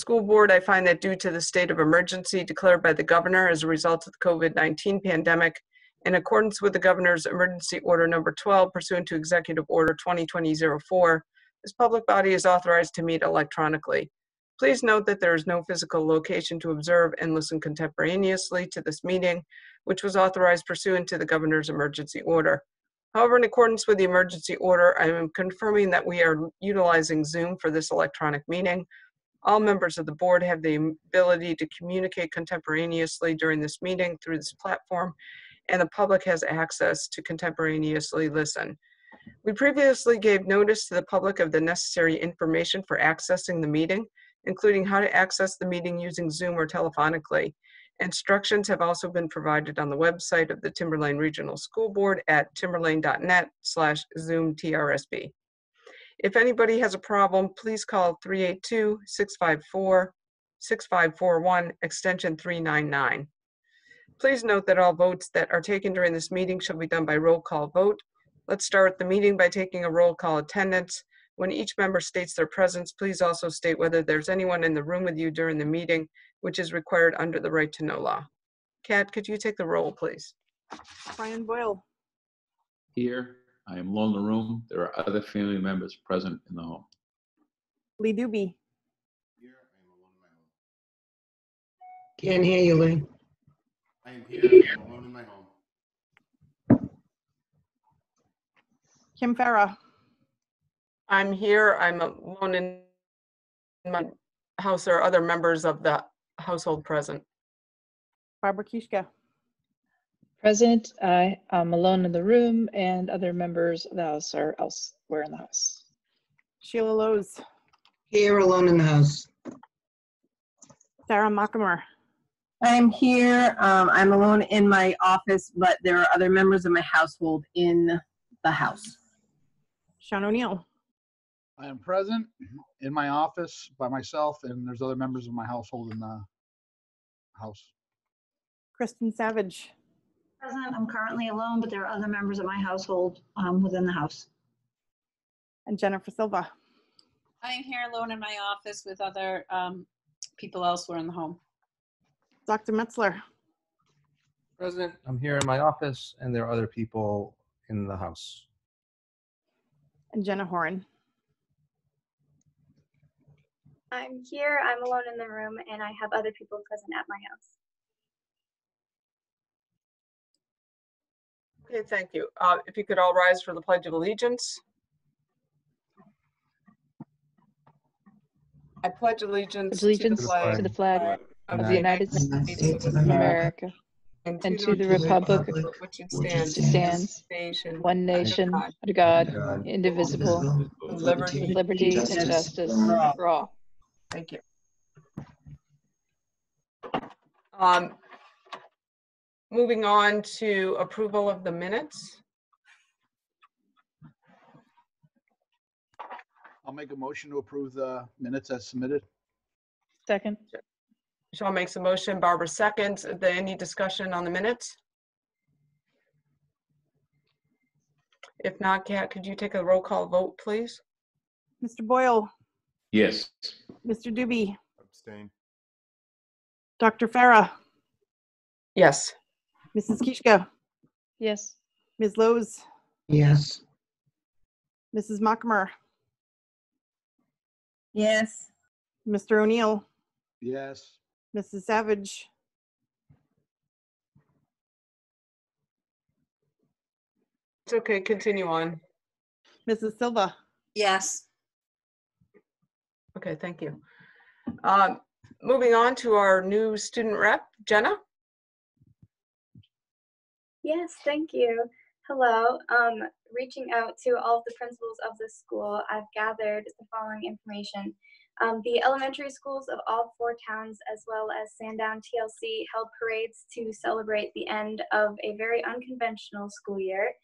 school board, I find that due to the state of emergency declared by the governor as a result of the COVID-19 pandemic, in accordance with the governor's emergency order number 12 pursuant to executive order 2020-04, this public body is authorized to meet electronically. Please note that there is no physical location to observe and listen contemporaneously to this meeting, which was authorized pursuant to the governor's emergency order. However, in accordance with the emergency order, I am confirming that we are utilizing Zoom for this electronic meeting. All members of the board have the ability to communicate contemporaneously during this meeting through this platform, and the public has access to contemporaneously listen. We previously gave notice to the public of the necessary information for accessing the meeting, including how to access the meeting using Zoom or telephonically. Instructions have also been provided on the website of the Timberlane Regional School Board at timberlane.net/ZoomTRSB. If anybody has a problem, please call 382-654-6541, extension 399. Please note that all votes that are taken during this meeting shall be done by roll call vote. Let's start the meeting by taking a roll call attendance. When each member states their presence, please also state whether there's anyone in the room with you during the meeting, which is required under the right to know law. Kat, could you take the roll, please? Brian Boyle. Here, I am alone in the room. There are other family members present in the home. Lee Doobie. Here, I am alone in my home. Can't hear you, Lee. I am here, I am alone in my home. Kim Farah. I'm here. I'm alone in my house. There are other members of the household present. Barbara Kishka. Present. I am alone in the room, and other members of the house are elsewhere in the house. Sheila Lowe's. Here, alone in the house. Sarah Mockamer. I'm here. I'm alone in my office, but there are other members of my household in the house. Sean O'Neill. I am present in my office by myself, and there's other members of my household in the house. Kristen Savage. Present. I'm currently alone, but there are other members of my household within the house. And Jennifer Silva. I'm here alone in my office with other people elsewhere in the home. Dr. Metzler. President, I'm here in my office, and there are other people in the house. And Jenna Horan. I'm here, I'm alone in the room, and I have other people present at my house. Okay, thank you. If you could all rise for the Pledge of Allegiance. I pledge allegiance to the flag of the United States of America and to the republic which it stands, one nation, under God, indivisible, with liberty and justice for all. Thank you. Moving on to approval of the minutes. I'll make a motion to approve the minutes as submitted. Second. Sean makes a motion, Barbara seconds. Is there any discussion on the minutes? If not, Kat, could you take a roll call vote, please? Mr. Boyle. Yes. Mr. Doobie. Abstain. Dr. Farah. Yes. Mrs. Kishka. Yes. Ms. Lowe's. Yes. Mrs. Mockamer. Yes. Mr. O'Neill. Yes. Mrs. Savage. It's okay, continue on. Mrs. Silva. Yes. Okay, thank you. Moving on to our new student rep, Jenna. Yes, thank you. Hello. Reaching out to all of the principals of the school, I've gathered the following information. The elementary schools of all 4 towns, as well as Sandown TLC, held parades to celebrate the end of a very unconventional school year.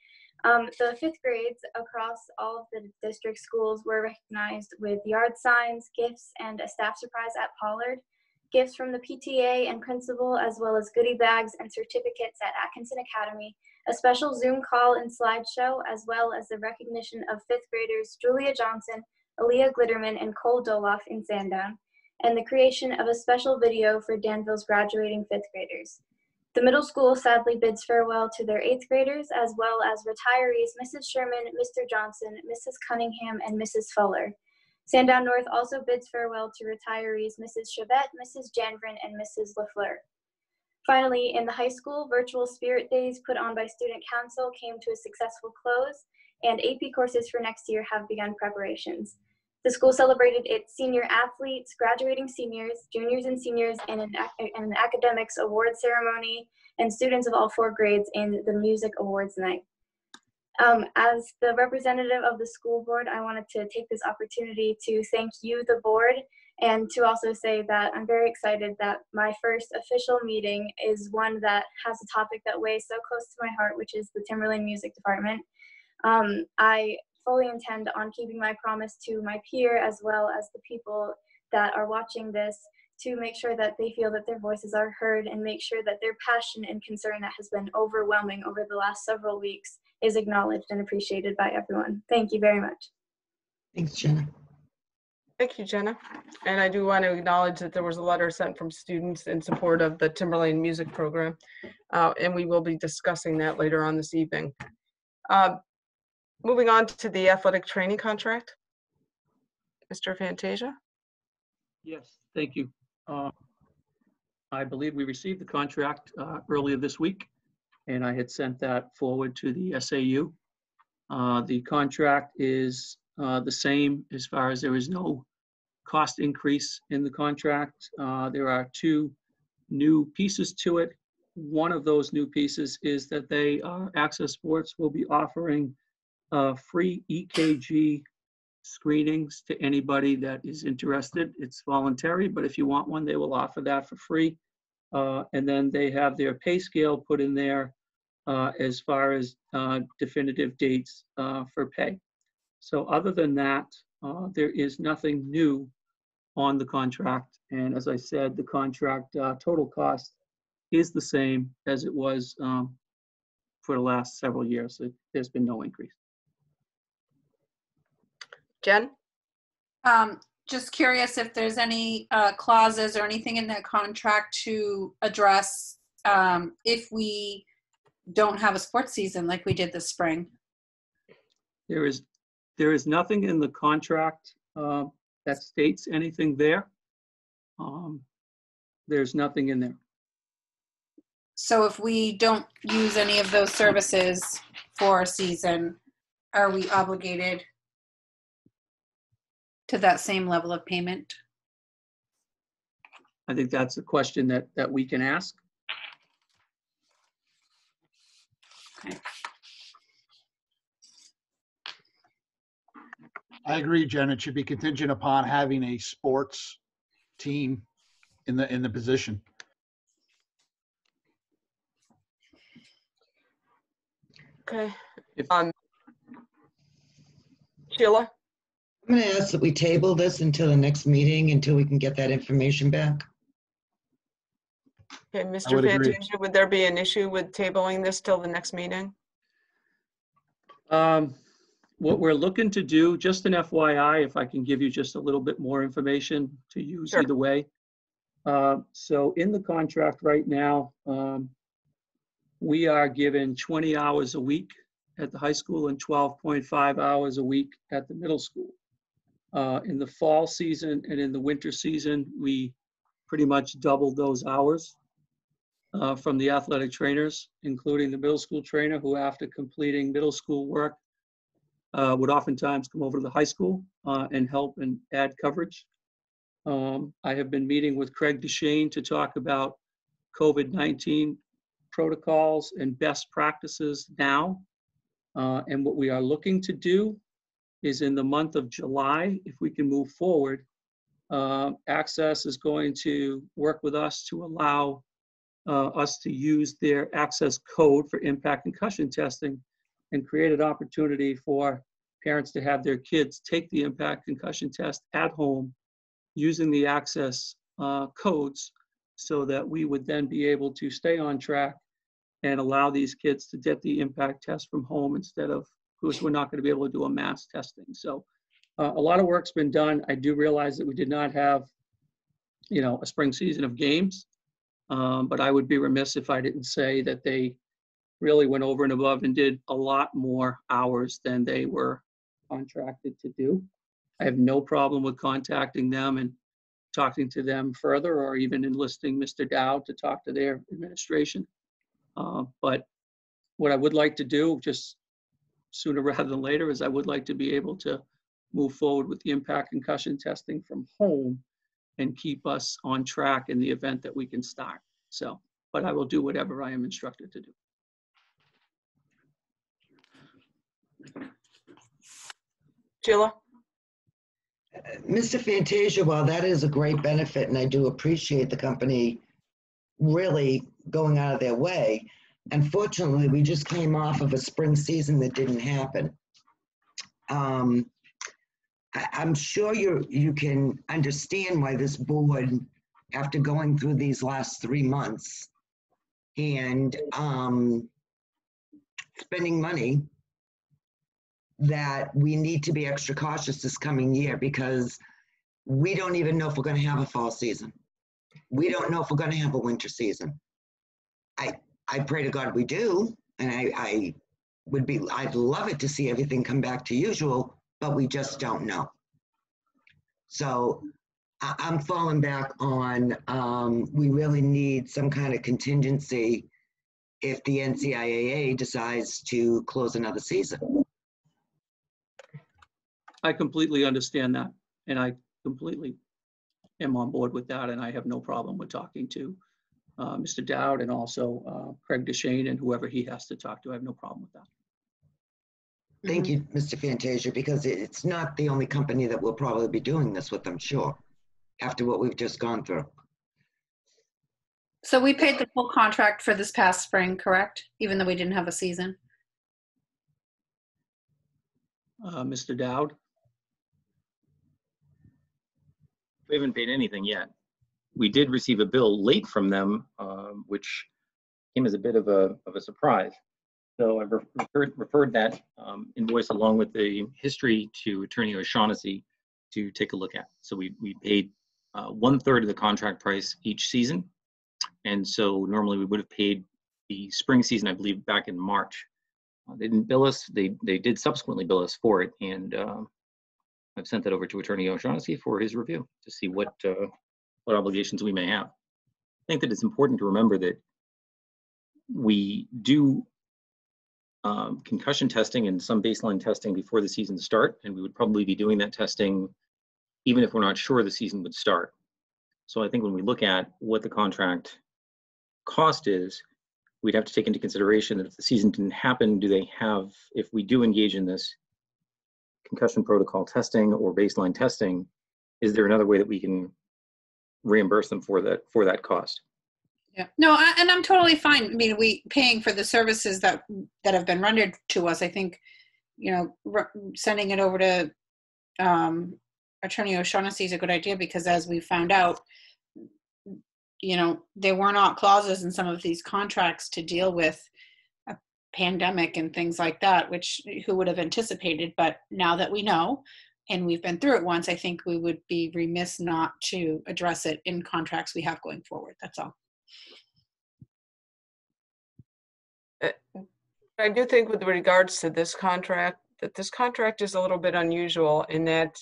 The 5th grades across all of the district schools were recognized with yard signs, gifts, and a staff surprise at Pollard. Gifts from the PTA and principal, as well as goodie bags and certificates at Atkinson Academy, a special Zoom call and slideshow, as well as the recognition of 5th graders Julia Johnson, Aaliyah Glitterman, and Cole Doloff in Sandown. and the creation of a special video for Danville's graduating 5th graders. The middle school sadly bids farewell to their 8th graders, as well as retirees Mrs. Sherman, Mr. Johnson, Mrs. Cunningham, and Mrs. Fuller. Sandown North also bids farewell to retirees Mrs. Chavette, Mrs. Janvrin, and Mrs. LaFleur. Finally, in the high school, virtual spirit days put on by student council came to a successful close, and AP courses for next year have begun preparations. The school celebrated its senior athletes, graduating seniors, juniors and seniors, and an academics award ceremony, and students of all 4 grades in the music awards night. As the representative of the school board, I wanted to take this opportunity to thank you, the board, and to also say that I'm very excited that my first official meeting is one that has a topic that weighs so close to my heart, which is the Timberlane Music Department. I fully intend on keeping my promise to my peer as well as the people that are watching this to make sure that they feel that their voices are heard and make sure that their passion and concern that has been overwhelming over the last several weeks is acknowledged and appreciated by everyone. Thank you very much. Thanks, Jenna. Thank you, Jenna. And I do want to acknowledge that there was a letter sent from students in support of the Timberlane Music Program, and we will be discussing that later on this evening. Moving on to the athletic training contract. Mr. Fantasia? Yes, thank you. I believe we received the contract earlier this week, and I had sent that forward to the SAU. The contract is the same as far as there is no cost increase in the contract. There are 2 new pieces to it. One of those new pieces is that Access Sports will be offering free EKG screenings to anybody that is interested. It's voluntary, but if you want one, they will offer that for free. And then they have their pay scale put in there as far as definitive dates for pay. So other than that, there is nothing new on the contract. And as I said, the contract total cost is the same as it was for the last several years. There's been no increase. Jen? Just curious if there's any clauses or anything in that contract to address if we don't have a sports season like we did this spring. There is nothing in the contract that states anything there. There's nothing in there. So if we don't use any of those services for a season, are we obligated to that same level of payment? I think that's a question that we can ask. Okay. I agree, Jen. It should be contingent upon having a sports team in the position. Okay. Sheila? I'm going to ask that we table this until the next meeting until we can get that information back. Okay, Mr. Fantasia, would there be an issue with tabling this till the next meeting? What we're looking to do, just an FYI, if I can give you just a little bit more information to use Sure. either way. So in the contract right now, we are given 20 hours a week at the high school and 12.5 hours a week at the middle school. In the fall season and in the winter season, we pretty much doubled those hours from the athletic trainers, including the middle school trainer, who after completing middle school work would oftentimes come over to the high school and help and add coverage. I have been meeting with Craig Duchesne to talk about COVID-19 protocols and best practices now. And what we are looking to do is in the month of July, if we can move forward, Access is going to work with us to allow us to use their access code for impact concussion testing and create an opportunity for parents to have their kids take the impact concussion test at home using the access codes, so that we would then be able to stay on track and allow these kids to get the impact test from home instead of, because we're not going to be able to do a mass testing. So a lot of work's been done. I do realize that we did not have a spring season of games. But I would be remiss if I didn't say that they really went over and above and did a lot more hours than they were contracted to do. I have no problem with contacting them and talking to them further, or even enlisting Mr. Dowd to talk to their administration. But what I would like to do, just sooner rather than later, is I would like to be able to move forward with the impact concussion testing from home and keep us on track in the event that we can start. So, but I will do whatever I am instructed to do. Sheila? Mr. Fantasia, while that is a great benefit, and I do appreciate the company really going out of their way, unfortunately, we just came off of a spring season that didn't happen. I'm sure you can understand why this board, after going through these last 3 months and spending money, that we need to be extra cautious this coming year, because we don't even know if we're going to have a fall season. We don't know if we're going to have a winter season. I pray to God we do, and I'd love it to see everything come back to usual, but we just don't know. So I'm falling back on, we really need some kind of contingency if the NCIAA decides to close another season. I completely understand that, and I completely am on board with that, and I have no problem with talking to Mr. Dowd and also Craig DeShane and whoever he has to talk to. I have no problem with that. Thank you, Mr. Fantasia, because it's not the only company that will probably be doing this with, I'm sure, after what we've just gone through. So we paid the full contract for this past spring, correct? Even though we didn't have a season? Mr. Dowd? We haven't paid anything yet. We did receive a bill late from them, which came as a bit of a surprise. So I referred that invoice along with the history to Attorney O'Shaughnessy to take a look at. So we paid 1/3 of the contract price each season. And so normally we would have paid the spring season, I believe, back in March. They didn't bill us. They did subsequently bill us for it. And I've sent that over to Attorney O'Shaughnessy for his review to see what obligations we may have. I think that it's important to remember that we do concussion testing and some baseline testing before the season start, and we would probably be doing that testing even if we're not sure the season would start. So I think when we look at what the contract cost is, we'd have to take into consideration that if the season didn't happen, do they have, if we do engage in this concussion protocol testing or baseline testing, is there another way that we can reimburse them for that cost? Yeah, no, and I'm totally fine. I mean, we paying for the services that have been rendered to us. I think, sending it over to Attorney O'Shaughnessy is a good idea, because as we found out, there were not clauses in some of these contracts to deal with a pandemic and things like that, which who would have anticipated? But now that we know, and we've been through it once, I think we would be remiss not to address it in contracts we have going forward. That's all. I do think with regards to this contract, that this contract is a little bit unusual in that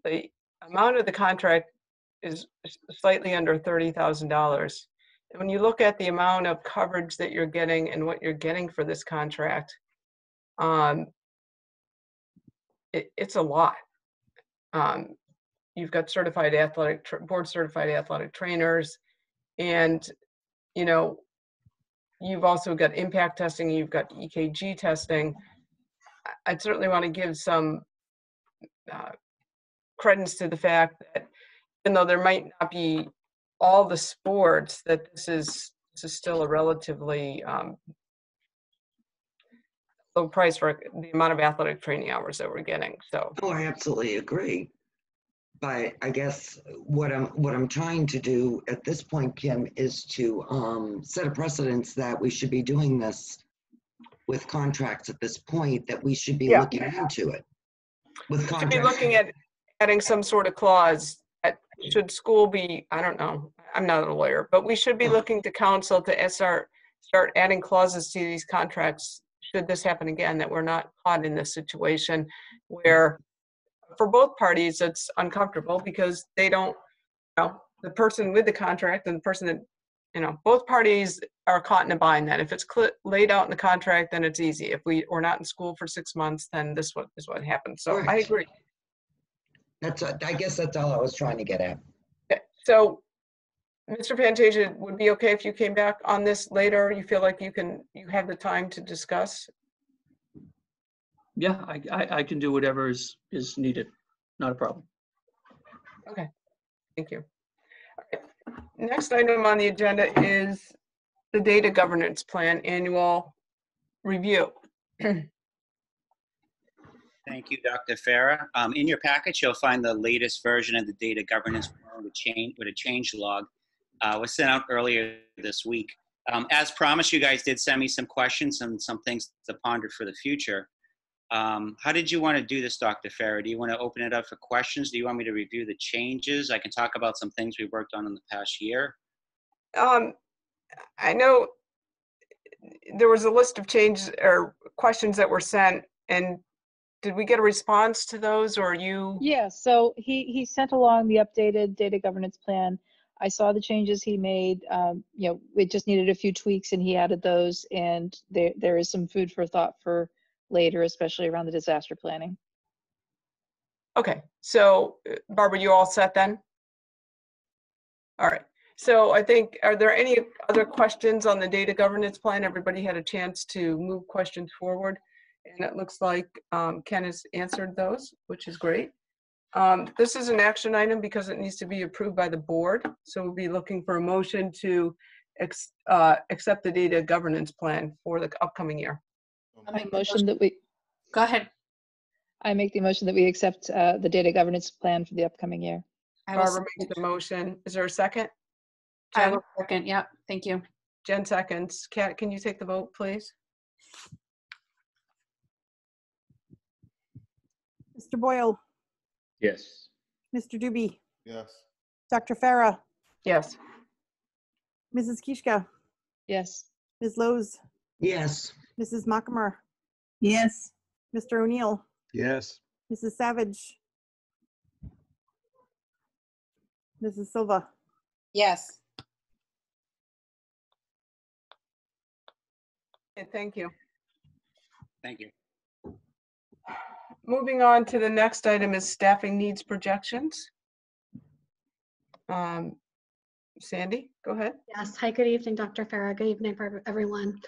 the amount of the contract is slightly under $30,000. And when you look at the amount of coverage that you're getting and what you're getting for this contract, it's a lot. You've got board certified athletic trainers, and you've also got impact testing, you've got EKG testing. I'd certainly want to give some credence to the fact that even though there might not be all the sports, that this is still a relatively low price for the amount of athletic training hours that we're getting. So. Oh, I absolutely agree. But I guess what I'm trying to do at this point, Kim, is to set a precedence that we should be doing this with contracts at this point, that we should be looking into it. With contracts. Should be looking at adding some sort of clause should school be, I don't know, I'm not a lawyer, but we should be looking to council to start adding clauses to these contracts should this happen again, that we're not caught in this situation where for both parties it's uncomfortable because they don't, the person with the contract and the person that, both parties are caught in a bind then. If it's laid out in the contract, then it's easy. If we're not in school for 6 months, then this is what happens. So I agree. I guess that's all I was trying to get at. Okay. So Mr. Fantasia, would be okay if you came back on this later? You feel like you have the time to discuss? Yeah, I can do whatever is needed. Not a problem. Okay, thank you. All right. Next item on the agenda is the Data Governance Plan Annual Review. Thank you, Dr. Farah. In your package, you'll find the latest version of the Data Governance Plan with a change log. Was sent out earlier this week. As promised, you guys did send me some questions and some things to ponder for the future. How did you want to do this, Dr. Farah? Do you want to open it up for questions? Do you want me to review the changes? I can talk about some things we worked on in the past year. I know there was a list of changes or questions that were sent, and did we get a response to those, or you? Yeah, so he sent along the updated data governance plan. I saw the changes he made. It just needed a few tweaks, and he added those. And there is some food for thought for later, especially around the disaster planning. Okay, so Barbara, you all set then? All right. So I think, are there any other questions on the data governance plan? Everybody had a chance to move questions forward, and it looks like Ken has answered those, which is great. This is an action item because it needs to be approved by the board. So we'll be looking for a motion to accept the data governance plan for the upcoming year. I make motion that we. Go ahead. I make the motion that we accept the data governance plan for the upcoming year. Barbara makes the motion. Is there a second? I Jen? will second. Yeah, thank you. Jen seconds. Kat, can you take the vote, please? Mr. Boyle, Yes. Mr. Doobie, Yes. Dr. Farah, Yes. Mrs. Kishka, Yes. Ms. Lowe's, Yes. Mrs. Mockamer, Yes. Mr. O'Neill, Yes. Mrs. Savage, Mrs. Silva. Yes. Okay, thank you. Thank you. Moving on to the next item is staffing needs projections. Sandy, go ahead. Yes. Hi, good evening, Dr. Farah. Good evening, everyone.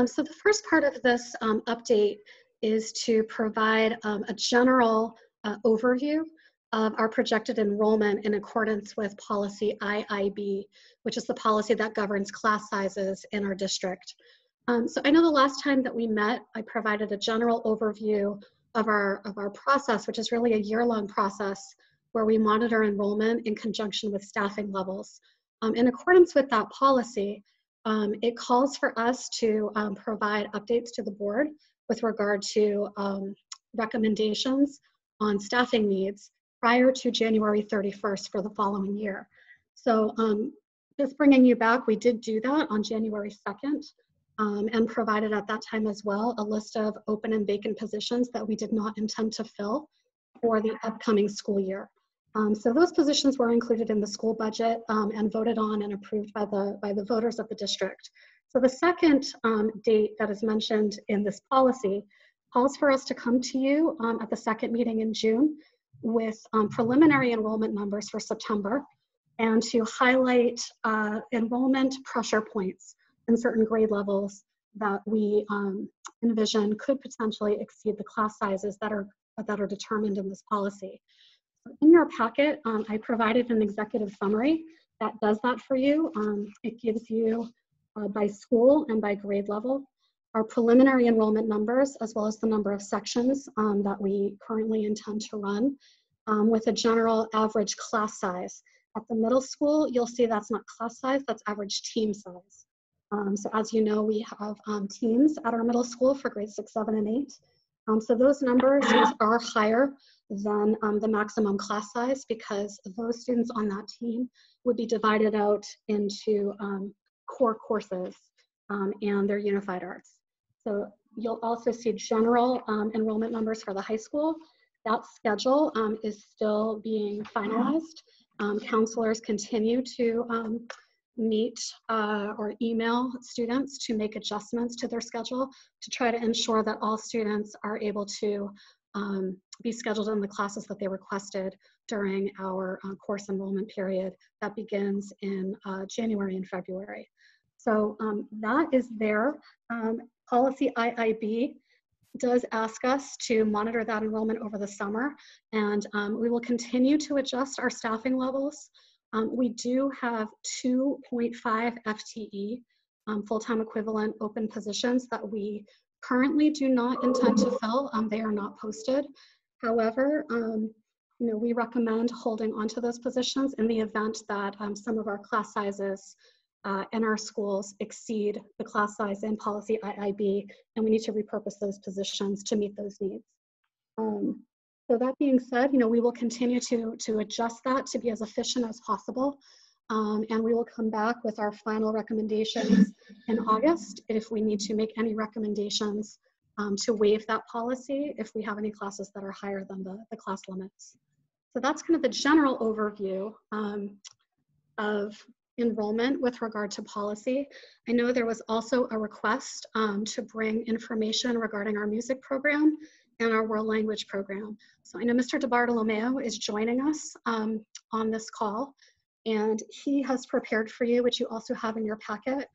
So the first part of this update is to provide a general overview of our projected enrollment in accordance with policy IIB, which is the policy that governs class sizes in our district. So I know the last time that we met, I provided a general overview of our process, which is really a year-long process where we monitor enrollment in conjunction with staffing levels. In accordance with that policy, it calls for us to provide updates to the board with regard to recommendations on staffing needs prior to January 31st for the following year. So just bringing you back, we did do that on January 2nd and provided at that time as well a list of open and vacant positions that we did not intend to fill for the upcoming school year. So those positions were included in the school budget and voted on and approved by the voters of the district. So the second date that is mentioned in this policy calls for us to come to you at the second meeting in June with preliminary enrollment numbers for September and to highlight enrollment pressure points in certain grade levels that we envision could potentially exceed the class sizes that are determined in this policy. In your packet, I provided an executive summary that does that for you. It gives you by school and by grade level our preliminary enrollment numbers, as well as the number of sections that we currently intend to run, with a general average class size. At the middle school, you'll see that's not class size, that's average team size. So as you know, we have teams at our middle school for grades 6, 7, and 8. So those numbers are higher than the maximum class size because those students on that team would be divided out into core courses and their unified arts. So you'll also see general enrollment numbers for the high school. That schedule is still being finalized. Counselors continue to meet or email students to make adjustments to their schedule to try to ensure that all students are able to be scheduled in the classes that they requested during our course enrollment period that begins in January and February. So that is there. Policy IIB does ask us to monitor that enrollment over the summer, and we will continue to adjust our staffing levels. We do have 2.5 FTE full-time equivalent open positions that we currently do not intend to fill. They are not posted. However, we recommend holding onto those positions in the event that some of our class sizes in our schools exceed the class size in policy IIB, and we need to repurpose those positions to meet those needs. So that being said, we will continue to adjust that to be as efficient as possible, and we will come back with our final recommendations in August if we need to make any recommendations to waive that policy if we have any classes that are higher than the class limits. So that's kind of the general overview of enrollment with regard to policy. I know there was also a request to bring information regarding our music program and our world language program. So I know Mr. DeBartolomeo is joining us on this call, and he has prepared for you, which you also have in your packet,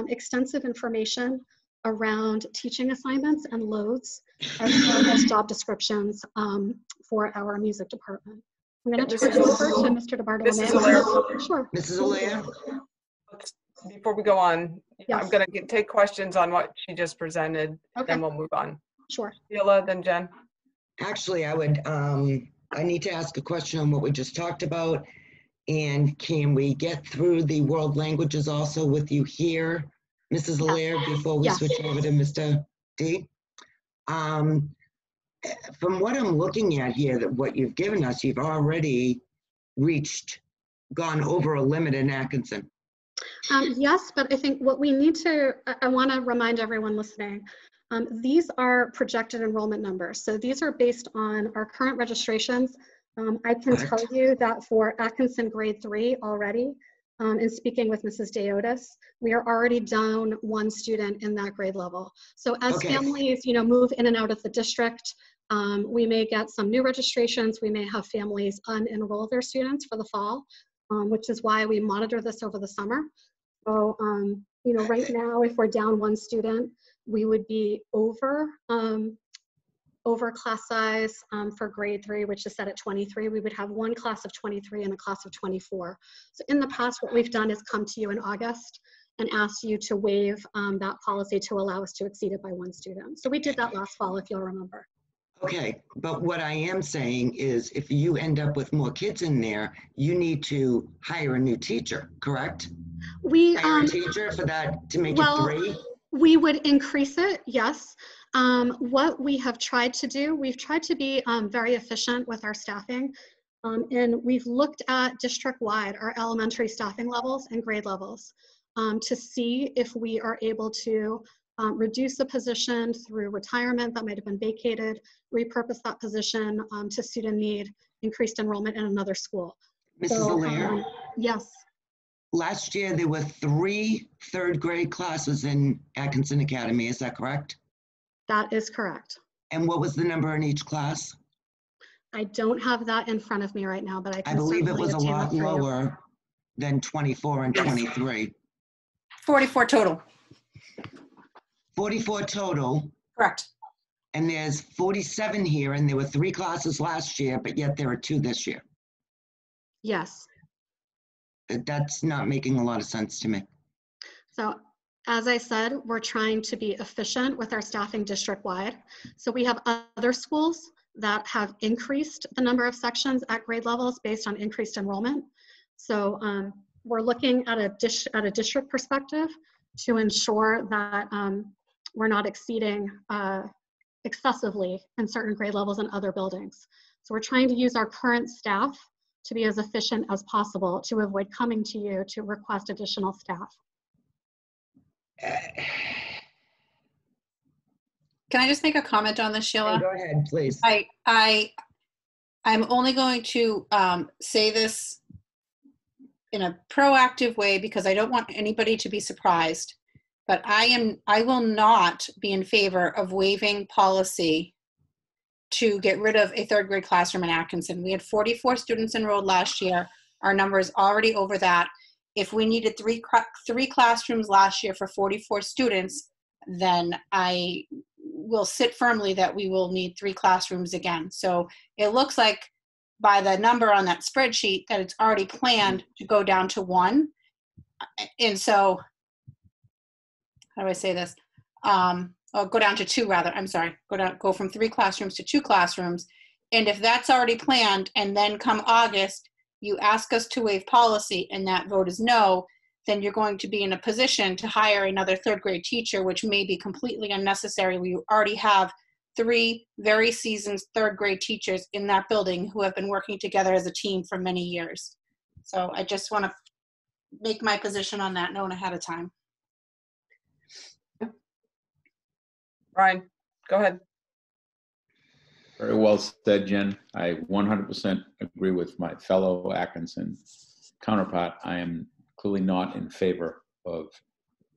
extensive information around teaching assignments and loads, as well as job descriptions for our music department. I'm going to turn it over to Mr. DeBartolomeo. Mrs. Allaire. Sure. Mrs. Allaire? Before we go on, Yes. I'm going to take questions on what she just presented, then we'll move on. Sure. Sheila, then Jen. Actually, I would, I need to ask a question on what we just talked about. And can we get through the world languages also with you here, Mrs. Allaire, before we switch over to Mr. D? From what I'm looking at here, that what you've given us, you've already gone over a limit in Atkinson. Yes, but I think what we need to, I want to remind everyone listening, these are projected enrollment numbers. So these are based on our current registrations. I can tell you that for Atkinson grade 3 already, in speaking with Mrs. Deotis, we are already down one student in that grade level. So as families, move in and out of the district, we may get some new registrations. We may have families unenroll their students for the fall, which is why we monitor this over the summer. So, right now, if we're down one student, we would be over class size for grade 3, which is set at 23. We would have one class of 23 and a class of 24. So in the past, what we've done is come to you in August and asked you to waive that policy to allow us to exceed it by one student. So we did that last fall, if you'll remember. Okay, but what I am saying is if you end up with more kids in there, you need to hire a new teacher, correct? Hire a teacher for that to make it 3? We would increase it, yes. What we have tried to do, we've tried to be very efficient with our staffing, and we've looked at district-wide, our elementary staffing levels and grade levels to see if we are able to reduce a position through retirement that might have been vacated, repurpose that position to suit a need, increased enrollment in another school. Mrs. Allaire? Yes. Last year, there were 3 third grade classes in Atkinson Academy, is that correct? That is correct. And what was the number in each class? I don't have that in front of me right now, but I can I believe it was a obtain that lot for you. lower than 24 and 23. 44 total. 44 total. Correct. And there's 47 here, and there were 3 classes last year, but yet there are 2 this year. Yes. That's not making a lot of sense to me. So as I said, we're trying to be efficient with our staffing district-wide. So we have other schools that have increased the number of sections at grade levels based on increased enrollment. So we're looking at a district perspective to ensure that we're not exceeding excessively in certain grade levels in other buildings. So we're trying to use our current staff to be as efficient as possible to avoid coming to you to request additional staff. Can I just make a comment on this, Sheila? Go ahead, please. I'm only going to say this in a proactive way because I don't want anybody to be surprised. But I will not be in favor of waiving policy to get rid of a third grade classroom in Atkinson. We had 44 students enrolled last year. Our number is already over that. If we needed three classrooms last year for 44 students, then I will sit firmly that we will need 3 classrooms again. So it looks like by the number on that spreadsheet that it's already planned to go down to 1. And so, how do I say this? Or go down to 2 rather, I'm sorry. Go from 3 classrooms to 2 classrooms. And if that's already planned and then come August, you ask us to waive policy and that vote is no, then you're going to be in a position to hire another third grade teacher, which may be completely unnecessary. We already have 3 very seasoned third grade teachers in that building who have been working together as a team for many years. So I just want to make my position on that known ahead of time. Brian, go ahead. Very well said, Jen. I 100% agree with my fellow Atkinson counterpart. I am clearly not in favor of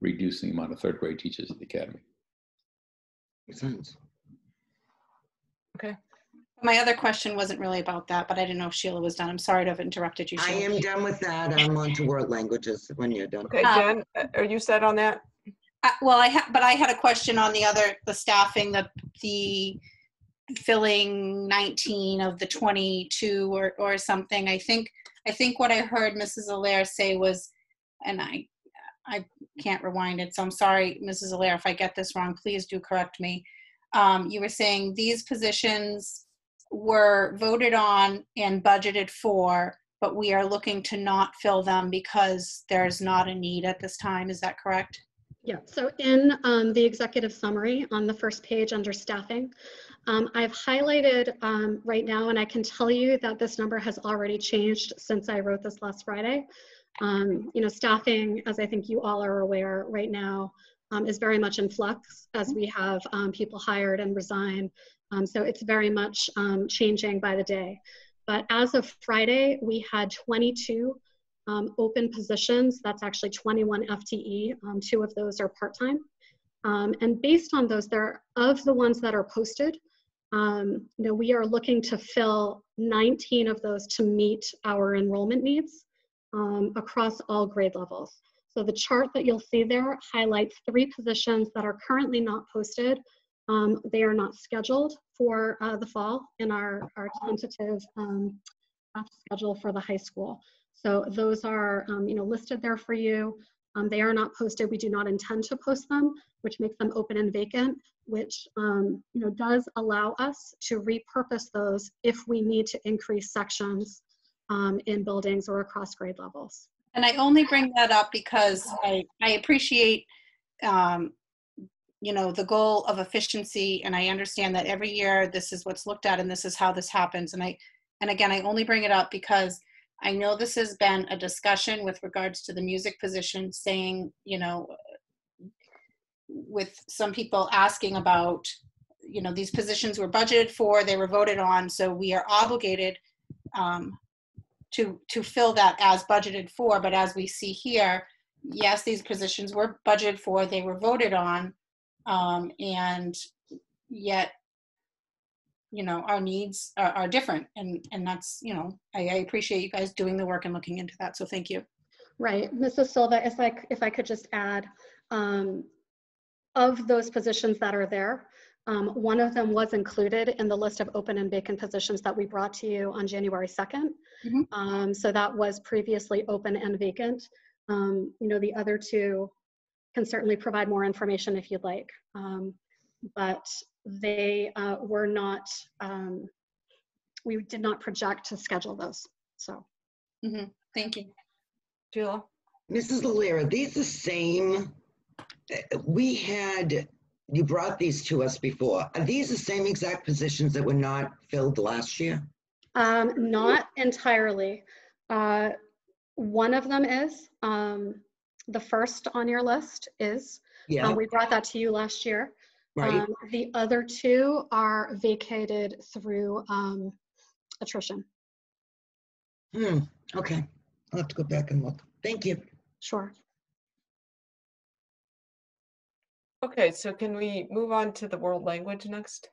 reducing the amount of third grade teachers at the academy. Makes sense. Okay. My other question wasn't really about that, but I didn't know if Sheila was done. I'm sorry to have interrupted you, Sheila. I am done with that. I'm on to world languages when you're done. Okay, Jen, are you set on that? Well, I had a question on the staffing, the filling 19 of the 22 or something. I think what I heard Mrs. Allaire say was, and I can't rewind it, so I'm sorry, Mrs. Allaire, if I get this wrong, please do correct me. You were saying these positions were voted on and budgeted for, but we are looking to not fill them because there's not a need at this time. Is that correct? Yeah, so in the executive summary on the first page under staffing, I've highlighted right now, and I can tell you that this number has already changed since I wrote this last Friday. Staffing, as I think you all are aware right now, is very much in flux as we have people hired and resign. So it's very much changing by the day. But as of Friday, we had 22 open positions. That's actually 21 FTE. 2 of those are part-time. And based on those, of the ones that are posted, we are looking to fill 19 of those to meet our enrollment needs across all grade levels. So the chart that you'll see there highlights 3 positions that are currently not posted. They are not scheduled for the fall in our tentative schedule for the high school. So those are listed there for you. They are not posted. We do not intend to post them, which makes them open and vacant, which does allow us to repurpose those if we need to increase sections in buildings or across grade levels. And I only bring that up because I appreciate the goal of efficiency, and I understand that every year this is what's looked at and this is how this happens. And again, I only bring it up because I know this has been a discussion with regards to the music position, saying, with some people asking about, these positions were budgeted for, they were voted on, so we are obligated to fill that as budgeted for. But as we see here, yes, these positions were budgeted for, they were voted on, and yet our needs are different, and that's, I appreciate you guys doing the work and looking into that, so thank you. Right, Mrs. Silva, if I could just add, of those positions that are there, one of them was included in the list of open and vacant positions that we brought to you on January 2nd. Mm-hmm. So that was previously open and vacant. The other 2 can certainly provide more information if you'd like. But they were not, we did not project to schedule those, so. Mm-hmm. Thank you. Sheila? Mrs. Allaire, are these the same? We had You brought these to us before. Are these the same exact positions that were not filled last year? Not entirely. One of them is, the first on your list is, Yeah. we brought that to you last year. Right. The other two are vacated through attrition. Okay. I'll have to go back and look. Thank you. Sure. Okay, so can we move on to the world language next?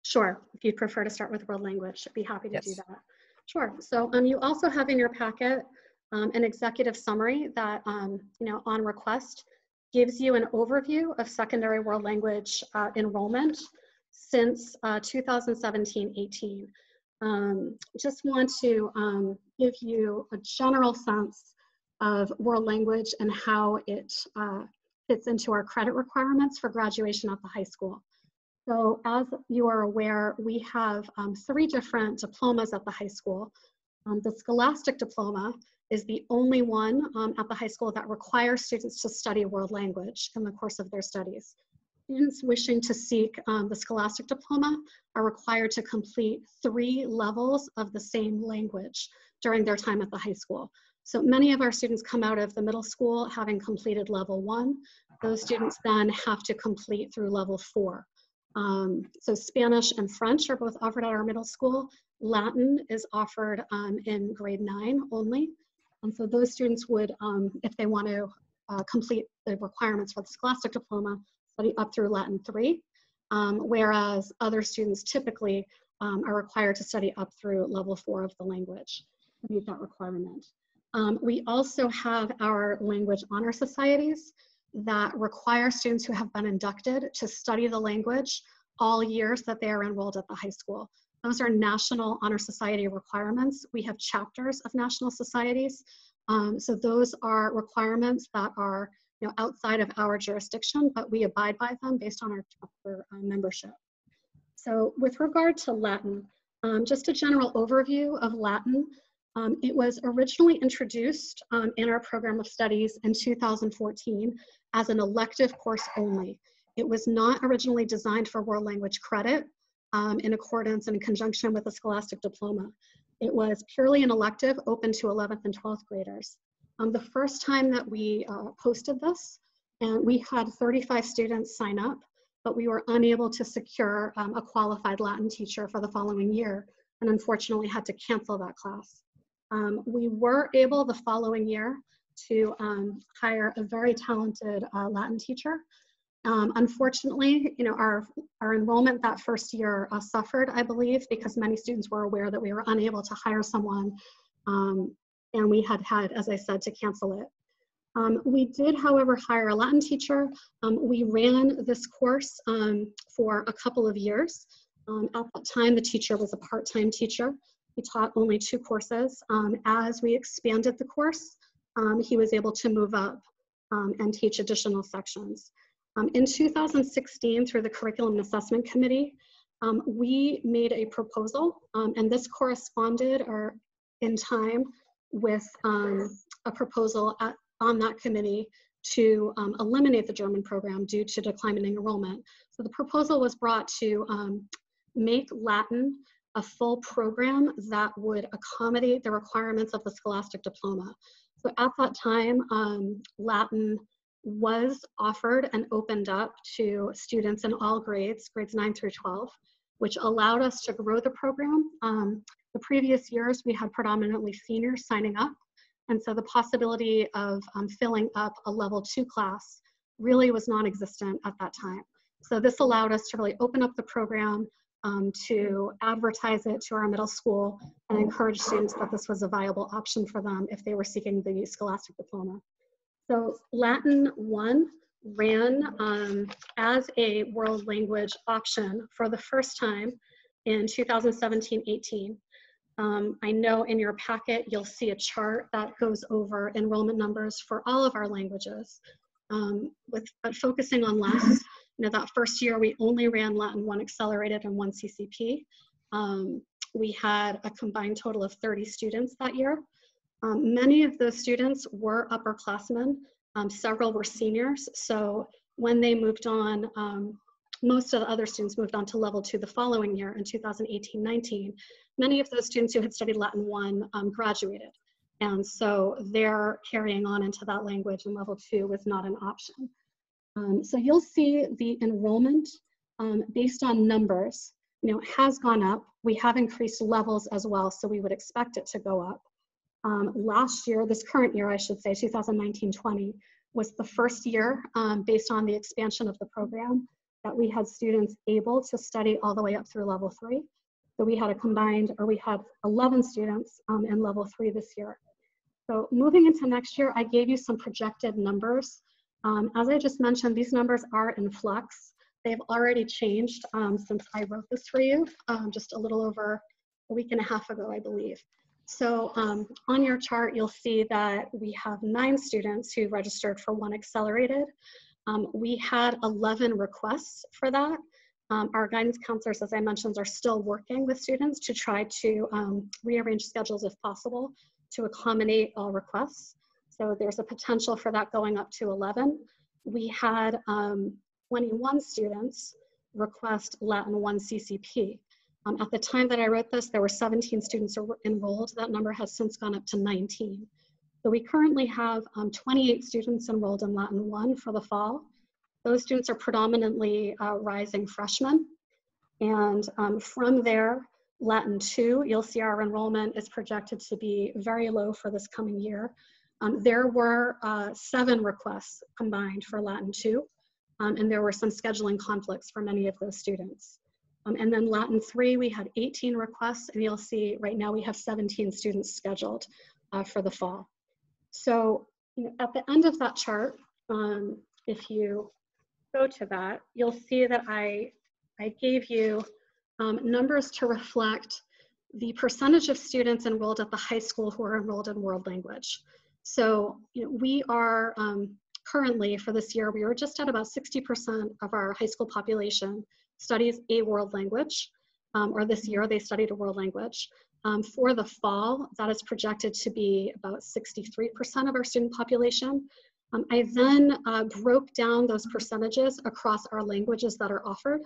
Sure. If you prefer to start with world language, I'd be happy to do Yes. that. Sure. So you also have in your packet an executive summary that, on request, gives you an overview of secondary world language enrollment since 2017-18. Just want to give you a general sense of world language and how it fits into our credit requirements for graduation at the high school. So as you are aware, we have 3 different diplomas at the high school. The Scholastic Diploma is the only one at the high school that requires students to study world language in the course of their studies. Students wishing to seek the Scholastic Diploma are required to complete 3 levels of the same language during their time at the high school. So many of our students come out of the middle school having completed level 1. Those students then have to complete through level 4. So Spanish and French are both offered at our middle school. Latin is offered in grade 9 only. And so those students would, if they want to complete the requirements for the Scholastic Diploma, study up through Latin 3, whereas other students typically are required to study up through level 4 of the language to meet that requirement. We also have our language honor societies that require students who have been inducted to study the language all years that they are enrolled at the high school. Those are National Honor Society requirements. We have chapters of national societies. So those are requirements that are outside of our jurisdiction, but we abide by them based on our chapter membership. So with regard to Latin, just a general overview of Latin. It was originally introduced in our program of studies in 2014 as an elective course only. It was not originally designed for world language credit in accordance and in conjunction with the Scholastic Diploma. It was purely an elective open to 11th and 12th graders. The first time that we posted this, and we had 35 students sign up, but we were unable to secure a qualified Latin teacher for the following year, and unfortunately had to cancel that class. We were able the following year to hire a very talented Latin teacher. Unfortunately, our enrollment that first year suffered, I believe, because many students were aware that we were unable to hire someone, and we had, as I said, to cancel it. We did, however, hire a Latin teacher. We ran this course for a couple of years. At that time, the teacher was a part-time teacher. He taught only 2 courses. As we expanded the course, he was able to move up and teach additional sections. In 2016, through the Curriculum Assessment Committee, we made a proposal, and this corresponded in time with a proposal on that committee to eliminate the German program due to declining enrollment. So the proposal was brought to make Latin a full program that would accommodate the requirements of the Scholastic Diploma. So at that time, Latin was offered and opened up to students in all grades, grades 9 through 12, which allowed us to grow the program. The previous years, we had predominantly seniors signing up, and so the possibility of filling up a level 2 class really was non-existent at that time. So this allowed us to really open up the program, to advertise it to our middle school and encourage students that this was a viable option for them if they were seeking the Scholastic Diploma. So Latin 1 ran as a world language option for the first time in 2017-18. I know in your packet you'll see a chart that goes over enrollment numbers for all of our languages. But focusing on Latin, that first year we only ran Latin 1 Accelerated and 1 CCP. We had a combined total of 30 students that year. Many of those students were upperclassmen. Several were seniors. So when they moved on most of the other students moved on to level 2 the following year in 2018-19. Many of those students who had studied Latin 1 graduated. And so their carrying on into that language in level 2 was not an option. So you'll see the enrollment based on numbers, has gone up. We have increased levels as well, so we would expect it to go up. Last year, this current year, I should say, 2019-20, was the first year based on the expansion of the program that we had students able to study all the way up through level 3. So we had we had 11 students in level 3 this year. So moving into next year, I gave you some projected numbers. As I just mentioned, these numbers are in flux. They've already changed since I wrote this for you, just a little over a week and a half ago, I believe. So on your chart, you'll see that we have 9 students who registered for 1 accelerated. We had 11 requests for that. Our guidance counselors, as I mentioned, are still working with students to try to rearrange schedules if possible to accommodate all requests. So there's a potential for that going up to 11. We had 21 students request Latin 1 CCP. At the time that I wrote this, there were 17 students enrolled. That number has since gone up to 19. So we currently have 28 students enrolled in Latin 1 for the fall. Those students are predominantly rising freshmen. And from there, Latin 2, you'll see our enrollment is projected to be very low for this coming year. There were 7 requests combined for Latin 2, and there were some scheduling conflicts for many of those students. And then Latin 3, we had 18 requests, and you'll see right now we have 17 students scheduled for the fall. So at the end of that chart, if you go to that, you'll see that I gave you numbers to reflect the percentage of students enrolled at the high school who are enrolled in world language. So we are currently, for this year, we were just at about 60% of our high school population studies a world language, or this year they studied a world language. For the fall, that is projected to be about 63% of our student population. I then broke down those percentages across our languages that are offered.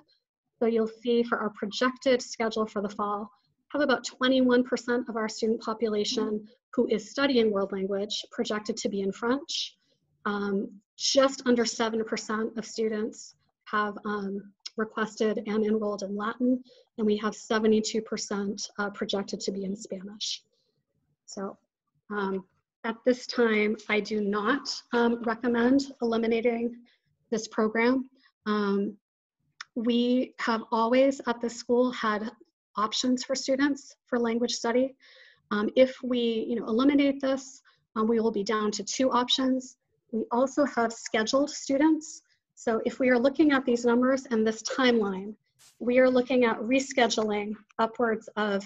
So you'll see for our projected schedule for the fall, have about 21% of our student population who is studying world language projected to be in French. Just under 7% of students have requested and enrolled in Latin, and we have 72% projected to be in Spanish. So at this time, I do not recommend eliminating this program. We have always at this school had options for students for language study. If we eliminate this, we will be down to 2 options. We also have scheduled students. So if we are looking at these numbers and this timeline, we are looking at rescheduling upwards of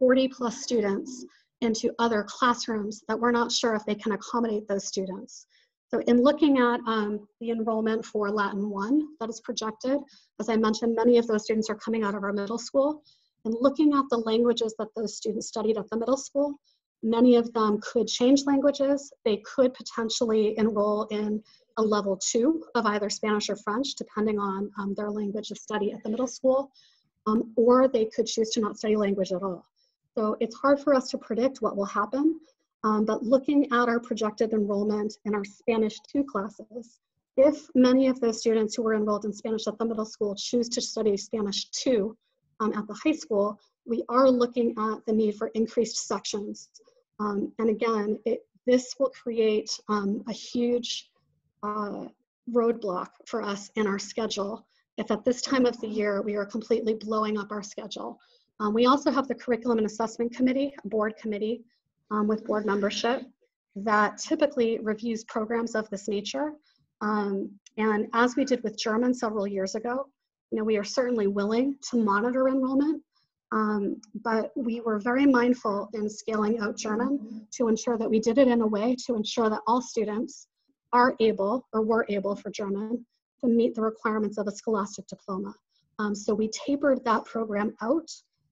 40+ students into other classrooms that we're not sure if they can accommodate those students. So in looking at the enrollment for Latin 1 that is projected, as I mentioned, many of those students are coming out of our middle school. And looking at the languages that those students studied at the middle school, many of them could change languages. They could potentially enroll in a level 2 of either Spanish or French, depending on their language of study at the middle school, or they could choose to not study language at all. So it's hard for us to predict what will happen, but looking at our projected enrollment in our Spanish 2 classes, if many of those students who were enrolled in Spanish at the middle school choose to study Spanish 2 at the high school, we are looking at the need for increased sections. And again, this will create a huge roadblock for us in our schedule if at this time of the year we are completely blowing up our schedule. We also have the Curriculum and Assessment Committee, a board committee with board membership that typically reviews programs of this nature. And as we did with German several years ago, we are certainly willing to monitor enrollment, but we were very mindful in scaling out German to ensure that we did it in a way to ensure that all students are able, or were able for German, to meet the requirements of a scholastic diploma. So we tapered that program out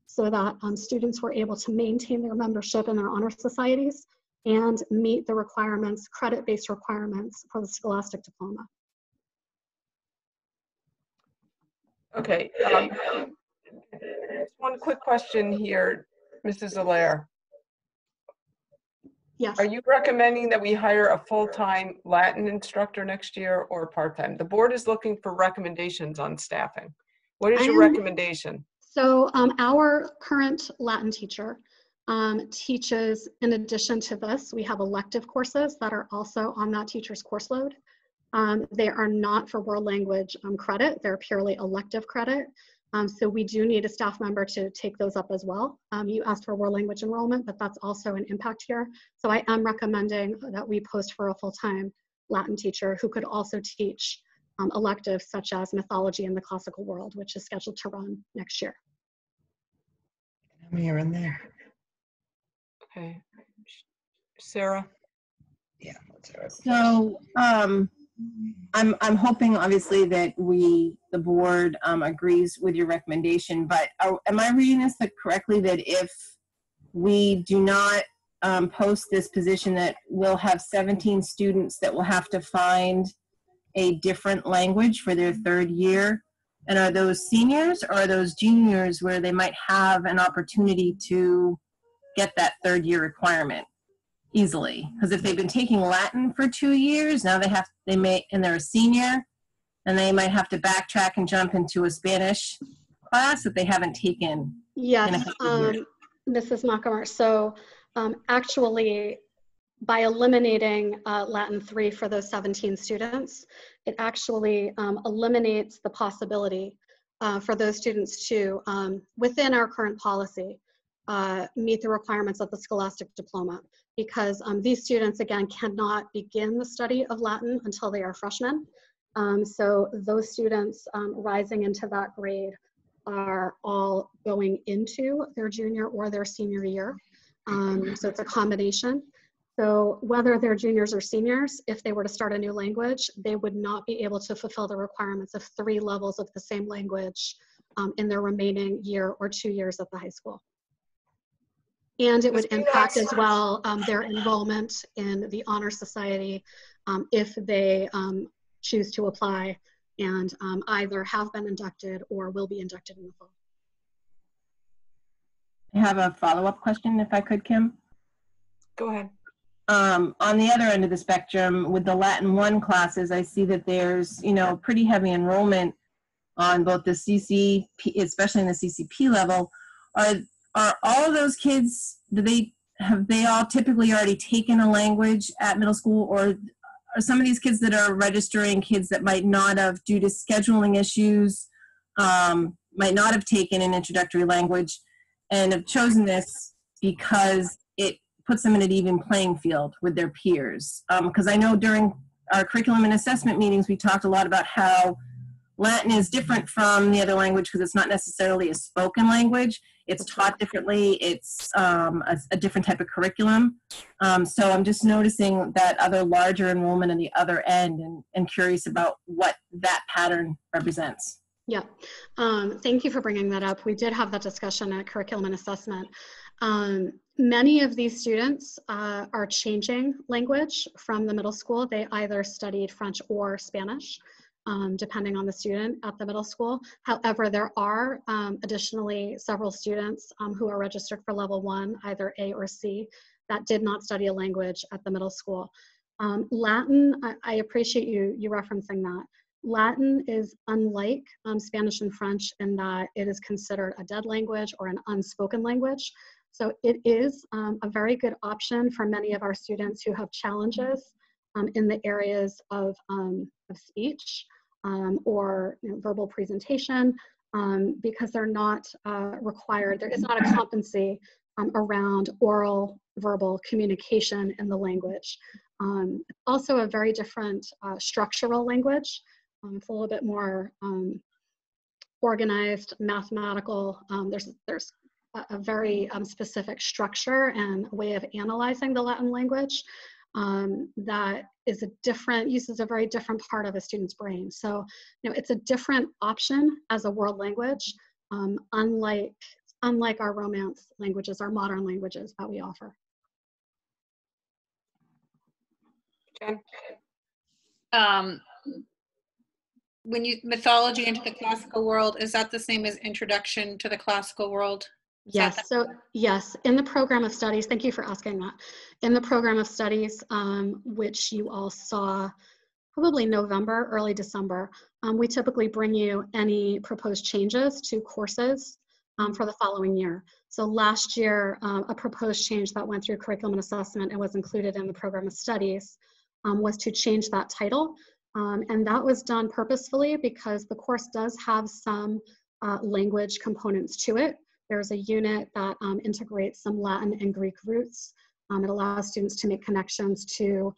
so that students were able to maintain their membership in their honor societies and meet the requirements, credit-based requirements for the scholastic diploma. Okay. One quick question here, Mrs. Allaire. Yes. Are you recommending that we hire a full-time Latin instructor next year or part-time? The board is looking for recommendations on staffing. What is your recommendation? So our current Latin teacher teaches, in addition to this, we have elective courses that are also on that teacher's course load. They are not for world language credit, they're purely elective credit. So we do need a staff member to take those up as well. You asked for world language enrollment, but that's also an impact here. So I am recommending that we post for a full-time Latin teacher who could also teach electives such as mythology in the classical world, which is scheduled to run next year. I'm here and there. Okay. Sarah? Yeah. So I'm hoping obviously that the board agrees with your recommendation, but am I reading this correctly that if we do not post this position that we'll have 17 students that will have to find a different language for their third year? And are those seniors or are those juniors where they might have an opportunity to get that third year requirement easily? Because if they've been taking Latin for 2 years, now and they're a senior, and they might have to backtrack and jump into a Spanish class that they haven't taken. Yes, Mrs. Makamar. So actually, by eliminating Latin 3 for those 17 students, it actually eliminates the possibility for those students to, within our current policy, meet the requirements of the scholastic diploma, because these students, again, cannot begin the study of Latin until they are freshmen. So those students rising into that grade are all going into their junior or their senior year. So it's a combination. So whether they're juniors or seniors, if they were to start a new language, they would not be able to fulfill the requirements of 3 levels of the same language in their remaining year or 2 years at the high school. And it would impact as well their enrollment in the Honor Society if they choose to apply and either have been inducted or will be inducted in the fall. I have a follow-up question, if I could, Kim. Go ahead. On the other end of the spectrum, with the Latin 1 classes, I see that there's, pretty heavy enrollment on both the CCP, especially in the CCP level. Are all of those kids, have they all typically already taken a language at middle school, or are some of these kids that are registering kids that might not have, due to scheduling issues, might not have taken an introductory language and have chosen this because it puts them in an even playing field with their peers? Because I know during our curriculum and assessment meetings, we talked a lot about how Latin is different from the other language because it's not necessarily a spoken language. It's taught differently. It's a different type of curriculum. So I'm just noticing that other larger enrollment on the other end and curious about what that pattern represents. Yeah, thank you for bringing that up. We did have that discussion at curriculum and assessment. Many of these students are changing language from the middle school. They either studied French or Spanish, depending on the student at the middle school. However, there are additionally several students who are registered for level 1, either A or C, that did not study a language at the middle school. Latin, I appreciate you referencing that. Latin is unlike Spanish and French in that it is considered a dead language or an unspoken language. So it is a very good option for many of our students who have challenges in the areas of speech or verbal presentation because they're not required. There is not a competency around oral verbal communication in the language. It's also a very different structural language. It's a little bit more organized, mathematical. There's a very specific structure and way of analyzing the Latin language that is uses a very different part of a student's brain. So, it's a different option as a world language, unlike our Romance languages, our modern languages that we offer. Jen? when you mythology into the classical world, is that the same as introduction to the classical world? Yes, so yes, in the program of studies, thank you for asking that. In the program of studies, which you all saw probably November, early December, we typically bring you any proposed changes to courses for the following year. So last year, a proposed change that went through curriculum and assessment and was included in the program of studies was to change that title. And that was done purposefully because the course does have some language components to it. There's a unit that integrates some Latin and Greek roots. It allows students to make connections to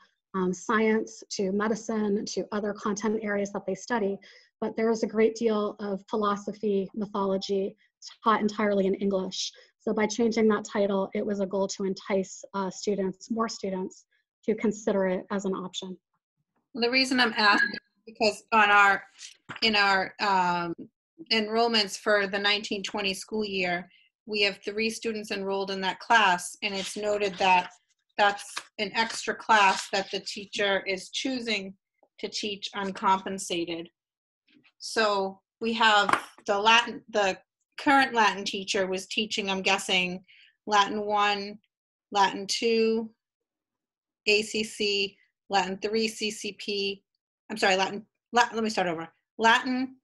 science, to medicine, to other content areas that they study. But there is a great deal of philosophy, mythology taught entirely in English. So by changing that title, it was a goal to entice students, more students, to consider it as an option. The reason I'm asking is because on in our enrollments for the 1920 school year, we have 3 students enrolled in that class, and it's noted that that's an extra class that the teacher is choosing to teach uncompensated. So we have the current Latin teacher was teaching, I'm guessing, Latin 1, Latin 2, ACC, Latin 3, CCP. I'm sorry, let me start over. Latin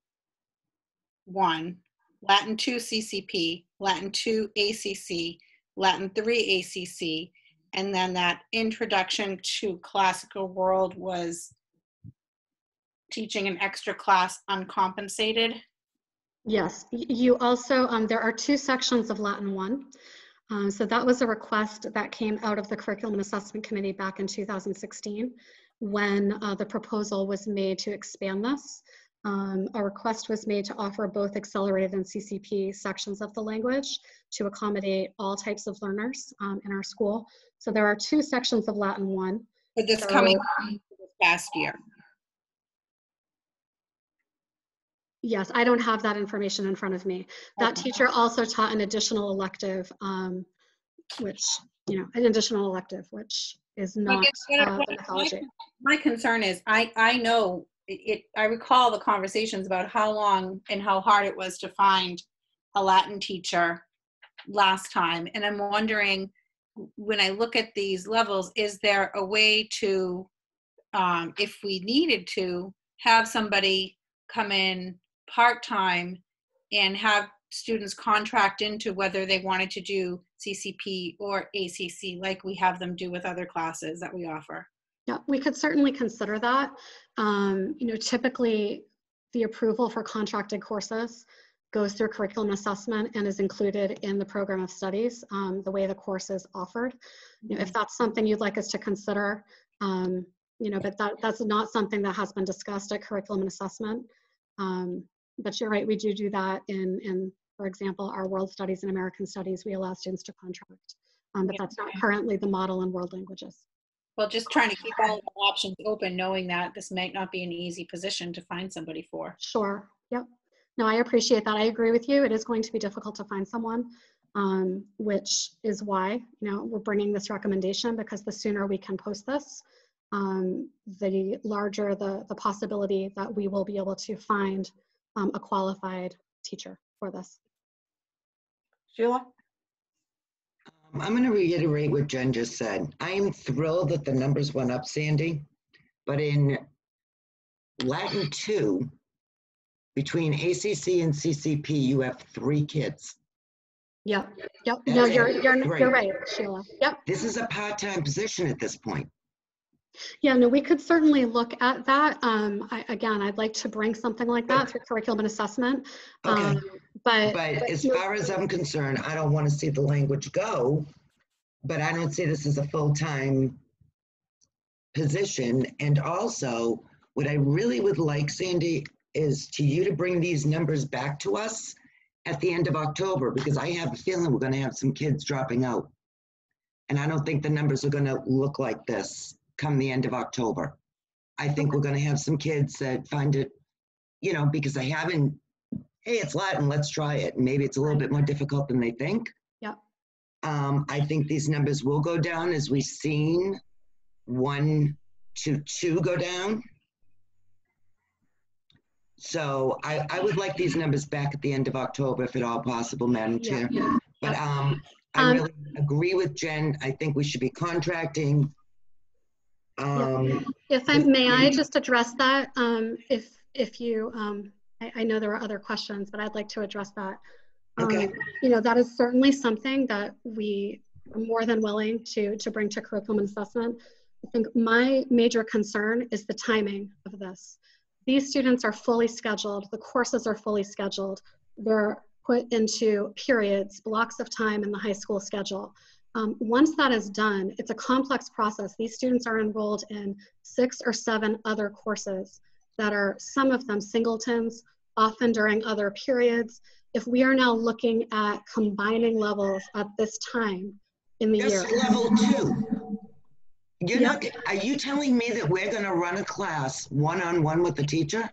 1, Latin 2, CCP, Latin 2, ACC, Latin 3, ACC, and then that introduction to classical world was teaching an extra class uncompensated. Yes, you also, there are 2 sections of Latin 1. So that was a request that came out of the Curriculum and Assessment Committee back in 2016 when the proposal was made to expand this. A request was made to offer both accelerated and CCP sections of the language to accommodate all types of learners in our school. So there are 2 sections of Latin 1. For this coming past year. Yes, I don't have that information in front of me. That teacher also taught an additional elective, which is not the mythology. My concern is, I know, I recall the conversations about how long and how hard it was to find a Latin teacher last time. And I'm wondering, when I look at these levels, is there a way to, if we needed to, have somebody come in part-time and have students contract into whether they wanted to do CCP or ACC like we have them do with other classes that we offer? Yeah, we could certainly consider that. Typically the approval for contracted courses goes through curriculum assessment and is included in the program of studies, the way the course is offered. If that's something you'd like us to consider, but that's not something that has been discussed at curriculum and assessment. But you're right, we do that in, for example, our world studies and American studies, we allow students to contract, but that's not currently the model in world languages. Well, just trying to keep all the options open, knowing that this might not be an easy position to find somebody for. Sure, yep. No, I appreciate that. I agree with you. It is going to be difficult to find someone, which is why, we're bringing this recommendation, because the sooner we can post this, the larger the possibility that we will be able to find a qualified teacher for this. Sheila? I'm going to reiterate what Jen just said. I am thrilled that the numbers went up, Sandy, but in Latin 2, between ACC and CCP, you have 3 kids. Yep. No, you're right, Sheila. Yep. This is a part-time position at this point. Yeah, no, we could certainly look at that. Again, I'd like to bring something like that through curriculum and assessment. Okay. But as far as I'm concerned, I don't want to see the language go, but I don't see this as a full-time position. And also, what I really would like, Sandy, is to you to bring these numbers back to us at the end of October, because I have a feeling we're going to have some kids dropping out. And I don't think the numbers are going to look like this come the end of October. I think we're going to have some kids that find it, because they haven't, hey, it's Latin, let's try it. Maybe it's a little bit more difficult than they think. Yep. I think these numbers will go down as we've seen 1 to 2 go down. So I would like these numbers back at the end of October, if at all possible, Madam Chair. But I really agree with Jen. I think we should be contracting. If I may, I just address that. If you, I know there are other questions, but I'd like to address that. Okay. You know, that is certainly something that we are more than willing to bring to curriculum and assessment. I think my major concern is the timing of this. These students are fully scheduled. The courses are fully scheduled. They're put into periods, blocks of time in the high school schedule. Once that is done, it's a complex process. These students are enrolled in 6 or 7 other courses that are, some of them singletons, often during other periods. If we are now looking at combining levels at this time in the year. Just level 2. You're not, are you telling me that we're going to run a class one-on-one with the teacher?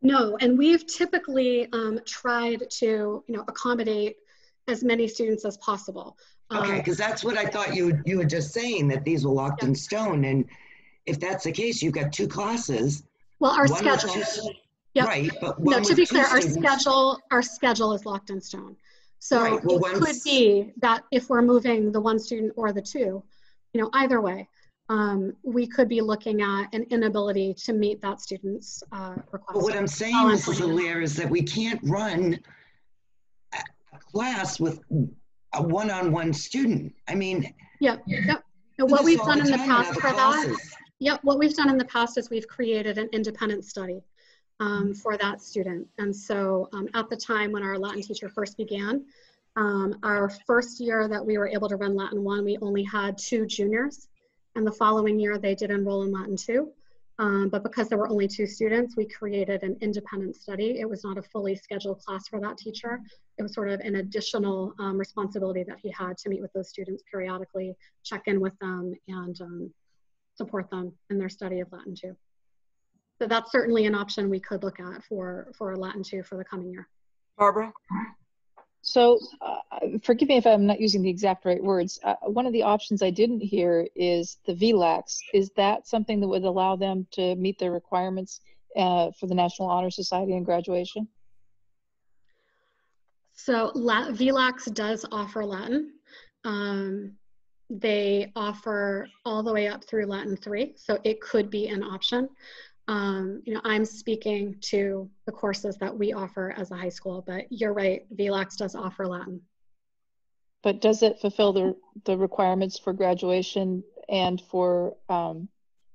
No, and we've typically tried to, accommodate as many students as possible. Okay, because that's what I thought you were just saying, that these were locked in stone. And if that's the case, you've got 2 classes. Well, our schedule. Right, but no, to be clear, our schedule is locked in stone. So right, well, it could be that if we're moving the 1 student or the 2, either way, we could be looking at an inability to meet that student's request. But what I'm saying, Mrs. Allaire, is that we can't run a class with a one-on-one student. I mean, what we've done in the past for that, what we've done in the past is we've created an independent study for that student. And so at the time when our Latin teacher first began, our first year that we were able to run Latin 1, we only had 2 juniors. And the following year they did enroll in Latin 2. But because there were only 2 students, we created an independent study. It was not a fully scheduled class for that teacher. It was sort of an additional responsibility that he had to meet with those students periodically, check in with them, and support them in their study of Latin 2. So that's certainly an option we could look at for Latin 2 for the coming year. Barbara? So forgive me if I'm not using the exact right words. One of the options I didn't hear is the VLAX. Is that something that would allow them to meet their requirements for the National Honor Society and graduation? So VLAX does offer Latin. They offer all the way up through Latin 3, so it could be an option. I'm speaking to the courses that we offer as a high school, but you're right, VLAX does offer Latin. But does it fulfill the requirements for graduation and for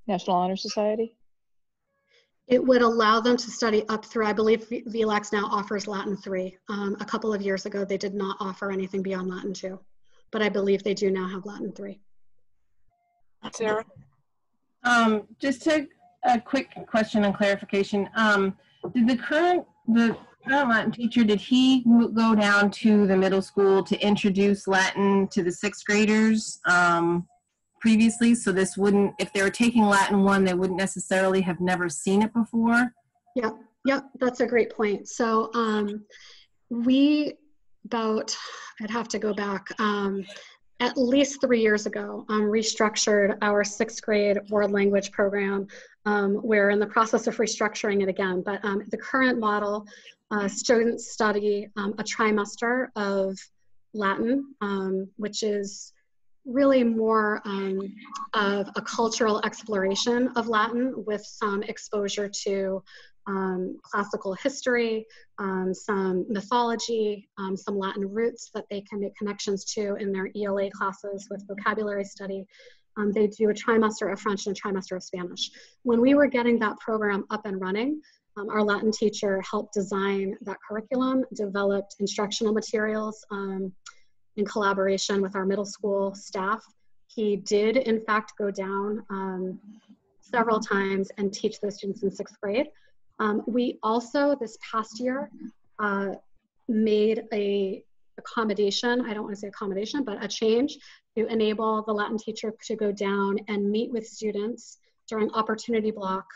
National Honor Society? It would allow them to study up through, I believe VLAX now offers Latin 3. A couple of years ago, they did not offer anything beyond Latin 2, but I believe they do now have Latin 3. Sarah? Just a quick question and clarification. Did the current Latin teacher, did he go down to the middle school to introduce Latin to the 6th graders previously? So this wouldn't, if they were taking Latin 1, they wouldn't necessarily have never seen it before? Yep, that's a great point. So I'd have to go back, at least 3 years ago, restructured our 6th grade world language program. We're in the process of restructuring it again, but the current model, students study a trimester of Latin, which is really more of a cultural exploration of Latin with some exposure to classical history, some mythology, some Latin roots that they can make connections to in their ELA classes with vocabulary study. They do a trimester of French and a trimester of Spanish. When we were getting that program up and running, our Latin teacher helped design that curriculum, developed instructional materials in collaboration with our middle school staff. He did, in fact, go down several times and teach those students in 6th grade. We also, this past year, made a accommodation, I don't want to say accommodation, but a change to enable the Latin teacher to go down and meet with students during opportunity block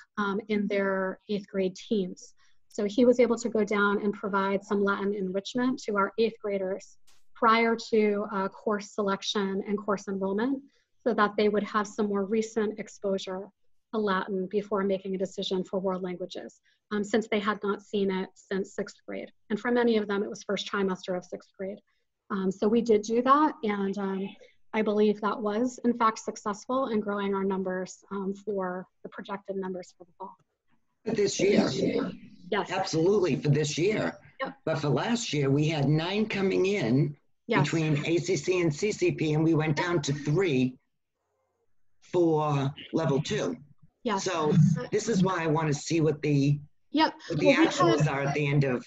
in their 8th grade teams. So he was able to go down and provide some Latin enrichment to our 8th graders prior to course selection and course enrollment so that they would have some more recent exposure to Latin before making a decision for world languages, since they had not seen it since 6th grade. And for many of them, it was first trimester of 6th grade. So we did do that, and I believe that was, in fact, successful in growing our numbers for the projected numbers for the fall. For this year? Yes. Absolutely, for this year. Yep. But for last year, we had 9 coming in between ACC and CCP, and we went down to 3 for level 2. Yeah. So this is why I want to see what the Well, actuals are at the end of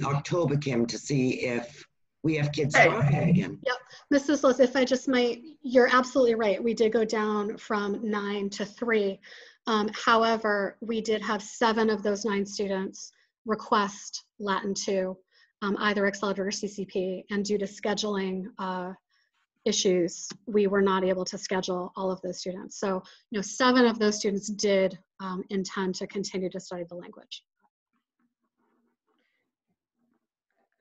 October, Kim, to see if we have kids dropping again. Yep, Mrs. Liz, if I just might, you're absolutely right. We did go down from 9 to 3. However, we did have 7 of those 9 students request Latin 2, either accelerated or CCP, and due to scheduling issues, we were not able to schedule all of those students. So, 7 of those students did intend to continue to study the language.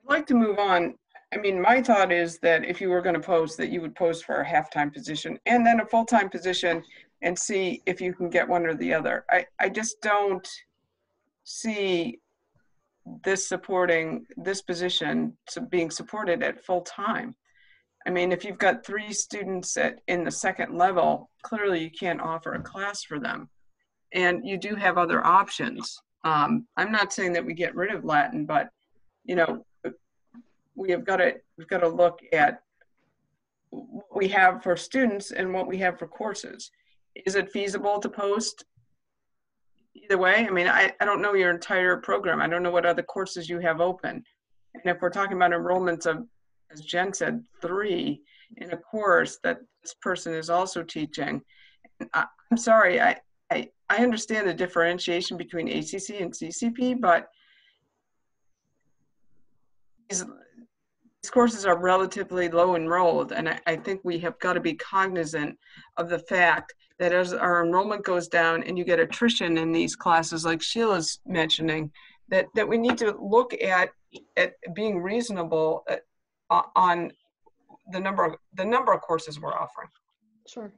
I'd like to move on. I mean, my thought is that if you were going to post, that you would post for a half-time position and then a full-time position and see if you can get one or the other. I just don't see this position being supported at full-time. I mean, if you've got 3 students in the 2nd level, clearly you can't offer a class for them. And you do have other options. I'm not saying that we get rid of Latin, but, we've got to look at what we have for students and what we have for courses. Is it feasible to post either way? I mean, I don't know your entire program. I don't know what other courses you have open. And if we're talking about enrollments of, as Jen said, 3 in a course that this person is also teaching, I'm sorry, I understand the differentiation between ACC and CCP, but these courses are relatively low enrolled, and I think we have got to be cognizant of the fact that as our enrollment goes down and you get attrition in these classes, like Sheila's mentioning, that we need to look at being reasonable on the number of courses we're offering. Sure.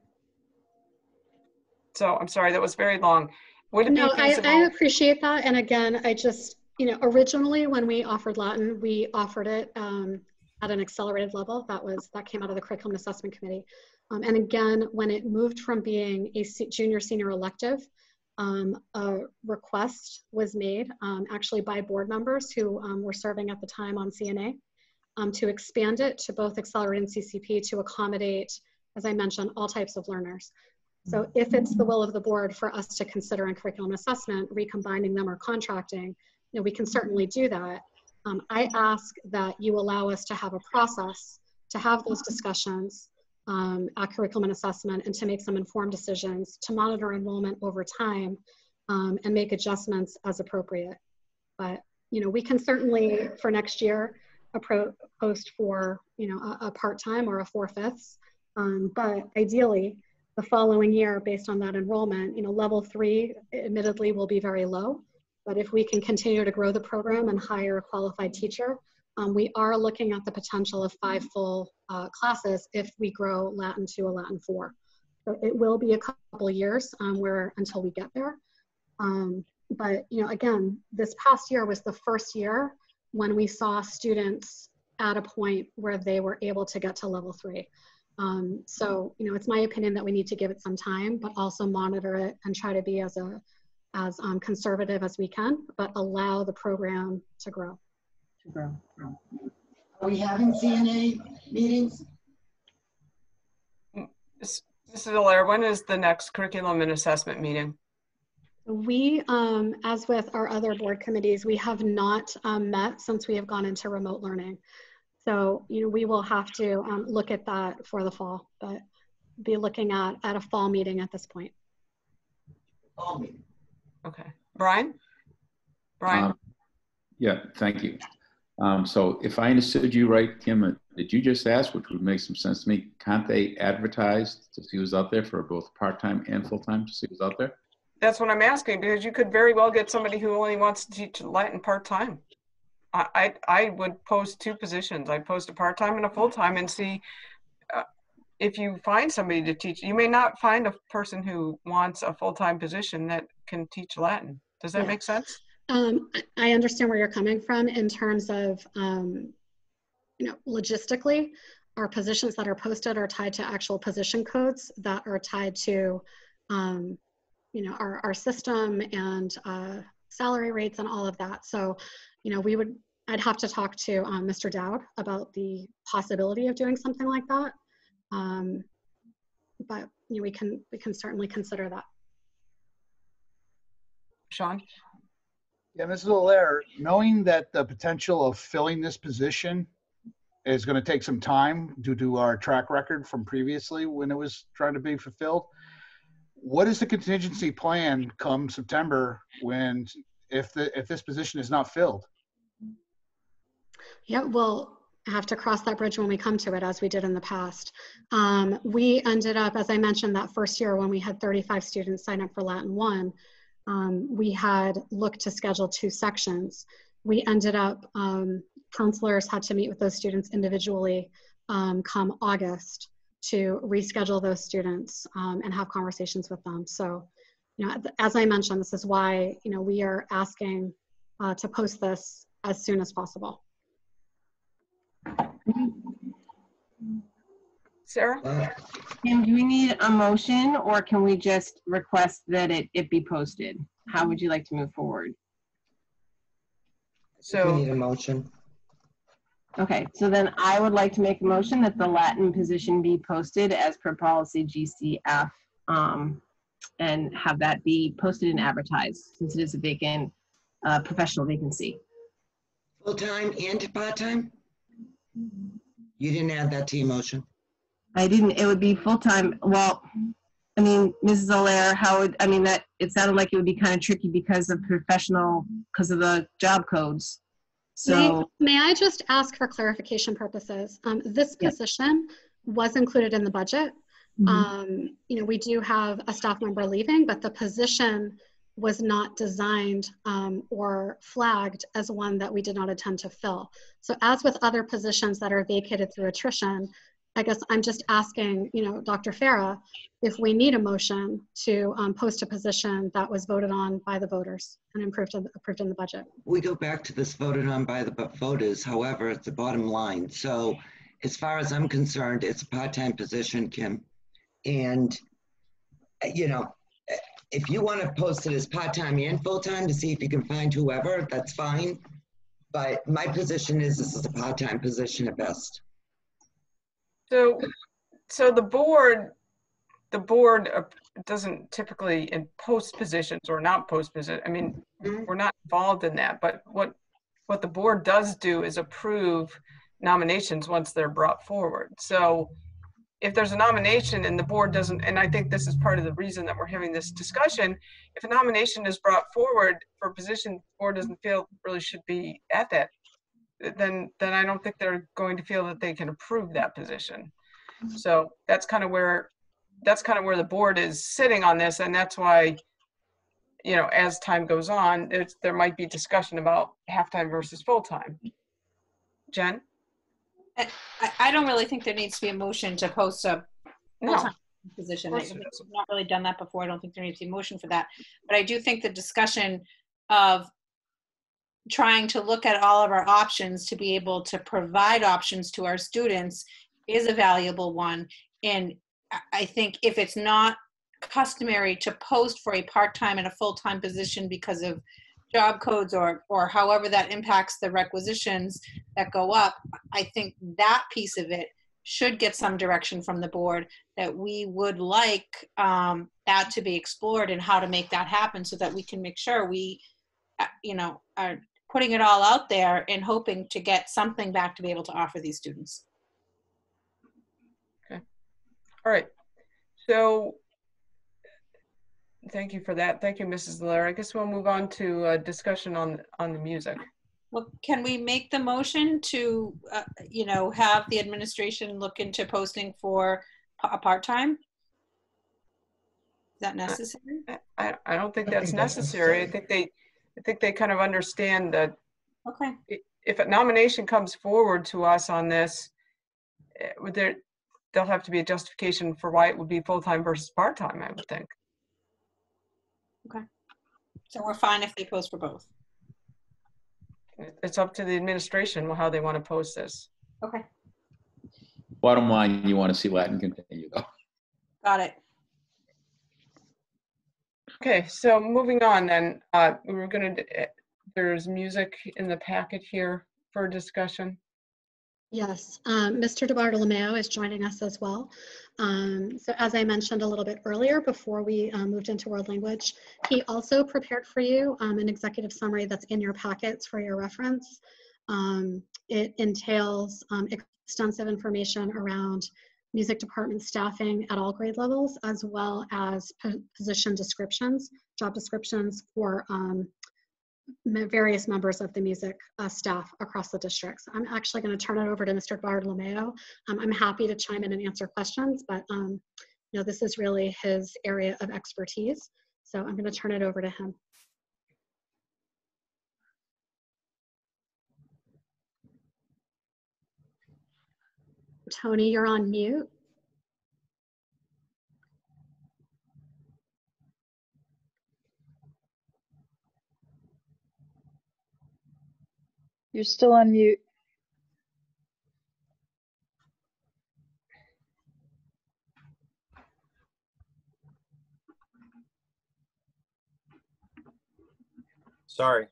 So I'm sorry, that was very long. Would it be feasible? I appreciate that. And again, I just, originally when we offered Latin, we offered it at an accelerated level. That came out of the Curriculum Assessment Committee. And again, when it moved from being a junior senior elective, a request was made actually by board members who were serving at the time on CNA to expand it to both accelerated and CCP to accommodate, as I mentioned, all types of learners. So if it's the will of the board for us to consider in curriculum assessment, recombining them or contracting, we can certainly do that. I ask that you allow us to have a process to have those discussions at curriculum and assessment and to make some informed decisions, to monitor enrollment over time and make adjustments as appropriate. But, we can certainly for next year post for, a part-time or a 4/5. But ideally, the following year, based on that enrollment, level 3 admittedly will be very low. But if we can continue to grow the program and hire a qualified teacher, we are looking at the potential of 5 full classes if we grow Latin to a Latin 4. So it will be a couple of years until we get there. But again, this past year was the first year when we saw students at a point where they were able to get to level 3. So it's my opinion that we need to give it some time, but also monitor it and try to be as conservative as we can, but allow the program to grow. Are we having CNA meetings? Mrs. Allaire, when is the next curriculum and assessment meeting? We, as with our other board committees, we have not met since we have gone into remote learning. So, we will have to look at that for the fall, but be looking at a fall meeting at this point. Fall meeting. Okay. Brian? Yeah, thank you. So if I understood you right, Kim, did you just ask, which would make some sense to me, can't they advertise to see who's out there for both part-time and full-time to see who's out there? That's what I'm asking, because you could very well get somebody who only wants to teach Latin part-time. I would post 2 positions. I'd post a part-time and a full-time and see, if you find somebody to teach, you may not find a person who wants a full-time position that can teach Latin. Does that Yeah. make sense? I understand where you're coming from in terms of, logistically, our positions that are posted are tied to actual position codes that are tied to, our system and salary rates and all of that. So, I'd have to talk to Mr. Dowd about the possibility of doing something like that. But we can certainly consider that. Sean? Yeah, Mrs. Allaire, knowing that the potential of filling this position is going to take some time due to our track record from previously when it was trying to be fulfilled, what is the contingency plan come September when if this position is not filled? Yeah, we'll have to cross that bridge when we come to it, as we did in the past. We ended up, as I mentioned, that first year when we had 35 students sign up for Latin 1, we had looked to schedule 2 sections. We ended up, counselors had to meet with those students individually come August to reschedule those students and have conversations with them. So, as I mentioned, this is why, we are asking to post this as soon as possible. Sarah? Kim, do we need a motion or can we just request that it be posted? How would you like to move forward? We need a motion. Okay, so then I would like to make a motion that the Latin position be posted as per policy GCF and have that be posted and advertised since it is a vacant professional vacancy. Full-time and part-time? You didn't add that to your motion? I didn't, it would be full-time. Well, I mean, Mrs. Allaire, that it sounded like it would be kind of tricky because of because of the job codes. So may I just ask for clarification purposes? This position was included in the budget. Mm-hmm. We do have a staff member leaving, but the position was not designed or flagged as one that we did not intend to fill. So as with other positions that are vacated through attrition, I guess I'm just asking, Dr. Farah, if we need a motion to post a position that was voted on by the voters and approved in the budget. We go back to this voted on by the voters. However, it's the bottom line. So as far as I'm concerned, it's a part-time position, Kim. And, if you want to post it as part-time and full-time to see if you can find whoever, that's fine. But my position is this is a part-time position at best. So the board doesn't typically post positions or not post positions. I mean, we're not involved in that, but what the board does do is approve nominations once they're brought forward. So if there's a nomination and the board doesn't, and I think this is part of the reason that we're having this discussion, if a nomination is brought forward for a position the board doesn't feel really should be at that, then I don't think they're going to feel that they can approve that position. So that's kind of where the board is sitting on this, and that's why, as time goes on, there might be discussion about half-time versus full-time. Jen? I don't really think there needs to be a motion to post a full-time position. I've not really done that before. I don't think there needs to be a motion for that. But I do think the discussion of trying to look at all of our options to be able to provide options to our students is a valuable one. And I think if it's not customary to post for a part-time and a full-time position because of job codes or however that impacts the requisitions that go up, I think that piece of it should get some direction from the board that we would like that to be explored and how to make that happen so that we can make sure we, are putting it all out there and hoping to get something back to be able to offer these students. Okay. All right. So thank you for that. Thank you, Mrs. Allaire. I guess we'll move on to a discussion on the music. Well, can we make the motion to, have the administration look into posting for a part-time? Is that necessary? I don't think that's necessary. I think they kind of understand that. Okay. If a nomination comes forward to us on this, there'll have to be a justification for why it would be full-time versus part-time, I would think. Okay. So we're fine if they post for both. It's up to the administration how they want to post this. Okay. Bottom line, you want to see Latin continue though. Got it. Okay, so moving on then, we're going to, there's music in the packet here for discussion. Yes, Mr. DeBartolomeo is joining us as well. So as I mentioned a little bit earlier, before we moved into world language, he also prepared for you an executive summary that's in your packets for your reference. It entails extensive information around music department staffing at all grade levels, as well as position descriptions, job descriptions for various members of the music staff across the districts. I'm actually going to turn it over to Mr. Bartolomeo. I'm happy to chime in and answer questions, but you know, this is really his area of expertise. So I'm going to turn it over to him. Tony, you're on mute. You're still on mute. Sorry.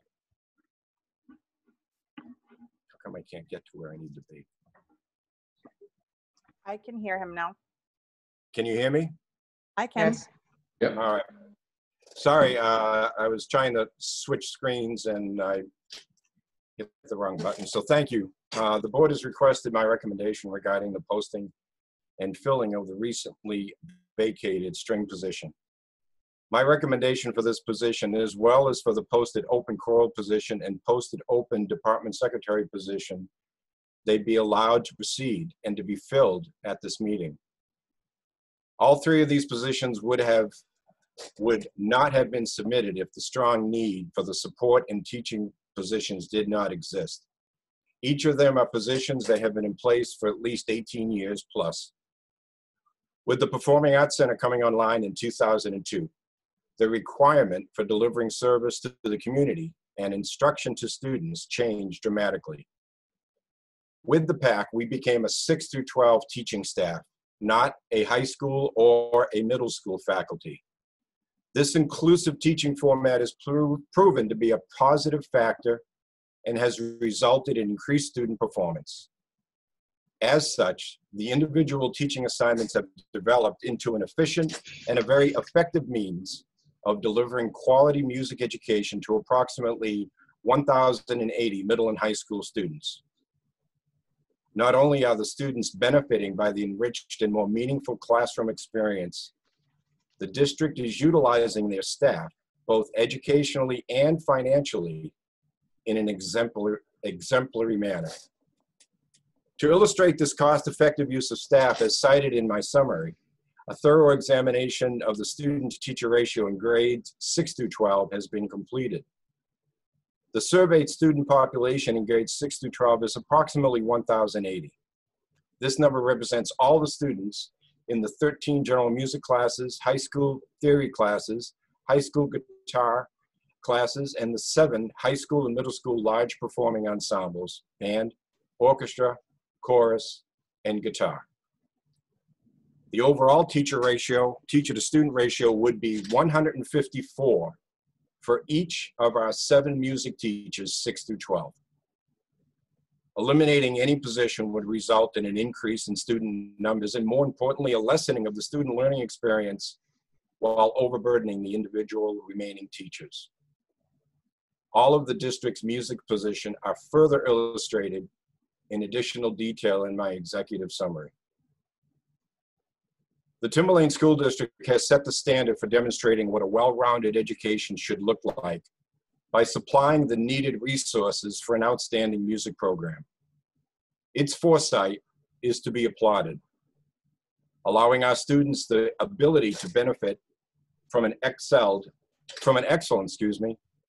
How come I can't get to where I need to be? I can hear him now. Can you hear me? I can. Yes. Yep. All right. Sorry, I was trying to switch screens and I hit the wrong button. So thank you. The board has requested my recommendation regarding the posting and filling of the recently vacated string position. My recommendation for this position, as well as for the posted open choral position and posted open department secretary position, they be allowed to proceed and to be filled at this meeting. All three of these positions would not have been submitted if the strong need for the support and teaching positions did not exist. Each of them are positions that have been in place for at least 18 years plus. With the Performing Arts Center coming online in 2002, the requirement for delivering service to the community and instruction to students changed dramatically. With the PAC, we became a 6 through 12 teaching staff, not a high school or a middle school faculty. This inclusive teaching format is proven to be a positive factor and has resulted in increased student performance. As such, the individual teaching assignments have developed into an efficient and a very effective means of delivering quality music education to approximately 1,080 middle and high school students. Not only are the students benefiting by the enriched and more meaningful classroom experience, the district is utilizing their staff, both educationally and financially, in an exemplary manner. To illustrate this cost-effective use of staff, as cited in my summary, a thorough examination of the student-to-teacher ratio in grades 6 through 12 has been completed. The surveyed student population in grades 6 through 12 is approximately 1,080. This number represents all the students in the 13 general music classes, high school theory classes, high school guitar classes, and the 7 high school and middle school large performing ensembles, band, orchestra, chorus, and guitar. The overall teacher to student ratio would be 154 for each of our 7 music teachers, 6 through 12. Eliminating any position would result in an increase in student numbers and, more importantly, a lessening of the student learning experience while overburdening the individual remaining teachers. All of the district's music position are further illustrated in additional detail in my executive summary. The Timberlane School District has set the standard for demonstrating what a well-rounded education should look like by supplying the needed resources for an outstanding music program. Its foresight is to be applauded, allowing our students the ability to benefit from an excellent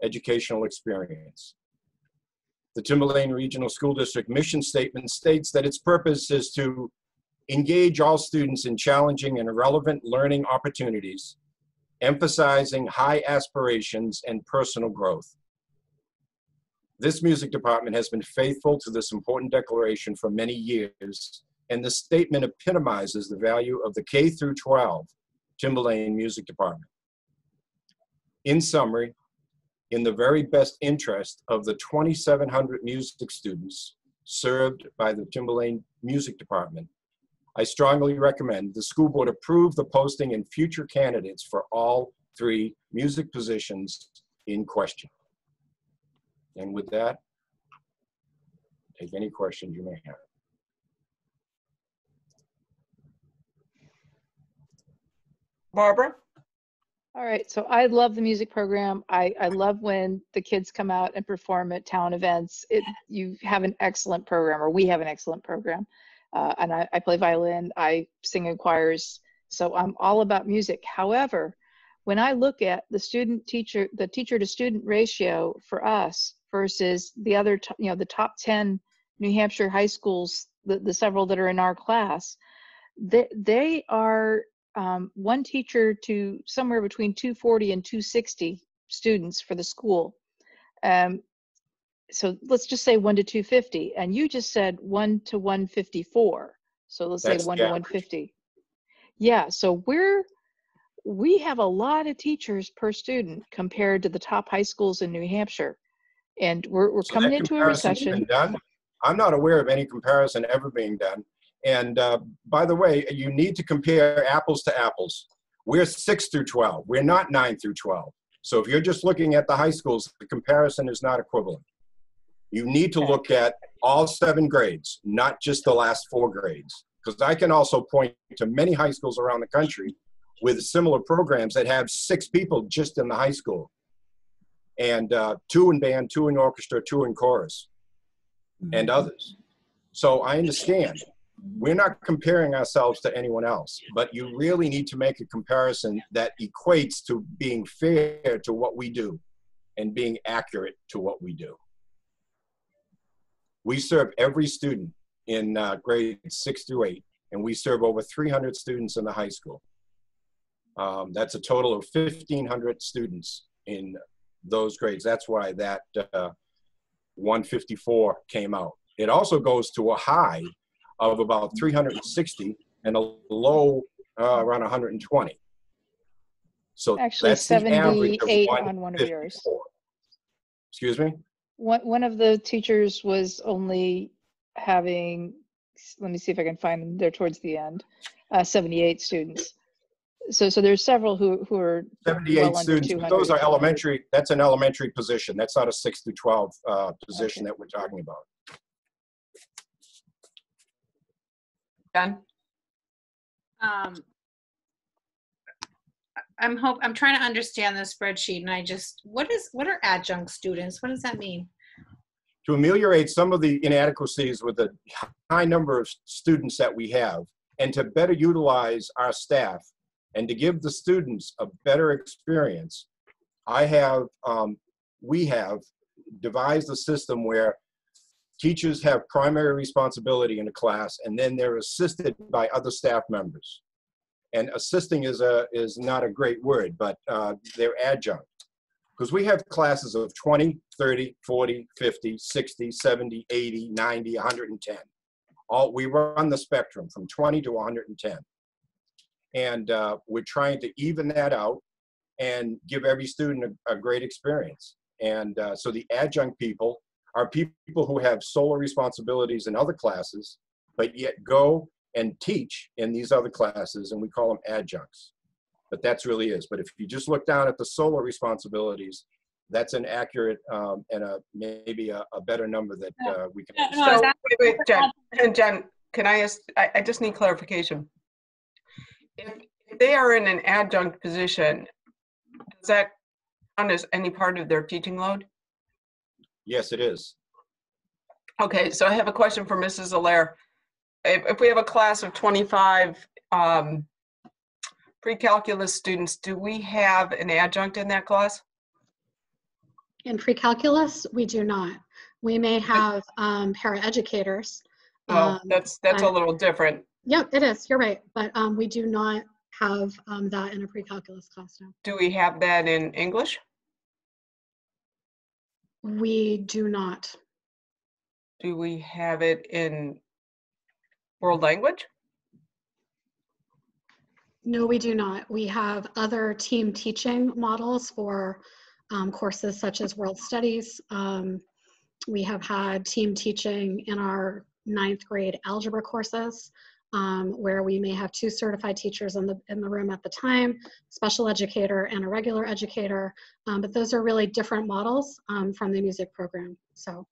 educational experience. The Timberlane Regional School District mission statement states that its purpose is to engage all students in challenging and relevant learning opportunities, emphasizing high aspirations and personal growth. This music department has been faithful to this important declaration for many years, and the statement epitomizes the value of the K through 12 Timberlane Music Department. In summary, in the very best interest of the 2,700 music students served by the Timberlane Music Department, I strongly recommend the school board approve the posting and future candidates for all 3 music positions in question. And with that, take any questions you may have. Barbara? All right, so I love the music program. I love when the kids come out and perform at town events. You have an excellent program, or we have an excellent program. And I play violin, I sing in choirs, so I'm all about music. However, when I look at the teacher to student ratio for us versus the other, the top 10 New Hampshire high schools, the several that are in our class, they are one teacher to somewhere between 240 and 260 students for the school. So let's just say 1 to 250, and you just said 1 to 154. So let's say 1 to 150. Yeah, so we have a lot of teachers per student compared to the top high schools in New Hampshire, and we're So coming that into a comparison's recession. been done? I'm not aware of any comparison ever being done. And by the way, you need to compare apples to apples. We're 6 through 12. We're not 9 through 12. So if you're just looking at the high schools, the comparison is not equivalent. You need to look at all 7 grades, not just the last 4 grades. Because I can also point to many high schools around the country with similar programs that have 6 people just in the high school. And 2 in band, 2 in orchestra, 2 in chorus, and others. So I understand. We're not comparing ourselves to anyone else, but you really need to make a comparison that equates to being fair to what we do and being accurate to what we do. We serve every student in grades 6 through 8, and we serve over 300 students in the high school. That's a total of 1,500 students in those grades. That's why that 154 came out. It also goes to a high of about 360 and a low around 120. So Actually, that's the average of 78 on one of yours. 154. Excuse me? One of the teachers was only having, let me see if I can find them, they're towards the end, 78 students. So there's several who are 78 well under students. 200. Those are elementary. That's an elementary position. That's not a 6 through 12 position that we're talking about. Jen? I'm trying to understand the spreadsheet, and what are adjunct students? What does that mean? To ameliorate some of the inadequacies with the high number of students that we have, and to better utilize our staff, and to give the students a better experience, we have devised a system where teachers have primary responsibility in a class, and then they're assisted by other staff members. And assisting is not a great word, but they're adjunct. Because we have classes of 20, 30, 40, 50, 60, 70, 80, 90, 110. We run the spectrum from 20 to 110. And we're trying to even that out and give every student a great experience. And so the adjunct people are people who have solo responsibilities in other classes, but yet go and teach in these other classes, and we call them adjuncts. But that's really is. But if you just look down at the solo responsibilities, that's an accurate and maybe a better number that we can. So, wait, Jen, can I ask, I just need clarification. If they are in an adjunct position, does that count as any part of their teaching load? Yes, it is. Okay, so I have a question for Mrs. Allaire. If we have a class of 25 pre-calculus students, do we have an adjunct in that class? In pre-calculus, we do not. We may have paraeducators. Well, that's a little different. Yep, it is. You're right. But we do not have that in a pre-calculus class now. Do we have that in English? We do not. Do we have it in world language? No, we do not. We have other team teaching models for courses such as world studies. We have had team teaching in our 9th grade algebra courses, where we may have 2 certified teachers in the room at the time, special educator and a regular educator. But those are really different models from the music program. So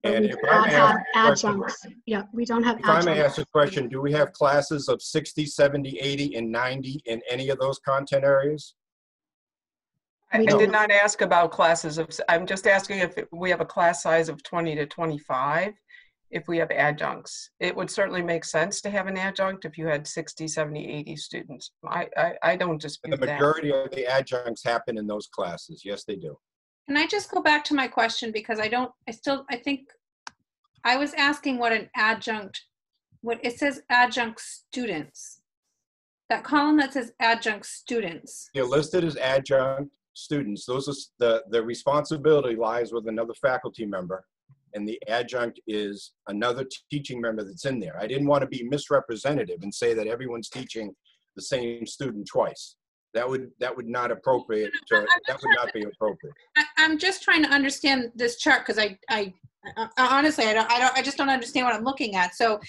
And we if do I not may have ask a question, adjuncts. Yeah, we don't have if I may adjuncts. ask a question, do we have classes of 60, 70, 80, and 90 in any of those content areas? I did not ask about classes of, I'm just asking if we have a class size of 20 to 25, if we have adjuncts. It would certainly make sense to have an adjunct if you had 60, 70, 80 students. I don't dispute The that. majority of the adjuncts happen in those classes. Yes, they do. Can I just go back to my question because I think I was asking what an adjunct, what it says adjunct students. That column that says adjunct students. They're listed as adjunct students. Those are the responsibility lies with another faculty member, and the adjunct is another teaching member that's in there. I didn't want to be misrepresentative and say that everyone's teaching the same student twice. That would not appropriate. That would not be appropriate. I'm just trying to understand this chart because I honestly I just don't understand what I'm looking at. So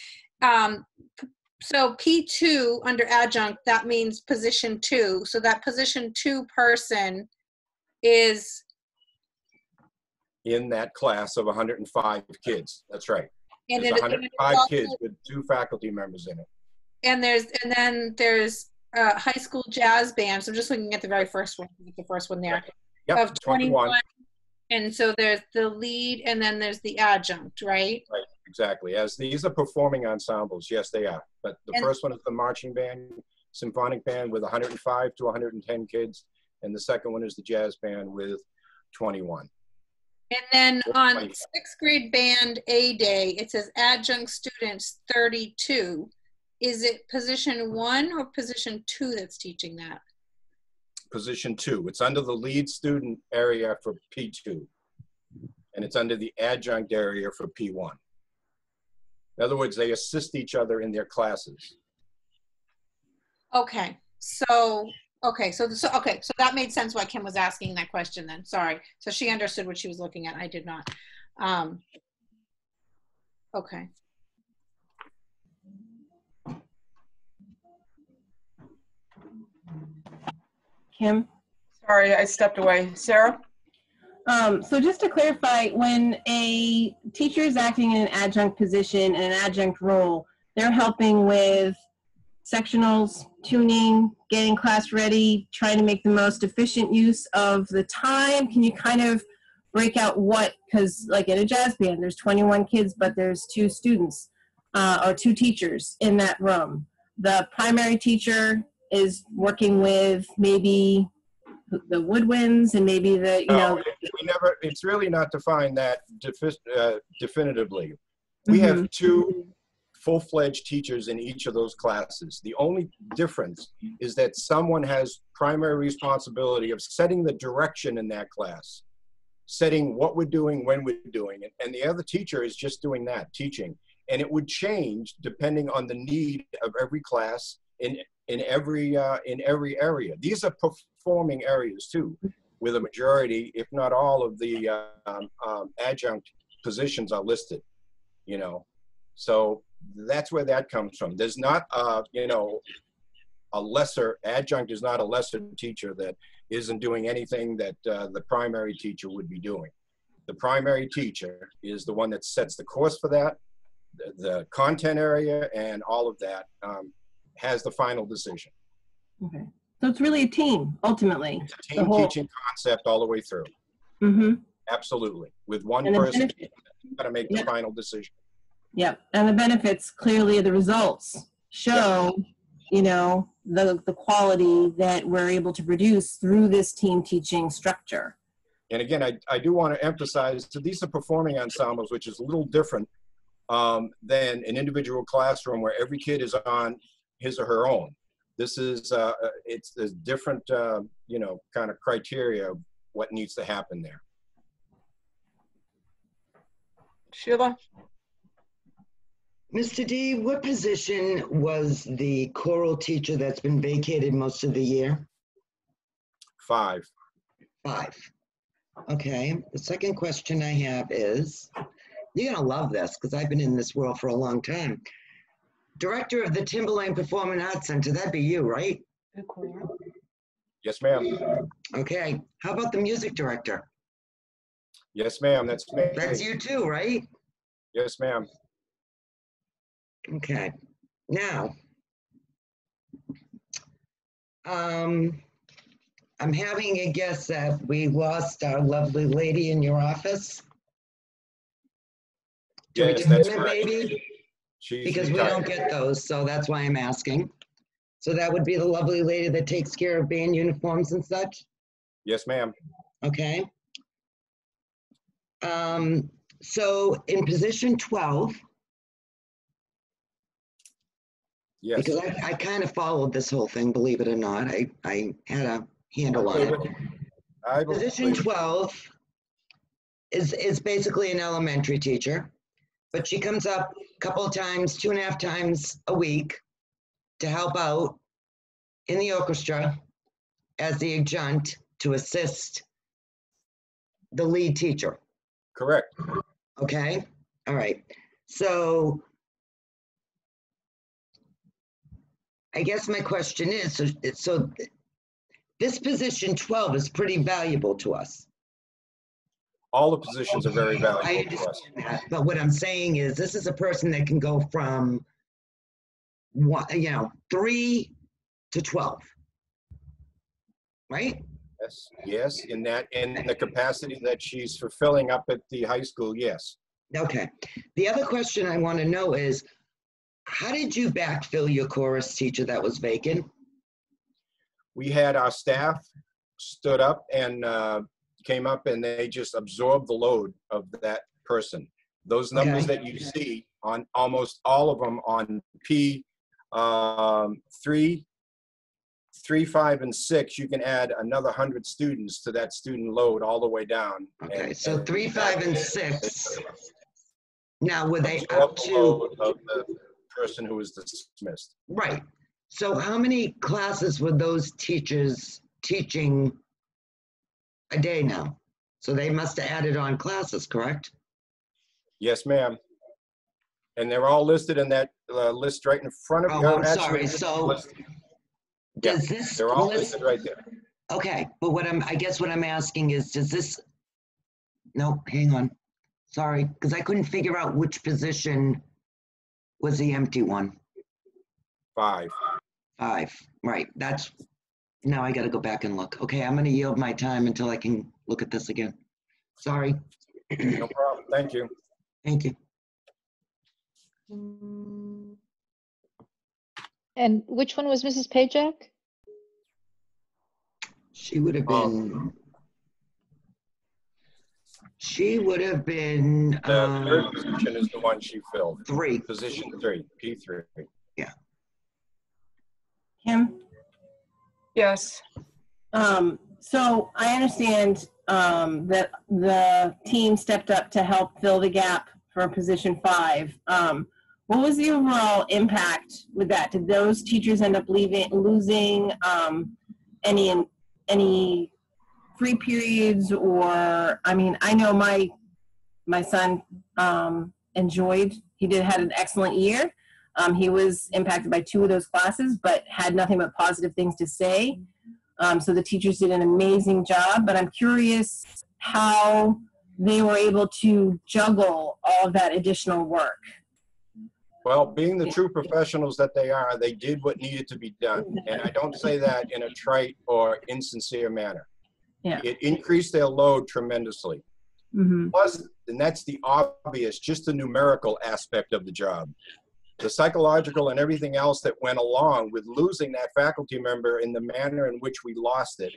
so P2 under adjunct, that means position 2. So that position 2 person is In that class of 105 kids. That's right. And There's then- 105 kids with 2 faculty members in it. and then there's high school jazz band. So I'm just looking at the very first one, the first one there. Yep, Of 21. And so there's the lead and then there's the adjunct, right? Right, exactly. As these are performing ensembles, yes, they are. But the first one is the marching band, symphonic band with 105 to 110 kids. And the second one is the jazz band with 21. And then on 6th grade band A day, it says adjunct students 32. Is it position 1 or position 2 that's teaching that? Position 2. It's under the lead student area for P2. And it's under the adjunct area for P1. In other words, they assist each other in their classes. Okay. So that made sense why Kim was asking that question then. Sorry. So she understood what she was looking at. I did not. Okay. Kim? Sorry, I stepped away. Sarah? So just to clarify, when a teacher is acting in an adjunct position, in an adjunct role, they're helping with sectionals, tuning, getting class ready, trying to make the most efficient use of the time. Can you kind of break out what, because like in a jazz band, there's 21 kids, but there's 2 students or 2 teachers in that room. The primary teacher is working with maybe the woodwinds and maybe the, it's really not defined that definitively. We have 2 full-fledged teachers in each of those classes. The only difference is that someone has primary responsibility of setting the direction in that class, setting what we're doing, when we're doing it, and the other teacher is just doing that, teaching. And it would change depending on the need of every class in every area. These are performing areas too, where the majority, if not all, of the adjunct positions are listed. So that's where that comes from. There's not, a lesser adjunct is not a lesser teacher that isn't doing anything that the primary teacher would be doing. The primary teacher is the one that sets the course for that, the content area, and all of that has the final decision. Okay. So it's really a team, ultimately. It's a team teaching concept all the way through. Mm-hmm. Absolutely. With one person, you've got to make the final decision. Yep. And the benefits, clearly the results show, the quality that we're able to produce through this team teaching structure. And again, I do want to emphasize that these are performing ensembles, which is a little different than an individual classroom where every kid is on his or her own. This is, it's a different, you know, kind of criteria of what needs to happen there. Sheila? Mr. D, what position was the choral teacher that's been vacated most of the year? 5. 5. Okay, the second question I have is, you're gonna love this because I've been in this world for a long time. Director of the Timberlane Performing Arts Center, that'd be you, right? Yes, ma'am. Okay, how about the music director? Yes, ma'am. That's me. That's you too, right? Yes, ma'am. Okay, now, I'm having a guess that we lost our lovely lady in your office. To Yes, that's retirement, correct. maybe? She's Because we retired. don't get those, so that's why I'm asking. So that would be the lovely lady that takes care of band uniforms and such? Yes, ma'am. Okay. So in position 12, yes, because I kind of followed this whole thing, believe it or not. I had a handle on it. Position 12 is basically an elementary teacher, but she comes up a couple of times, 2.5 times a week to help out in the orchestra as the adjunct to assist the lead teacher. Correct. Okay, all right. So I guess my question is, so this position 12 is pretty valuable to us. All the positions are very I valuable to us. understand that, but what I'm saying is this is a person that can go from 3 to 12, right? Yes, yes, in the capacity that she's fulfilling up at the high school, yes. Okay. The other question I want to know is, how did you backfill your chorus teacher that was vacant? We had our staff stood up and came up and they just absorbed the load of that person. Those numbers that you see on almost all of them on P 3, 5, and 6, you can add another 100 students to that student load all the way down. Okay, so 3, 5, and 6. Now, were they up the to load of the person who was dismissed? right? So, how many classes were those teachers teaching a day now? So they must have added on classes, correct? Yes, ma'am. And they're all listed in that list right in front of you. Oh, I'm sorry. So, does this they're all list? listed right there. Okay, but I guess what I'm asking is, does this? No, hang on. Sorry, because I couldn't figure out which position was the empty one. 5. 5, right. That's, now I got to go back and look. Okay, I'm going to yield my time until I can look at this again. Sorry. No problem. Thank you. Thank you. And which one was Mrs. Pajak? She would have been. She would have been. The third position is the one she filled. 3. Position 3, P3. Yeah. Kim? Yes. So I understand that the team stepped up to help fill the gap for position 5. What was the overall impact with that? Did those teachers end up losing any free periods, or I mean, I know my son had an excellent year. He was impacted by 2 of those classes, but had nothing but positive things to say. So the teachers did an amazing job, but I'm curious how they were able to juggle all of that additional work. Well, being the true professionals that they are, they did what needed to be done. And I don't say that in a trite or insincere manner. Yeah. It increased their load tremendously. Mm-hmm. Plus, and that's the obvious, just the numerical aspect of the job. The psychological and everything else that went along with losing that faculty member in the manner in which we lost it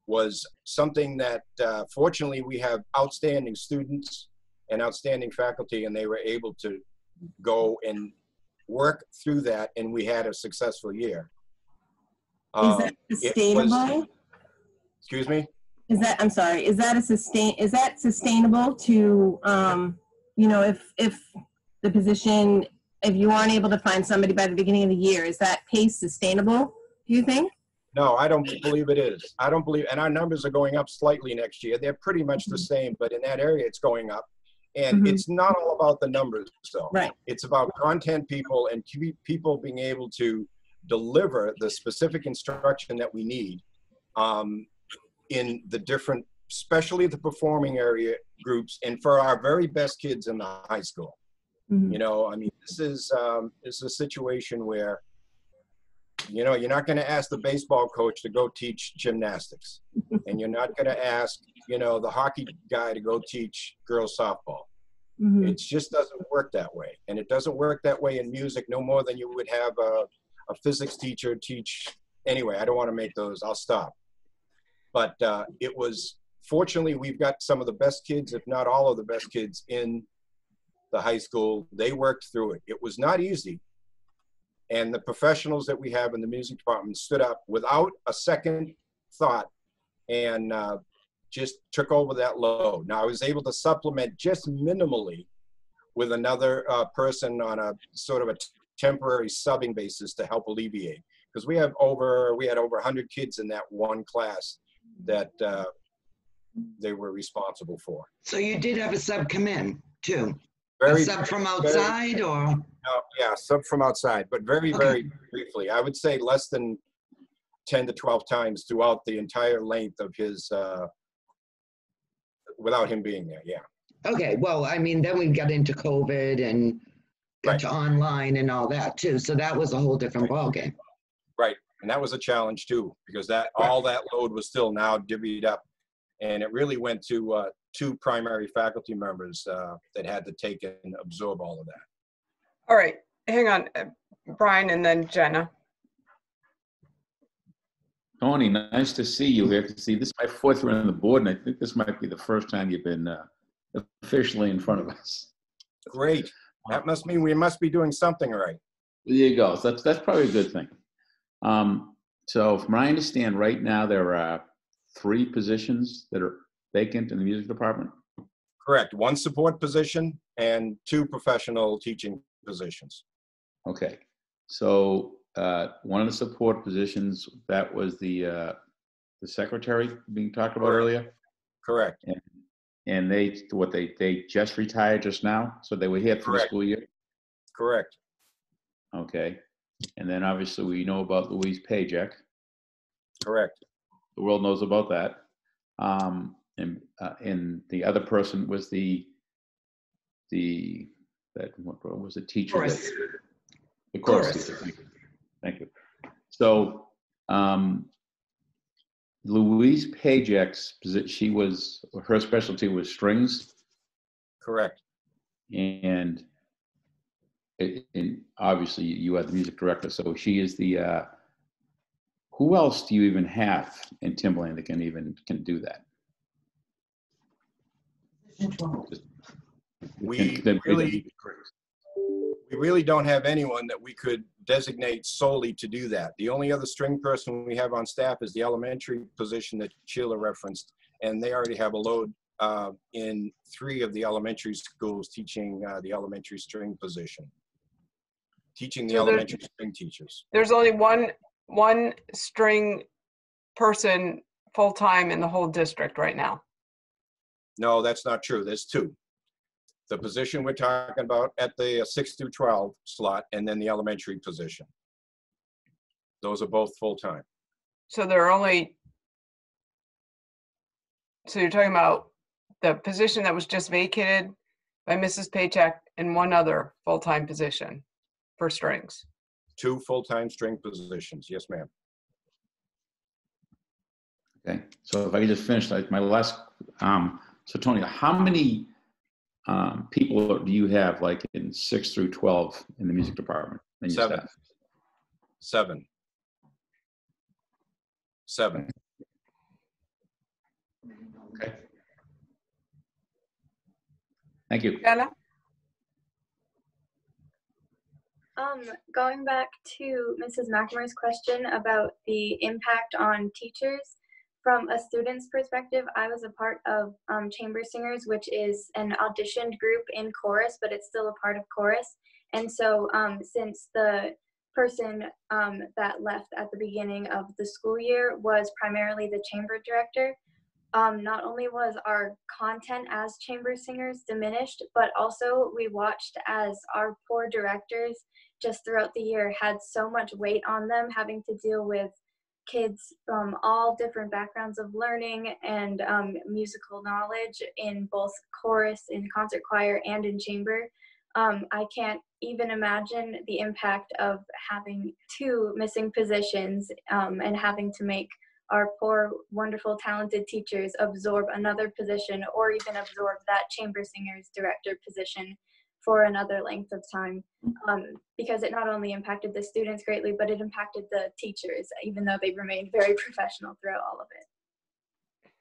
was something that, fortunately, we have outstanding students and outstanding faculty, and they were able to go and work through that, and we had a successful year. Is that sustainable? Excuse me? Is that, I'm sorry, is that sustainable to, you know, if the position, if you aren't able to find somebody by the beginning of the year, is that pace sustainable, do you think? No, I don't believe it is. I don't believe, and our numbers are going up slightly next year. They're pretty much the same, but in that area, it's going up. And it's not all about the numbers, though. Right. It's about content people and people being able to deliver the specific instruction that we need in the different, especially the performing area groups, and for our very best kids in the high school. You know, I mean, this is a situation where, you know, you're not going to ask the baseball coach to go teach gymnastics, and you're not going to ask, you know, the hockey guy to go teach girls softball. It just doesn't work that way, and it doesn't work that way in music no more than you would have a physics teacher teach. Anyway, I don't want to make those. I'll stop. But it was, fortunately, we've got some of the best kids, if not all of the best kids in the high school. They worked through it. It was not easy. And the professionals that we have in the music department stood up without a second thought and just took over that load. Now, I was able to supplement just minimally with another person on a sort of a temporary subbing basis to help alleviate. Because we had over 100 kids in that one class that they were responsible for. So you did have a sub come in too? A sub from outside or? Yeah, sub from outside, but very briefly. I would say less than 10 to 12 times throughout the entire length of his, without him being there, yeah. Okay, well, I mean, then we got into COVID and got to online and all that too. So that was a whole different ballgame. Right, and that was a challenge too, because all that load was still now divvied up. And it really went to 2 primary faculty members that had to take and absorb all of that. All right, hang on, Brian and then Jenna. Tony, nice to see you here. This is my 4th run on the board, and I think this might be the first time you've been officially in front of us. Great. That must mean we must be doing something right. There you go. So that's probably a good thing. So from what I understand, right now there are 3 positions that are vacant in the music department? Correct. 1 support position and 2 professional teaching positions. Okay. So one of the support positions, that was the secretary being talked about earlier? Correct. And they just retired just now? So they were here for the school year? Correct. Okay. And then obviously we know about Louise Pajek. Correct. The world knows about that. And the other person was what was the teacher? Chorus. The chorus teacher. Thank you. So Louise Pajek's position, her specialty was strings. Correct. And obviously you are the music director, so she is the. Who else do you even have in Timberland that can do that? We really don't have anyone that we could designate solely to do that. The only other string person we have on staff is the elementary position that Sheila referenced, and they already have a load in 3 of the elementary schools teaching the elementary string position, teaching the elementary string teachers. There's only one string person full-time in the whole district right now. No, that's not true. There's 2. The position we're talking about at the 6 through 12 slot, and then the elementary position. Those are both full-time. So you're talking about the position that was just vacated by Mrs. Paycheck and 1 other full-time position for strings. 2 full-time string positions. Yes, ma'am. Okay. So if I could just finish my last, so Tony, how many people do you have like in 6 through 12 in the music department? 7. 7. Okay. Thank you. Jenna? Going back to Mrs. McNamara's question about the impact on teachers, from a student's perspective, I was a part of Chamber Singers, which is an auditioned group in chorus, but it's still a part of chorus. And so since the person that left at the beginning of the school year was primarily the chamber director, not only was our content as chamber singers diminished, but also we watched as our poor directors just throughout the year had so much weight on them, having to deal with kids from all different backgrounds of learning and musical knowledge in both chorus, in concert choir, and in chamber. I can't even imagine the impact of having 2 missing positions and having to make our poor, wonderful, talented teachers absorb another position or even absorb that chamber singers director position for another length of time, because it not only impacted the students greatly, but it impacted the teachers, even though they remained very professional throughout all of it.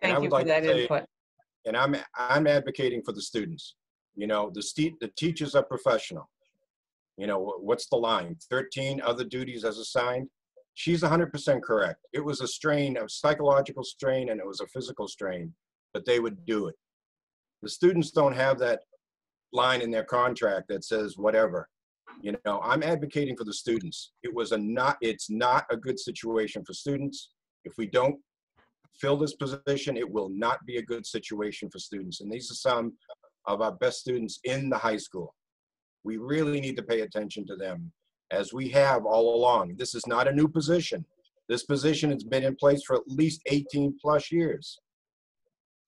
Thank you for that input. And I'm advocating for the students. You know, the teachers are professional. You know, what's the line? 13 other duties as assigned. She's 100% correct. It was a strain, a psychological strain, and it was a physical strain, but they would do it. The students don't have that line in their contract that says whatever. You know, I'm advocating for the students. It's not a good situation for students. If we don't fill this position, it will not be a good situation for students. And these are some of our best students in the high school. We really need to pay attention to them, as we have all along. This is not a new position. This position has been in place for at least 18 plus years.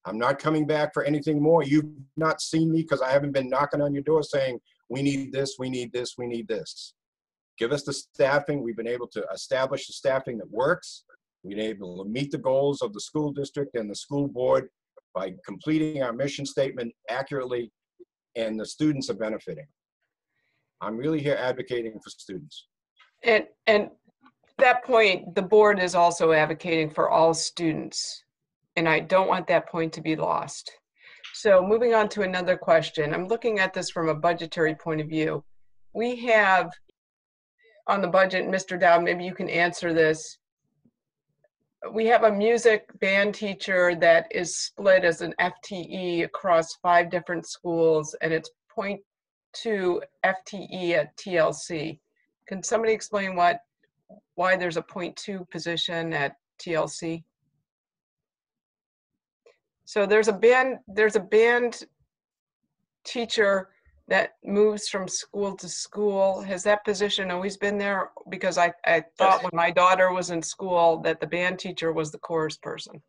I'm not coming back for anything more. You've not seen me because I haven't been knocking on your door saying, we need this, we need this, we need this. Give us the staffing. We've been able to establish the staffing that works. We've been able to meet the goals of the school district and the school board by completing our mission statement accurately, and the students are benefiting. I'm really here advocating for students. And at that point, the board is also advocating for all students. And I don't want that point to be lost. So moving on to another question. I'm looking at this from a budgetary point of view. We have on the budget, Mr. Dowd, maybe you can answer this. We have a music band teacher that is split as an FTE across 5 different schools, and it's 0.2 FTE at TLC. Can somebody explain why there's a 0.2 position at TLC? So there's a band teacher that moves from school to school. Has that position always been there? Because I thought when my daughter was in school that the band teacher was the chorus person.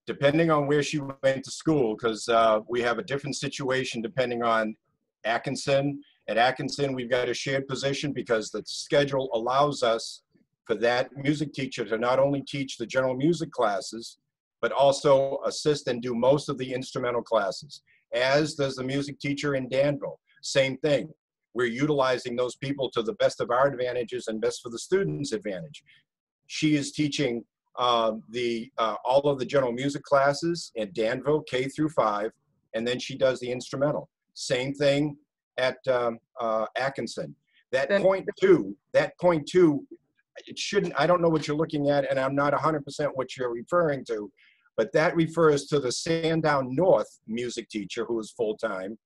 Depending on where she went to school, because we have a different situation depending on Atkinson. At Atkinson, we've got a shared position because the schedule allows us for that music teacher to not only teach the general music classes, but also assist and do most of the instrumental classes, as does the music teacher in Danville. Same thing. We're utilizing those people to the best of our advantages and best for the students' advantage. She is teaching all of the general music classes at Danville, K through 5, and then she does the instrumental. Same thing at Atkinson. That point two, it shouldn't, I don't know what you're looking at, and I'm not 100% what you're referring to, but that refers to the Sandown North music teacher who is full-time,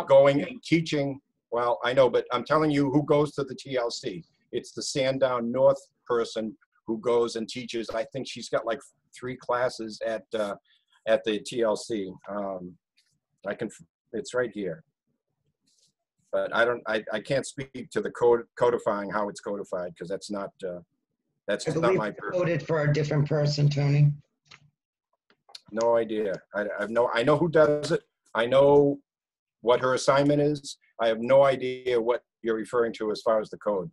going and teaching. Well, I know, but I'm telling you who goes to the TLC. It's the Sandown North person who goes and teaches. I think she's got like 3 classes at the TLC. It's right here. But I can't speak to the codifying how it's codified, because that's not my purview. Voted for a different person, Tony. No idea. I know who does it. I know what her assignment is. I have no idea what you're referring to as far as the code.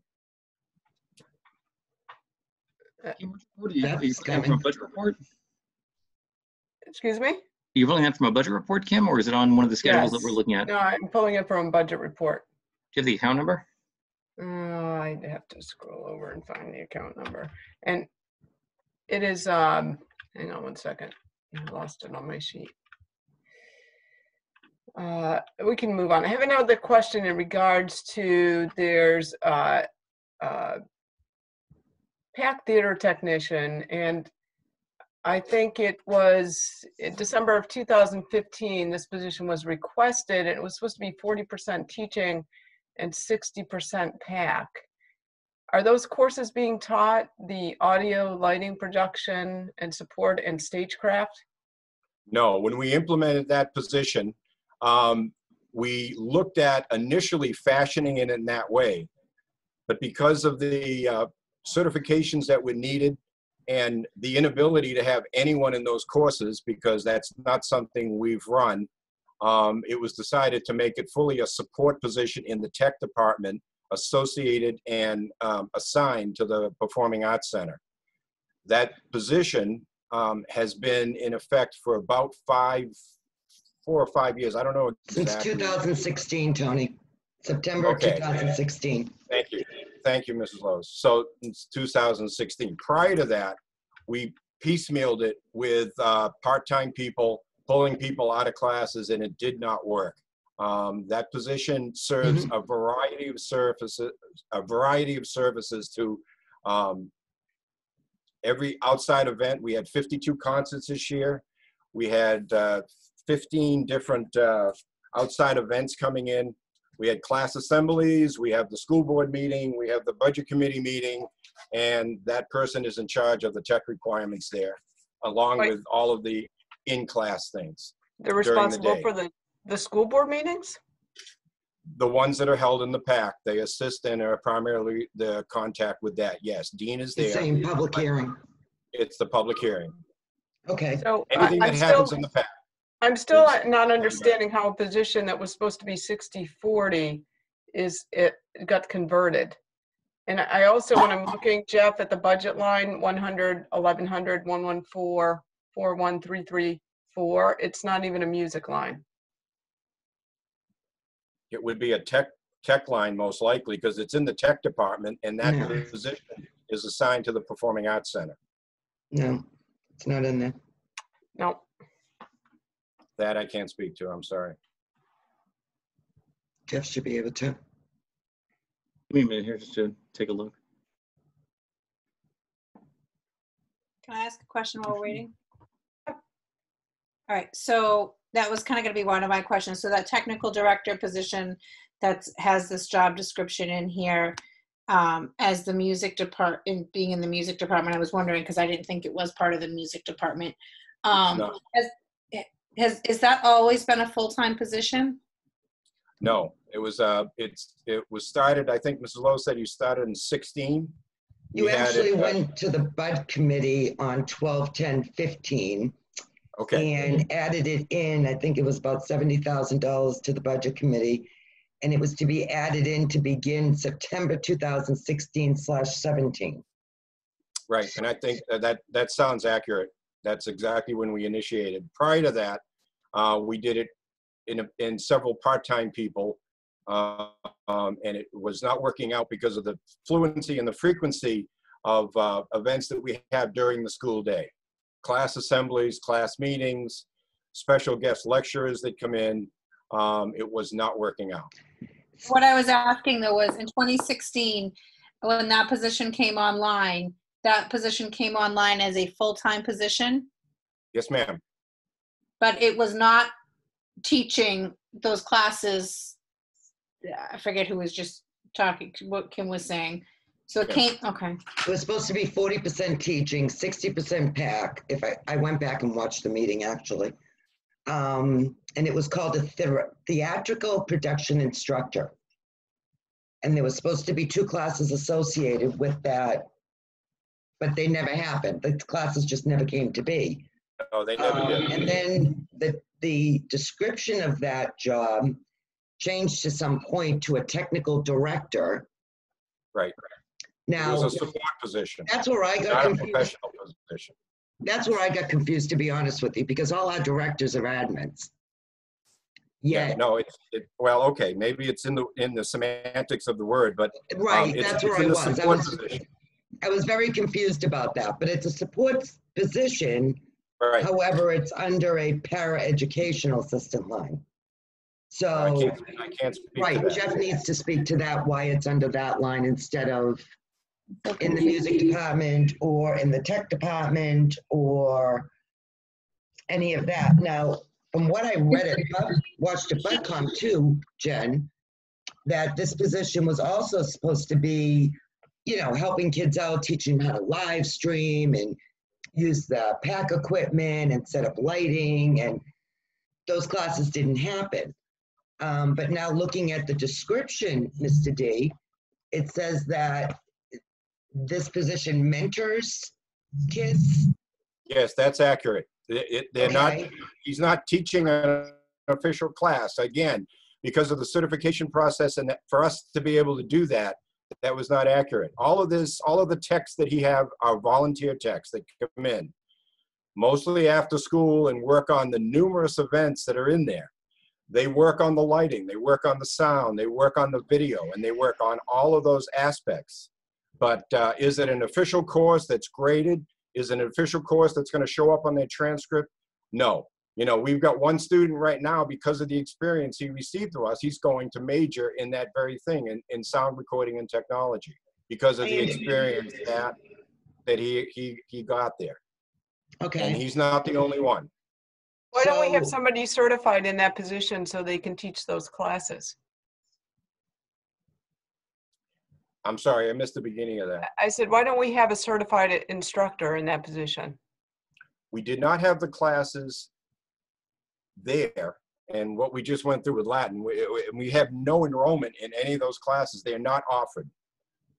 What are you looking from a budget report? Excuse me? Are you pulling that from a budget report, Kim, or is it on one of the schedules that we're looking at? No, I'm pulling it from a budget report. Do you have the account number? I'd have to scroll over and find the account number. And it is, hang on one second. I lost it on my sheet. We can move on. I have another question in regards to there's PAC theater technician, and I think it was in December of 2015, this position was requested, and it was supposed to be 40% teaching and 60% PAC. Are those courses being taught, the audio, lighting, production, and support, and stagecraft? No, when we implemented that position, we looked at initially fashioning it in that way, but because of the certifications that were needed and the inability to have anyone in those courses, because that's not something we've run, it was decided to make it fully a support position in the tech department, associated and assigned to the Performing Arts Center. That position has been in effect for about 4 or 5 years. I don't know exactly. Since 2016, Tony. September of 2016. Thank you. Thank you, Mrs. Lowe's. So it's 2016. Prior to that, we piecemealed it with part-time people, pulling people out of classes, and it did not work. That position serves a variety of services, to every outside event. We had 52 concerts this year. We had 15 different outside events coming in. We had class assemblies, we have the school board meeting, we have the budget committee meeting, and that person is in charge of the tech requirements there, along with all of the in-class things. They're responsible for the school board meetings? The ones that are held in the PAC, they assist and are primarily the contact with that. Yes, Dean is there. Same public hearing. It's the public hearing. Okay. So anything that happens in the PAC. I'm still not understanding how a position that was supposed to be 60-40 it got converted. And I also, when I'm looking, Jeff, at the budget line, 100, 1100, 114, 41334, it's not even a music line. It would be a tech line most likely, because it's in the tech department, and that position is assigned to the Performing Arts Center. No, it's not in there. No. That I can't speak to, I'm sorry. Jeff should be able to. Give me a minute here just to take a look. Can I ask a question while we're waiting? All right, so that was kind of going to be one of my questions. So that technical director position that has this job description in here, as the music department, being in the music department, I was wondering, because I didn't think it was part of the music department. No. Is that always been a full-time position? No, it was started, I think Mrs. Lowe said you started in 16. You actually went to the Bud Committee on 12/10/15. Okay. And added it in, I think it was about $70,000 to the Budget Committee. And it was to be added in to begin September 2016/17. Right, and I think that sounds accurate. That's exactly when we initiated. Prior to that, we did it in several part-time people, and it was not working out because of the fluency and the frequency of events that we have during the school day. Class assemblies, class meetings, special guest lecturers that come in. It was not working out. What I was asking though was in 2016, when that position came online, that position came online as a full-time position? Yes, ma'am. But it was not teaching those classes. I forget who was just talking, what Kim was saying. So it came, okay. It was supposed to be 40% teaching, 60% PAC. If I went back and watched the meeting actually. And it was called a theatrical production instructor. And there was supposed to be 2 classes associated with that, but they never happened. The classes just never came to be. Oh, they never did. And then the description of that job changed to some point to a technical director. Right. Now, it was a support position. That's where I got not confused. A professional position. That's where I got confused, to be honest with you, because all our directors are admins. Yeah. No, well, okay, maybe it's in the semantics of the word, but right, that's where I was. Position. I was very confused about that, but it's a support position. Right. However, it's under a para-educational assistant line. So, I can't speak to right, that. Jeff needs to speak to that, why it's under that line instead of in the music department or in the tech department or any of that. Now, from what I read at, watched at BudCom too, Jen, that this position was also supposed to be, you know, helping kids out, teaching them how to live stream and use the PAC equipment and set up lighting, and those classes didn't happen. But now looking at the description, Mr. D, it says that this position mentors kids. Yes, that's accurate. They're not, Okay. he's not teaching an official class. Again, because of the certification process, and that for us to be able to do that, that was not accurate. All of this, all of the texts that he have are volunteer texts that come in, mostly after school, and work on the numerous events that are in there. They work on the lighting, they work on the sound, they work on the video, and they work on all of those aspects. But is it an official course that's graded? Is it an official course that's going to show up on their transcript? No. You know, we've got one student right now, because of the experience he received through us, he's going to major in that very thing, in sound recording and technology, because of the experience that he got there. Okay. And he's not the only one. Why don't we have somebody certified in that position so they can teach those classes? I'm sorry, I missed the beginning of that. I said, why don't we have a certified instructor in that position? We did not have the classes there, and what we just went through with Latin, we have no enrollment in any of those classes. They are not offered.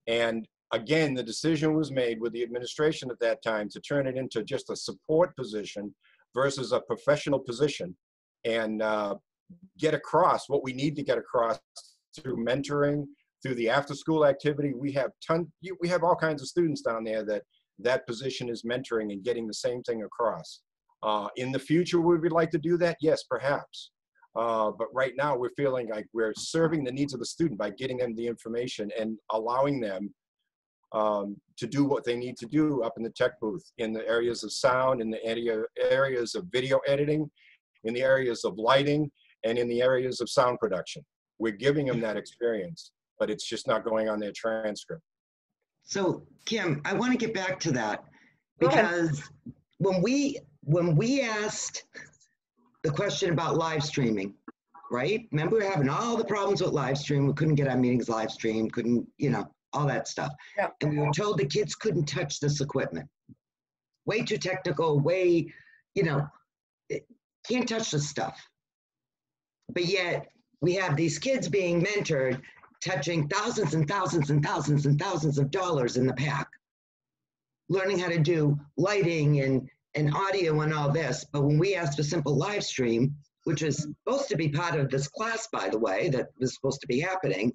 And again, the decision was made with the administration at that time to turn it into just a support position versus a professional position, and get across what we need to get across through mentoring, through the after-school activity. We have all kinds of students down there that position is mentoring and getting the same thing across. In the future, would we like to do that? Yes, perhaps. But right now, we're feeling like we're serving the needs of the student by getting them the information and allowing them to do what they need to do up in the tech booth, in the areas of sound, in the areas of video editing, in the areas of lighting, and in the areas of sound production. We're giving them that experience, but it's just not going on their transcript. So Kim, I want to get back to that, because when we asked the question about live streaming, right? Remember, we were having all the problems with live stream. We couldn't get our meetings live streamed, couldn't, you know, all that stuff. Yeah. And we were told the kids couldn't touch this equipment. Way too technical, way, you know, can't touch this stuff. But yet we have these kids being mentored, touching thousands and thousands and thousands and thousands of dollars in the PAC, learning how to do lighting and audio and all this. But when we asked for simple live stream, which was supposed to be part of this class, by the way, that was supposed to be happening,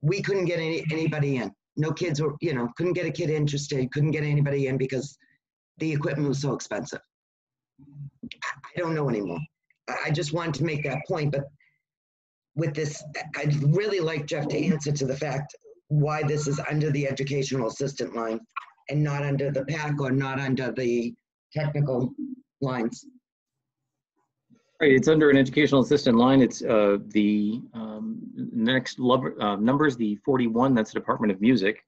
we couldn't get anybody in. No kids were, you know, couldn't get a kid interested, couldn't get anybody in because the equipment was so expensive. I don't know anymore. I just wanted to make that point, but with this, I'd really like Jeff to answer to the fact why this is under the educational assistant line and not under the PAC or not under the technical lines. Right, it's under an educational assistant line. It's the next numbers, the 41, that's the Department of Music,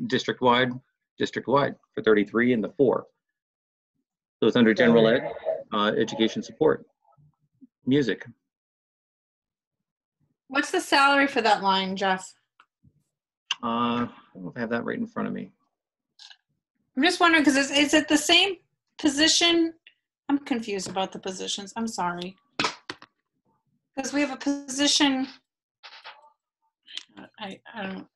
district-wide for 33 and the 4. So it's under general ed, education support, music. What's the salary for that line, Jeff? I don't know if I have that right in front of me. I'm just wondering, because is it the same position? I'm confused about the positions. I'm sorry. Because we have a position, I don't.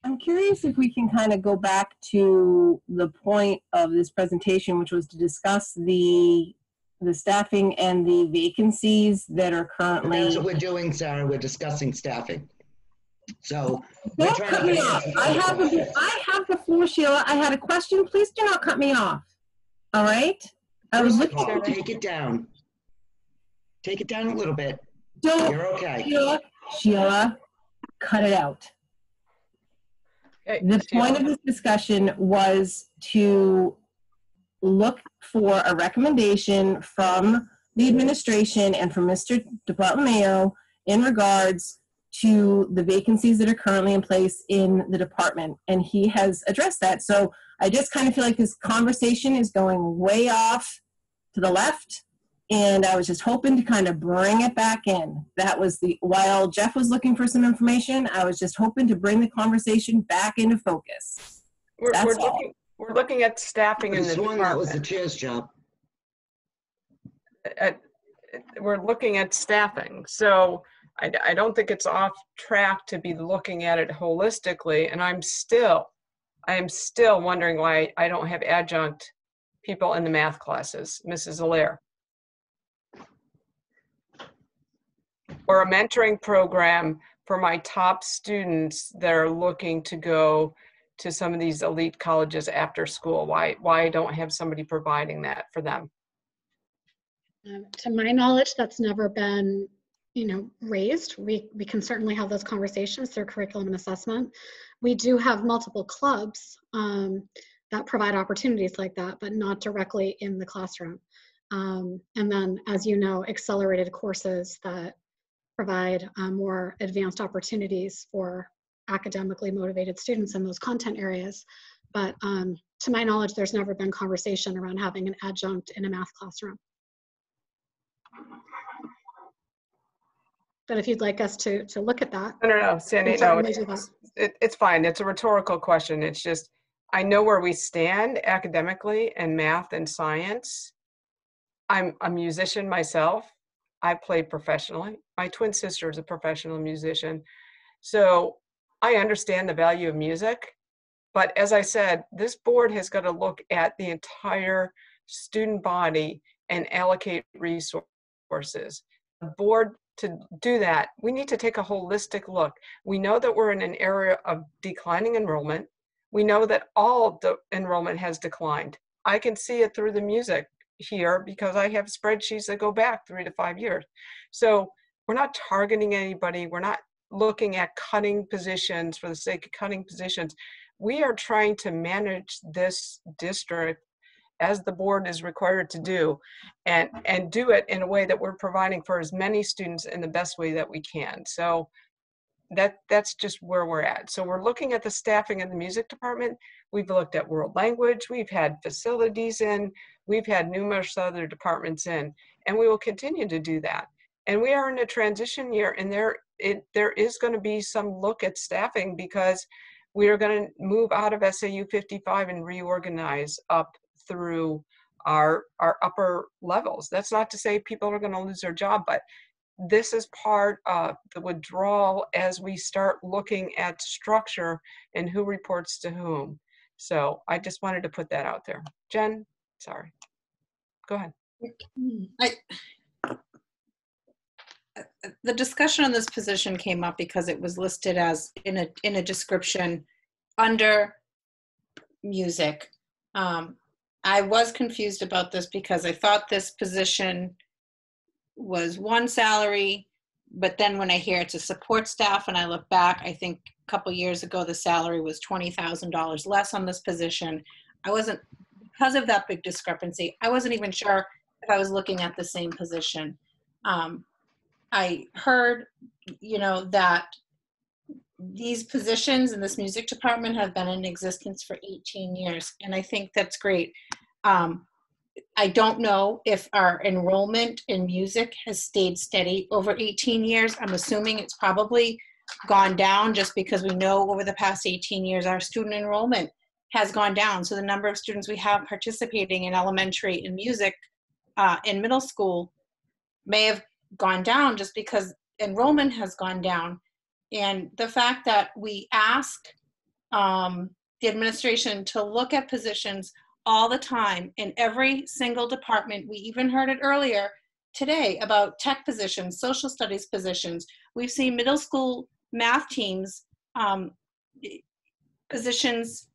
I'm curious if we can kind of go back to the point of this presentation, which was to discuss the staffing and the vacancies that are currently. That's what we're doing, Sarah. We're discussing staffing. So don't cut me off. I have the floor, Sheila. I had a question. Please do not cut me off. All right. I was looking. Take it down. Take it down a little bit. Don't. You're okay. Sheila, cut it out. The point of this discussion was to look for a recommendation from the administration and from Mr. Bartolomeo in regards to the vacancies that are currently in place in the department, and he has addressed that. So I just kind of feel like this conversation is going way off to the left, and I was just hoping to kind of bring it back in. That was while Jeff was looking for some information, I was just hoping to bring the conversation back into focus. We're looking at staffing in the department. That was the chair's job. We're looking at staffing. So I don't think it's off track to be looking at it holistically. And I am still wondering why I don't have adjunct people in the math classes, Mrs. Allaire. Or a mentoring program for my top students that are looking to go to some of these elite colleges after school. Why I don't have somebody providing that for them? To my knowledge, that's never been, raised. We can certainly have those conversations through curriculum and assessment. We do have multiple clubs that provide opportunities like that, but not directly in the classroom. And then, as you know, accelerated courses that provide more advanced opportunities for academically motivated students in those content areas. But to my knowledge, there's never been conversation around having an adjunct in a math classroom. But if you'd like us to look at that. No, Sandy, no, it's fine. It's a rhetorical question. It's just, I know where we stand academically in math and science. I'm a musician myself. I play professionally. My twin sister is a professional musician. So I understand the value of music. But as I said, this board has got to look at the entire student body and allocate resources. The board, to do that, we need to take a holistic look. We know that we're in an area of declining enrollment. We know that all the enrollment has declined. I can see it through the music here because I have spreadsheets that go back 3 to 5 years. So we're not targeting anybody. We're not looking at cutting positions for the sake of cutting positions. We are trying to manage this district as the board is required to do, and do it in a way that we're providing for as many students in the best way that we can. So that's just where we're at. So we're looking at the staffing in the music department. We've looked at world language. We've had facilities in. We've had numerous other departments in, and we will continue to do that. And we are in a transition year, and there is going to be some look at staffing because we are going to move out of SAU 55 and reorganize up through our upper levels. That's not to say people are going to lose their job, but this is part of the withdrawal as we start looking at structure and who reports to whom. So I just wanted to put that out there. Jen, sorry. Go ahead. The discussion on this position came up because it was listed as in a description under music. I was confused about this because I thought this position was one salary, but then when I hear it's a support staff and I look back, I think a couple years ago the salary was $20,000 less on this position. Because of that big discrepancy, I wasn't even sure if I was looking at the same position. I heard, that these positions in this music department have been in existence for 18 years, and I think that's great. I don't know if our enrollment in music has stayed steady over 18 years. I'm assuming it's probably gone down just because we know over the past 18 years our student enrollment has gone down. So the number of students we have participating in elementary in music in middle school may have gone down just because enrollment has gone down. And the fact that we ask the administration to look at positions all the time in every single department. We even heard it earlier today about tech positions, social studies positions. We've seen middle school math teams positions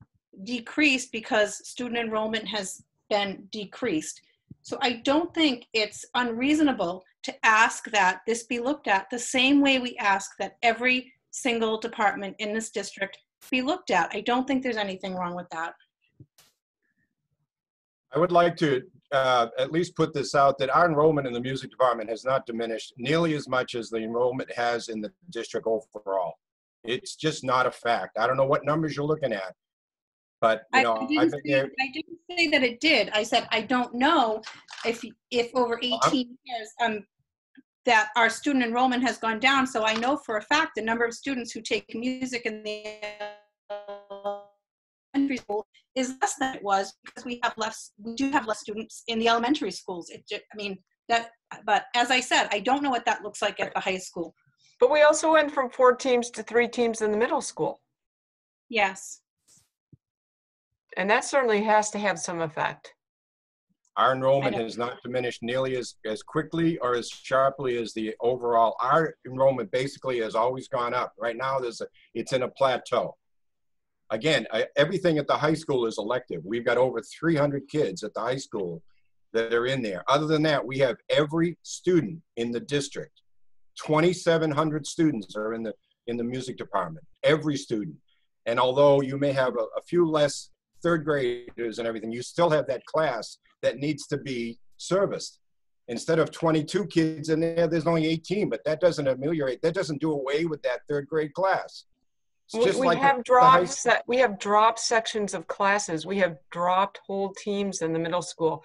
decreased because student enrollment has been decreased. So I don't think it's unreasonable to ask that this be looked at the same way we ask that every single department in this district be looked at. I don't think there's anything wrong with that. I would like to at least put this out, that our enrollment in the music department has not diminished nearly as much as the enrollment has in the district overall. It's just not a fact. I don't know what numbers you're looking at, but you know, I didn't say that it did. I said I don't know if over 18 years that our student enrollment has gone down. So I know for a fact the number of students who take music in the elementary school is less than it was, because we do have less students in the elementary schools. But as I said, I don't know what that looks like at the high school. But we also went from 4 teams to 3 teams in the middle school. Yes. And that certainly has to have some effect. Our enrollment has not diminished nearly as quickly or as sharply as the overall. Our enrollment basically has always gone up. Right now, it's in a plateau. Again, everything at the high school is elective. We've got over 300 kids at the high school that are in there. Other than that, we have every student in the district. 2,700 students are in the music department, every student. And although you may have a few less third graders and everything, you still have that class that needs to be serviced. Instead of 22 kids in there, there's only 18, but that doesn't ameliorate, that doesn't do away with that third grade class. It's just we have dropped sections of classes. We have dropped whole teams in the middle school.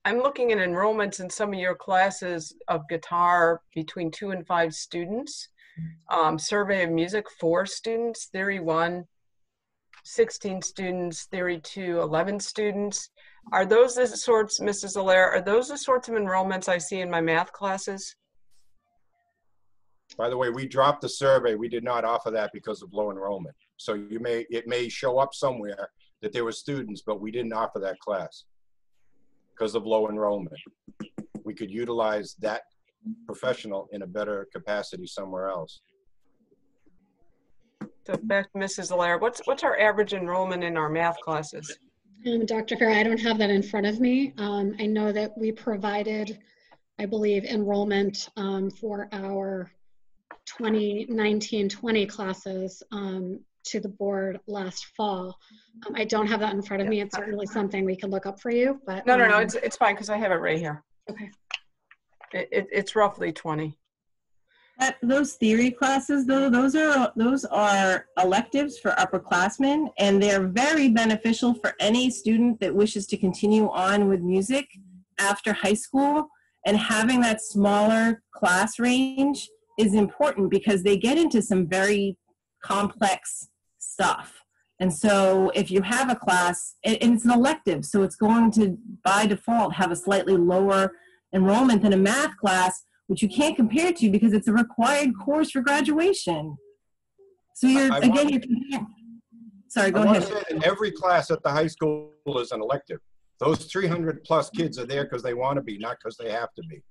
I'm looking at enrollments in some of your classes of guitar between 2 and 5 students. Survey of music, 4 students. Theory 1, 16 students. Theory 2, 11 students. Are those the sorts, Mrs. Allaire, are those the sorts of enrollments I see in my math classes? By the way, we dropped the survey. We did not offer that because of low enrollment. So it may show up somewhere that there were students, but we didn't offer that class because of low enrollment. We could utilize that professional in a better capacity somewhere else. So back to Mrs. Allaire, what's our average enrollment in our math classes? Dr. Fair, I don't have that in front of me. I know that we provided, I believe, enrollment for our 2019-20 classes to the board last fall. I don't have that in front of me. It's certainly something we can look up for you. But no, it's fine because I have it right here. Okay. It's roughly 20. Those theory classes, though, those are electives for upperclassmen, and they're very beneficial for any student that wishes to continue on with music after high school. And having that smaller class range is important because they get into some very complex stuff. And so if you have a class, and it's an elective, so it's going to, by default, have a slightly lower enrollment than a math class, which you can't compare to because it's a required course for graduation. So sorry, go ahead. Say that every class at the high school is an elective. Those 300 plus kids are there because they want to be, not because they have to be.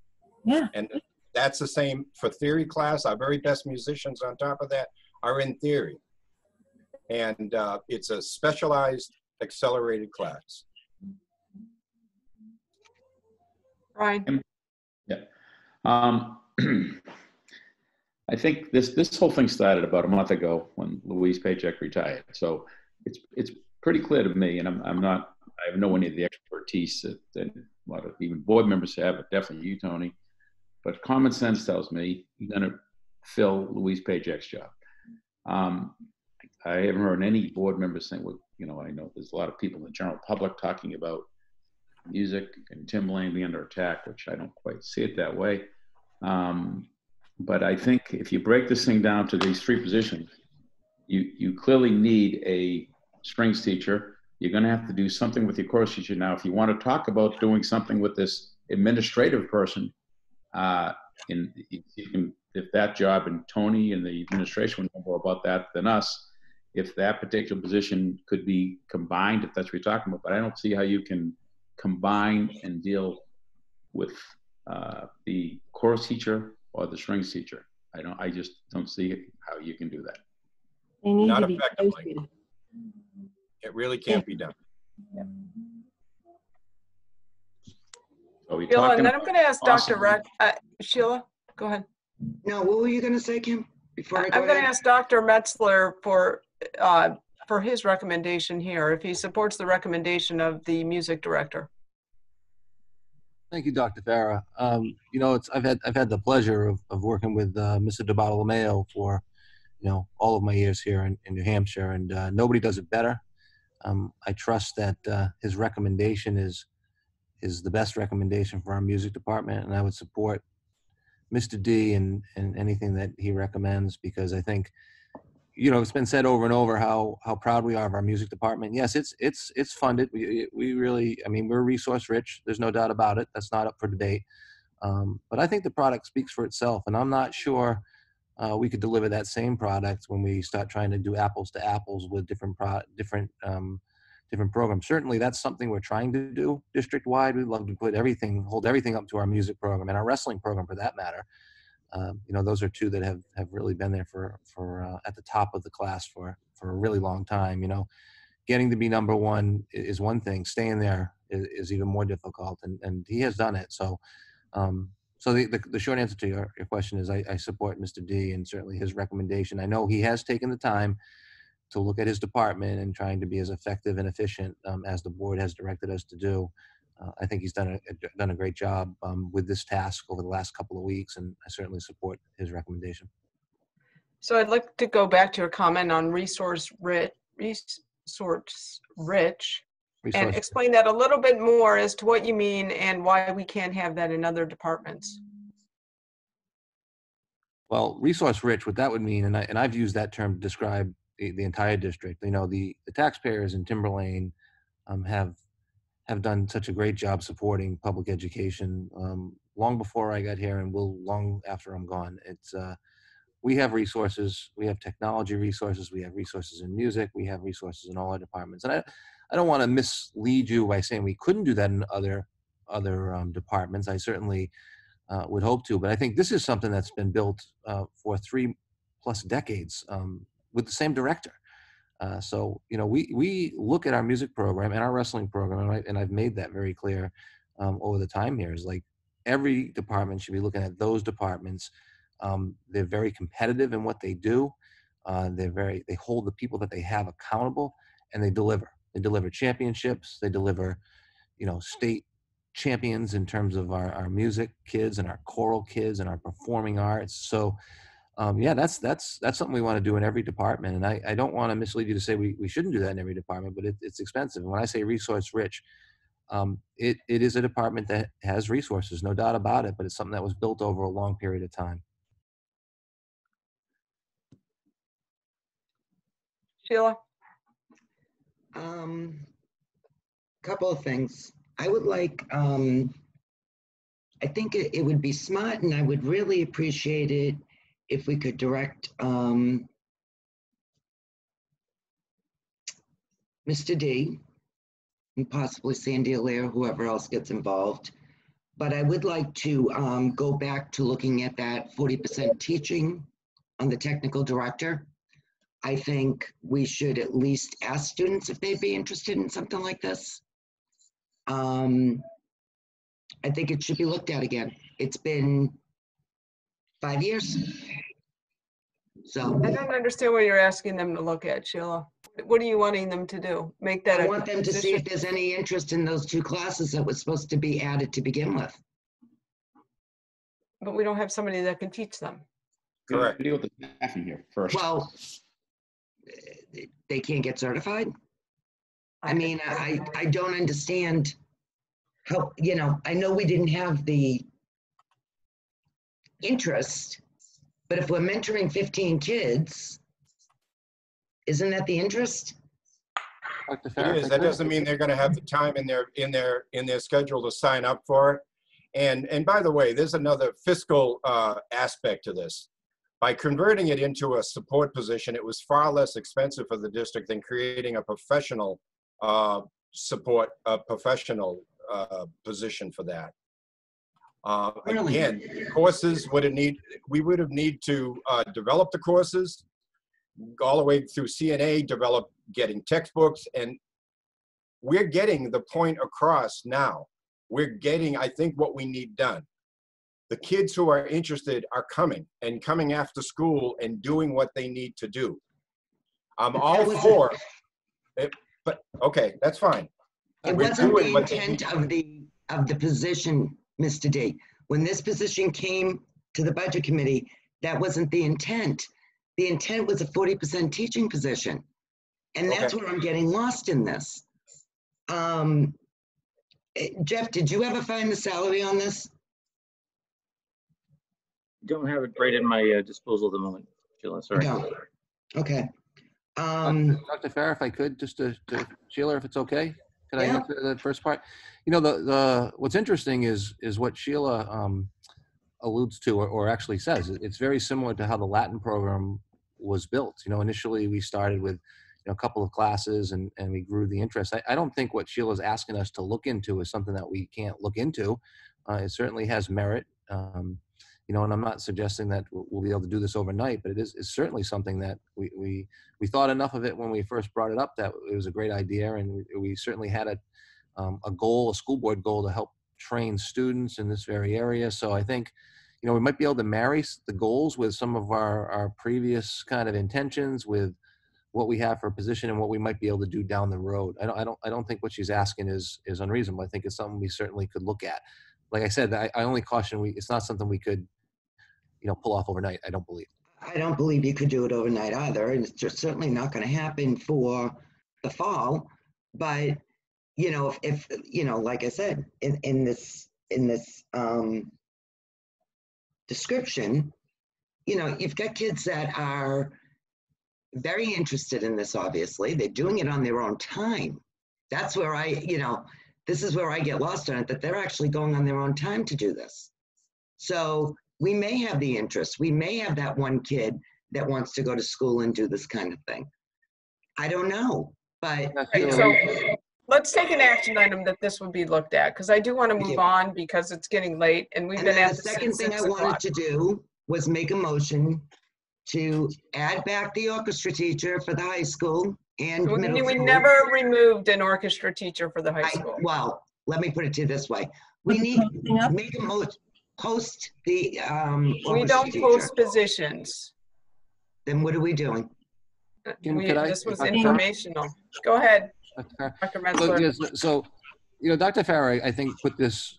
Yeah. And that's the same for theory class. Our very best musicians on top of that are in theory. And it's a specialized accelerated class. Right. Yeah. I think this whole thing started about a month ago when Louise Paycheck retired. So it's pretty clear to me, and I have no any of the expertise that a lot of even board members have, but definitely you, Tony. But common sense tells me you're going to fill Louise Paycheck's job. I haven't heard any board members saying, well, I know there's a lot of people in the general public talking about music and Tim Lane being under attack, which I don't quite see it that way. But I think if you break this thing down to these 3 positions, you clearly need a strings teacher. You're going to have to do something with your course teacher. Now, if you want to talk about doing something with this administrative person, if that job, and Tony and the administration would know more about that than us, if that particular position could be combined, if that's what you're talking about. But I don't see how you can combine and deal with the course teacher or the strings teacher. I just don't see how you can do that. Not effectively. It really can't be done. Yeah. Sheila, and then I'm going to ask Dr. Sheila, go ahead. No, what were you going to say, Kim? I'm going to ask Dr. Metzler for his recommendation here, if he supports the recommendation of the music director. Thank you, Dr. Farah. You know, I've had the pleasure of working with Mr. DeBartolomeo for, you know, all of my years here in New Hampshire, and nobody does it better. I trust that his recommendation is the best recommendation for our music department, and I would support Mr. D in anything that he recommends, because I think, you know, it's been said over and over how proud we are of our music department. Yes, it's funded. We really, I mean, we're resource rich. There's no doubt about it. That's not up for debate. But I think the product speaks for itself, and I'm not sure we could deliver that same product when we start trying to do apples to apples with different programs. Certainly, that's something we're trying to do district wide. We'd love to hold everything up to our music program and our wrestling program for that matter. You know, those are two that have really been there for at the top of the class for a really long time. You know, getting to be number one is one thing. Staying there is even more difficult, and he has done it. So, so the short answer to your question is I support Mr. D and certainly his recommendation. I know he has taken the time to look at his department and trying to be as effective and efficient as the board has directed us to do. I think he's done a great job with this task over the last couple of weeks, and I certainly support his recommendation. So I'd like to go back to your comment on resource rich, and explain that a little bit more as to what you mean and why we can't have that in other departments. Well, resource rich, what that would mean, and I've used that term to describe the entire district. You know, the taxpayers in Timberlane have done such a great job supporting public education long before I got here and will long after I'm gone. It's we have resources, we have technology resources, we have resources in music, we have resources in all our departments. And I don't want to mislead you by saying we couldn't do that in other departments. I certainly would hope to, but I think this is something that's been built for 3+ decades with the same director. So, you know, we look at our music program and our wrestling program, and I've made that very clear over the time here, is like every department should be looking at those departments. They're very competitive in what they do. They hold the people that they have accountable, and they deliver. They deliver championships. They deliver, you know, state champions in terms of our music kids and our choral kids and our performing arts. So yeah, that's something we want to do in every department. And I don't want to mislead you to say we shouldn't do that in every department, but it's expensive. And when I say resource rich, it is a department that has resources, no doubt about it, but it's something that was built over a long period of time. Sheila? Couple of things. I would like, I think it would be smart, and I would really appreciate it if we could direct Mr. D and possibly Sandy Allaire, whoever else gets involved. But I would like to go back to looking at that 40% teaching on the technical director. I think we should at least ask students if they'd be interested in something like this. I think it should be looked at again. It's been 5 years. So I don't understand what you're asking them to look at, Sheila. What are you wanting them to do? Make that I want them to see if there's any interest in those 2 classes that was supposed to be added to begin with. But we don't have somebody that can teach them. Correct. Deal with the staffing here first. Well, they can't get certified. I mean, I don't understand how, you know, I know we didn't have the interest, but if we're mentoring 15 kids, isn't that the interest? It is. That doesn't mean they're going to have the time in their schedule to sign up for it. And by the way, there's another fiscal aspect to this. By converting it into a support position, it was far less expensive for the district than creating a professional position for that. Again, courses we would have need to develop the courses, all the way through CNA, getting textbooks, and we're getting the point across now. We're getting, I think, what we need done. The kids who are interested are coming after school and doing what they need to do. I'm all for it, but okay, that's fine. It wasn't the intent of the of the position, Mr. D. When this position came to the budget committee, that wasn't the intent. The intent was a 40% teaching position. And that's where I'm getting lost in this. Jeff, did you ever find the salary on this? Don't have it right at my disposal at the moment, Sheila, sorry. No. Okay. Dr. Farah, if I could, just to Sheila, if it's okay, could I Yeah. answer the first part? You know, the what's interesting is what Sheila alludes to, or actually says. It's very similar to how the Latin program was built. You know, initially we started with a couple of classes and we grew the interest. I don't think what Sheila's asking us to look into is something that we can't look into. It certainly has merit. You know, and I'm not suggesting that we'll be able to do this overnight, but it's certainly something that we thought enough of it when we first brought it up that it was a great idea, and we certainly had a goal, a school board goal, to help train students in this very area. So I think, you know, we might be able to marry the goals with some of our previous kind of intentions with what we have for a position and what we might be able to do down the road. I don't think what she's asking is unreasonable. I think it's something we certainly could look at. Like I said, I only caution it's not something we could, you know, pull off overnight. I don't believe. I don't believe you could do it overnight either. And it's just certainly not going to happen for the fall. But, you know, if you know, like I said, in this description, you know, you've got kids that are very interested in this, obviously. They're doing it on their own time. That's where this is where I get lost on it, that they're actually going on their own time to do this. So we may have the interest. We may have that one kid that wants to go to school and do this kind of thing. I don't know, but so let's take an action item that this would be looked at, because I do want to move on because it's getting late and we've been at the second thing I 6 o'clock. wanted to do was make a motion to add back the orchestra teacher for the high school and middle We school. never removed an orchestra teacher for the high school. Well, let me put it to you this way. We need to make a motion, post the We don't post positions. Then what are we doing? This was informational. Go ahead, Dr. Metzler. So, you know, Dr. Farah, I think put this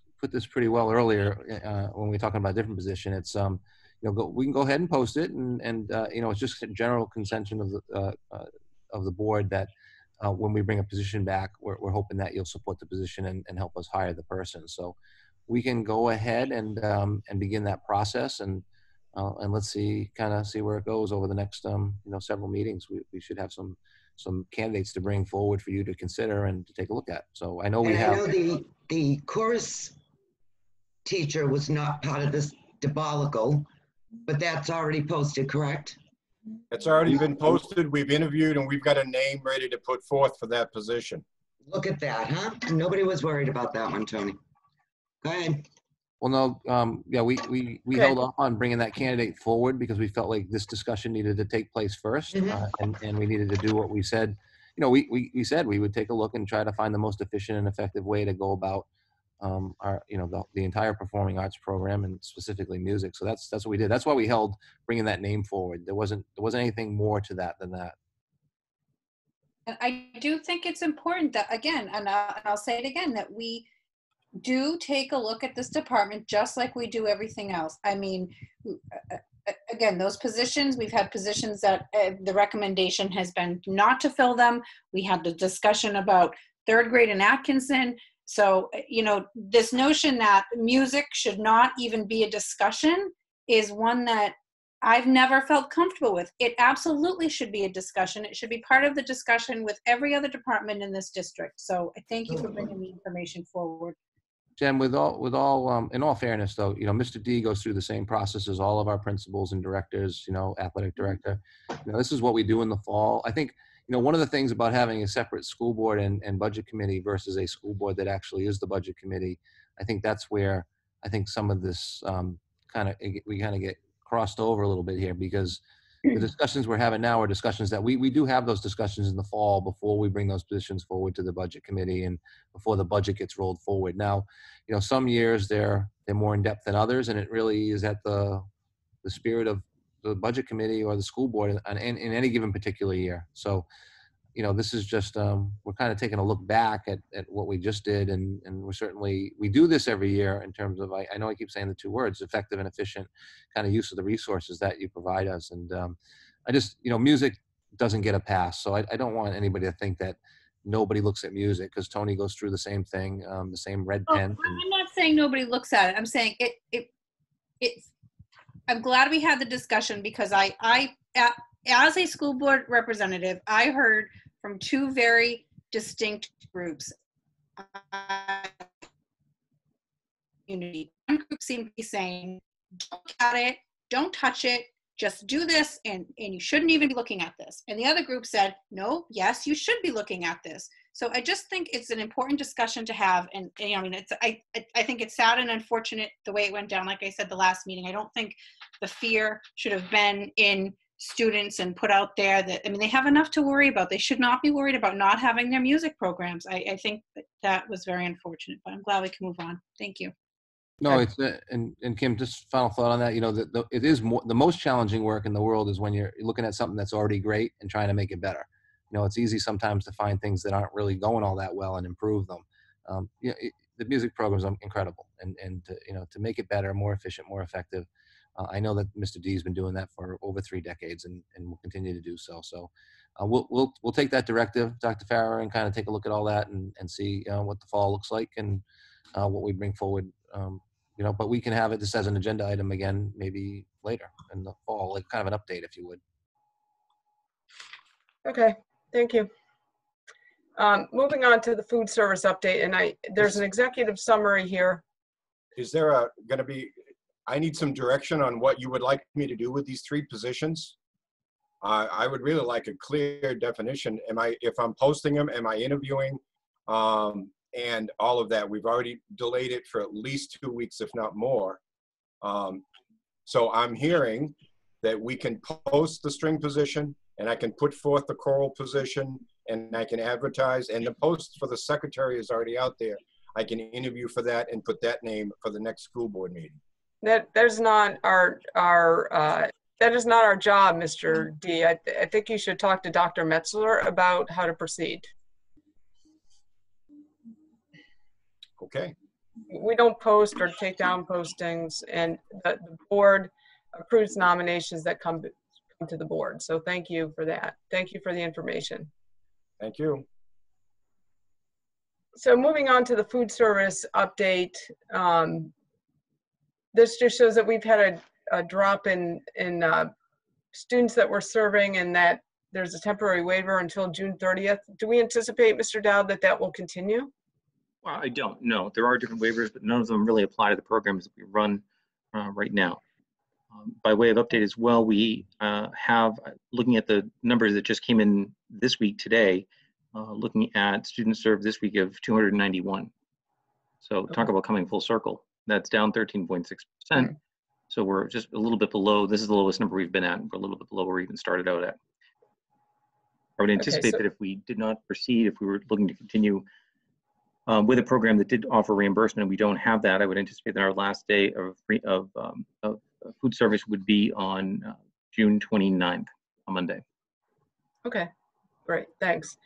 pretty well earlier when we were talking about a different position. It's you know, we can go ahead and post it, and you know, it's just a general consensus of the board that when we bring a position back, we're hoping that you'll support the position and help us hire the person. So we can go ahead and begin that process, and let's see where it goes over the next you know, several meetings. We should have some candidates to bring forward for you to consider and to take a look at. So I know we have. I know the chorus teacher was not part of this debacle, but that's already posted, correct? It's already been posted. We've interviewed and we've got a name ready to put forth for that position. Look at that, huh? Nobody was worried about that one, Tony. Go ahead. Well, no, yeah, we held off on bringing that candidate forward because we felt like this discussion needed to take place first, and we needed to do what we said. You know, we said we would take a look and try to find the most efficient and effective way to go about our, you know, the entire performing arts program, and specifically music. So that's what we did. That's why we held bringing that name forward. There wasn't anything more to that than that. And I do think it's important that, again, and I'll say it again, that we do take a look at this department just like we do everything else. I mean, again, those positions, we've had positions that the recommendation has been not to fill them. We had the discussion about third grade in Atkinson. So, you know, this notion that music should not even be a discussion is one that I've never felt comfortable with. It absolutely should be a discussion. It should be part of the discussion with every other department in this district. So I thank you for bringing the information forward. Jen, with all in all fairness, though, you know, Mr. D goes through the same process as all of our principals and directors, you know, athletic director. You know, this is what we do in the fall. I think, you know, one of the things about having a separate school board and budget committee versus a school board that actually is the budget committee, I think that's where I think some of this we kind of get crossed over a little bit here, because the discussions we're having now are discussions that we do have those discussions in the fall before we bring those positions forward to the budget committee and before the budget gets rolled forward. Now, you know, some years they're more in depth than others, and it really is at the spirit of the budget committee or the school board in any given particular year. So you know, this is just, we're kind of taking a look back at what we just did. And we're certainly, we do this every year in terms of, I know I keep saying the two words, effective and efficient kind of use of the resources that you provide us. And I just, you know, music doesn't get a pass. So I don't want anybody to think that nobody looks at music, because Tony goes through the same thing, the same red Oh, pen. I'm not saying nobody looks at it. I'm saying it's, I'm glad we had the discussion, because as a school board representative, I heard from two very distinct groups. Unity. One group seemed to be saying, don't look at it, don't touch it, just do this, and you shouldn't even be looking at this. And the other group said, no, yes, you should be looking at this. So I just think it's an important discussion to have. And you know, I mean, I think it's sad and unfortunate the way it went down. Like I said, the last meeting, I don't think the fear should have been in students and put out there that, I mean, they have enough to worry about. They should not be worried about not having their music programs. I think that was very unfortunate, but I'm glad we can move on. Thank you. No, it's and Kim, just final thought on that. You know, it is the most challenging work in the world is when you're looking at something that's already great and trying to make it better. You know, it's easy sometimes to find things that aren't really going all that well and improve them. You know, the music programs are incredible, and to, you know, to make it better, more efficient, more effective. I know that Mr. D has been doing that for over 3 decades, and will continue to do so. So we'll take that directive, Dr. Farrer, and kind of take a look at all that and see what the fall looks like and what we bring forward. You know, but we can have it just as an agenda item again, maybe later in the fall, like kind of an update, if you would. Okay, thank you. Moving on to the food service update, and there's an executive summary here. Is there going to be, I need some direction on what you would like me to do with these 3 positions. I would really like a clear definition. If I'm posting them, am I interviewing? And all of that. We've already delayed it for at least 2 weeks, if not more. So I'm hearing that we can post the string position, and I can put forth the choral position, and I can advertise, and the post for the secretary is already out there. I can interview for that and put that name for the next school board meeting. That is not our job, Mr. D. I think you should talk to Dr. Metzler about how to proceed. Okay. We don't post or take down postings, and the board approves nominations that come to the board. So thank you for that. Thank you for the information. Thank you. So moving on to the food service update, this just shows that we've had a drop in students that we're serving, and that there's a temporary waiver until June 30th. Do we anticipate, Mr. Dowd, that will continue? Well, I don't know. There are different waivers, but none of them really apply to the programs that we run right now. By way of update as well, we have, looking at the numbers that just came in this week today, looking at students served this week of 291. So talk about coming full circle. That's down 13.6%. So we're just a little bit below. This is the lowest number we've been at. We're a little bit below where we even started out at. I would anticipate that if we did not proceed, if we were looking to continue with a program that did offer reimbursement, and we don't have that, I would anticipate that our last day of food service would be on June 29th, on Monday. Okay, great, thanks.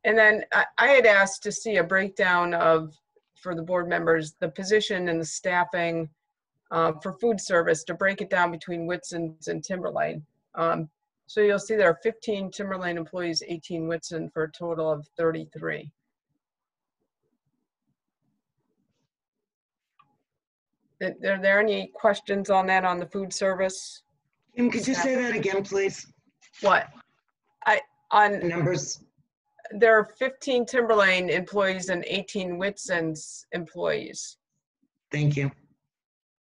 And then I had asked to see a breakdown for the board members, the position and the staffing for food service, to break it down between Whitson's and Timberlane. So you'll see there are 15 Timberlane employees, 18 Whitson, for a total of 33. Are there any questions on that, on the food service? Kim, could you say that again, please? What? On numbers. There are 15 Timberlane employees and 18 Whitson's employees. Thank you.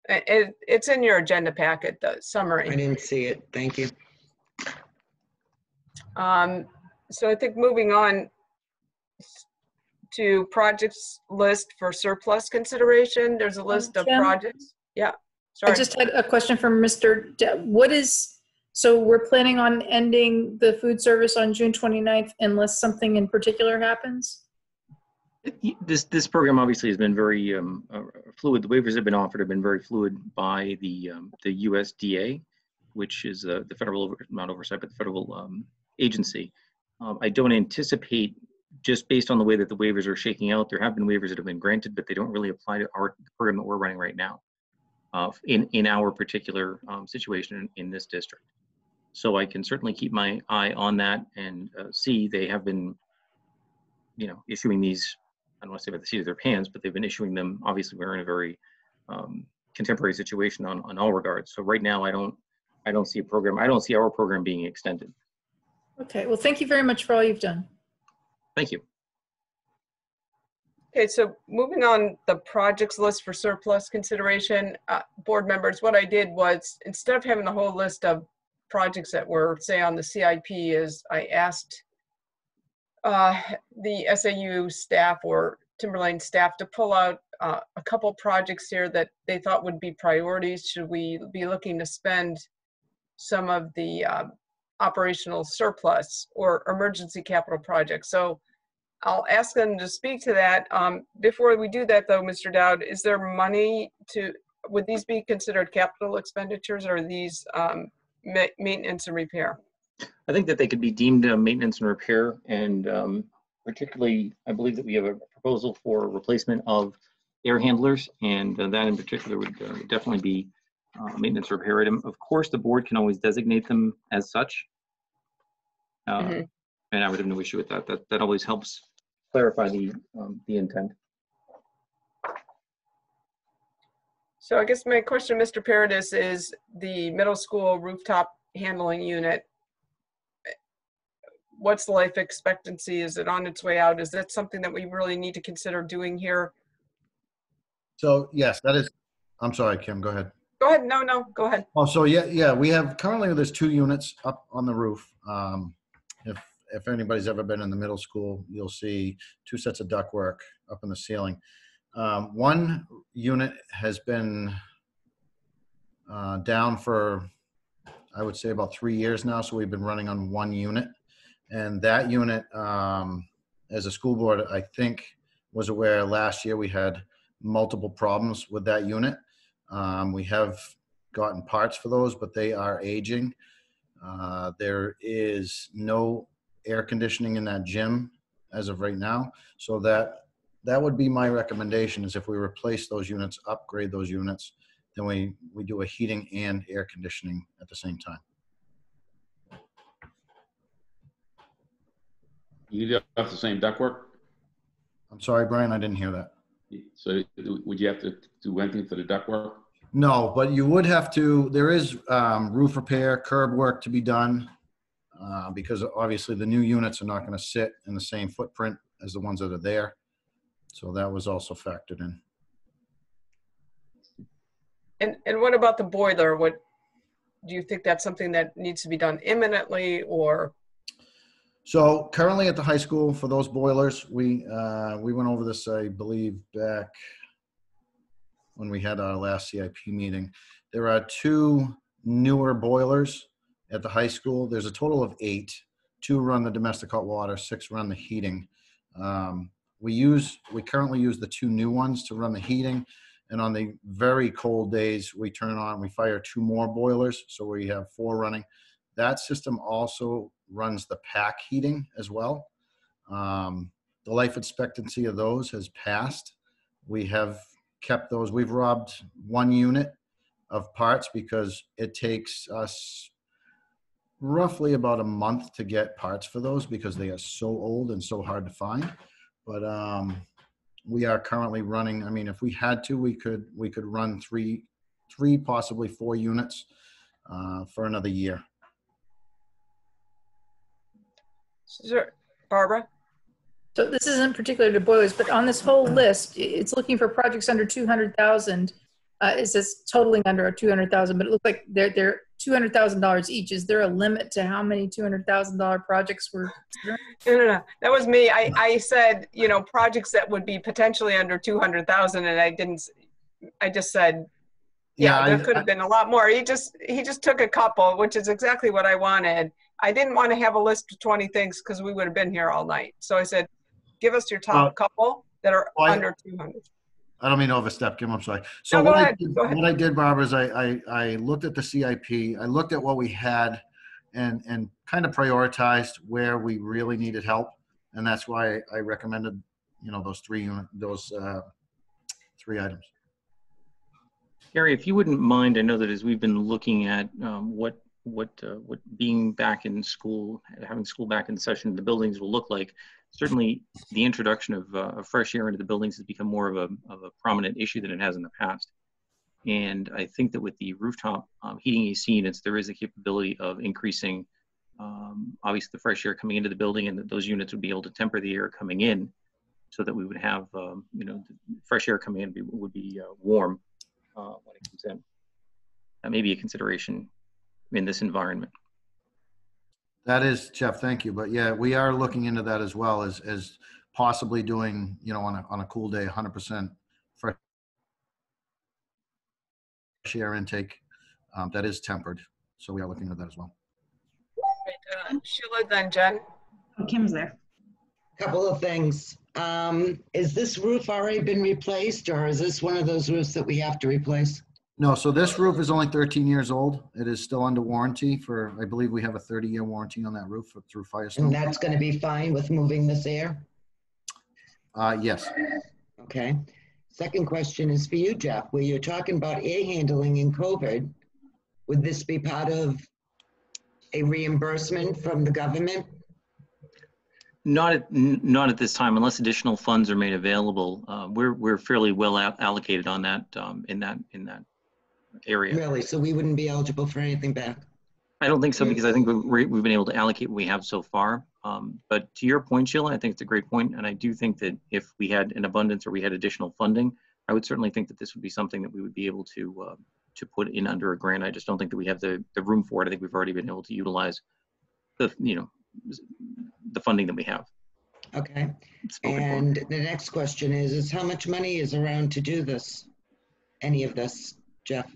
It's in your agenda packet, the summary. I didn't see it. Thank you. So I think moving on to projects list for surplus consideration, there's a list of Kim? projects. Yeah, sorry. I just had a question from Mr. So we're planning on ending the food service on June 29th unless something in particular happens? This program obviously has been very fluid. The waivers that have been offered have been very fluid by the USDA, which is the federal, not oversight, but the federal agency. I don't anticipate, just based on the way that the waivers are shaking out, there have been waivers that have been granted, but they don't really apply to our program that we're running right now in our particular situation in this district. So I can certainly keep my eye on that and see they have been, issuing these, I don't want to say by the seat of their pants, but they've been issuing them. Obviously, we're in a very contemporary situation on all regards. So right now, I don't see a program. I don't see our program being extended. Okay, well, thank you very much for all you've done. Thank you. Okay, so moving on the projects list for surplus consideration, board members, what I did was, instead of having the whole list of projects that were, say, on the CIP, is I asked the SAU staff or Timberlane staff to pull out a couple projects here that they thought would be priorities. Should we be looking to spend some of the operational surplus or emergency capital projects? So I'll ask them to speak to that. Before we do that though, Mr. Dowd, is there money would these be considered capital expenditures, or are these maintenance and repair? I think that they could be deemed maintenance and repair, and particularly, I believe that we have a proposal for replacement of air handlers, and that in particular would definitely be maintenance repair item. Of course, the board can always designate them as such, and I would have no issue with that. That always helps clarify the intent. So I guess my question, Mr. Paradis, is the middle school rooftop handling unit. What's the life expectancy? Is it on its way out? Is that something that we really need to consider doing here? So yes, that is. I'm sorry, Kim. Go ahead. Go ahead. No, go ahead. Oh, so yeah. We have currently there's 2 units up on the roof. If anybody's ever been in the middle school, you'll see 2 sets of ductwork up in the ceiling. One unit has been down for, I would say, about 3 years now. So we've been running on 1 unit, and that unit, as a school board, I think was aware last year we had multiple problems with that unit. We have gotten parts for those, but they are aging. There is no air conditioning in that gym as of right now. So that would be my recommendation, is if we replace those units, upgrade those units, then we do a heating and air conditioning at the same time. You do have the same ductwork? I'm sorry, Brian, I didn't hear that. So would you have to do anything for the ductwork? No, but you would have to, there is roof repair, curb work to be done, because obviously the new units are not going to sit in the same footprint as the ones that are there. So that was also factored in. And what about the boiler? What do you think that's something that needs to be done imminently, or? So currently at the high school for those boilers, we went over this, I believe, back when we had our last CIP meeting. There are 2 newer boilers at the high school. There's a total of 8. 2 run the domestic hot water, 6 run the heating. We currently use the 2 new ones to run the heating. And on the very cold days, we fire 2 more boilers. So we have 4 running. That system also runs the pack heating as well. The life expectancy of those has passed. We have kept those. We've robbed 1 unit of parts because it takes us roughly about a month to get parts for those because they are so old and so hard to find. But we are currently running, I mean, if we had to, we could run 3, possibly 4 units for another year. Sure. Barbara? So this isn't particular to boilers, but on this whole list, it's looking for projects under 200,000. It says totaling under 200,000, but it looks like they're $200,000 each. Is there a limit to how many $200,000 projects were considering? No. That was me. I said, projects that would be potentially under 200,000, and I just said, there could have been a lot more. He just took a couple, which is exactly what I wanted. I didn't want to have a list of 20 things because we would have been here all night. So I said, give us your top couple that are under 200. I don't mean to overstep, Kim. I'm sorry. So no, go ahead. What I did, Barbara, is I looked at the CIP. I looked at what we had and kind of prioritized where we really needed help. And that's why I recommended, those three items. Gary, if you wouldn't mind, I know that as we've been looking at what being back in school, having school back in session in the buildings will look like, certainly the introduction of fresh air into the buildings has become more of a prominent issue than it has in the past. And I think that with the rooftop heating AC units, there is a capability of increasing, obviously, the fresh air coming into the building, and that those units would be able to temper the air coming in, so that we would have, the fresh air coming in would be warm when it comes in. That may be a consideration in this environment. That is, Jeff, thank you. But yeah, we are looking into that as well as possibly doing, on a cool day, 100% fresh air intake that is tempered. So we are looking at that as well. Sheila, then Jen. Oh, Kim's there. Couple of things. Is this roof already been replaced, or is this one of those roofs that we have to replace? No, so this roof is only 13 years old. It is still under warranty I believe we have a 30-year warranty on that roof through Firestone. And that's going to be fine with moving this air? Yes. Okay. Second question is for you, Jeff. Where you're talking about air handling in COVID, would this be part of a reimbursement from the government? Not at this time, unless additional funds are made available. We're fairly well allocated on that in that area. Really? So we wouldn't be eligible for anything back? I don't think so, because I think we've been able to allocate what we have so far. But to your point, Sheila, I think it's a great point, and I do think that if we had an abundance or we had additional funding, I would certainly think that this would be something that we would be able to put in under a grant. I just don't think that we have the room for it. I think we've already been able to utilize the funding that we have. Okay. And the next question is how much money is around to do this? Any of this, Jeff?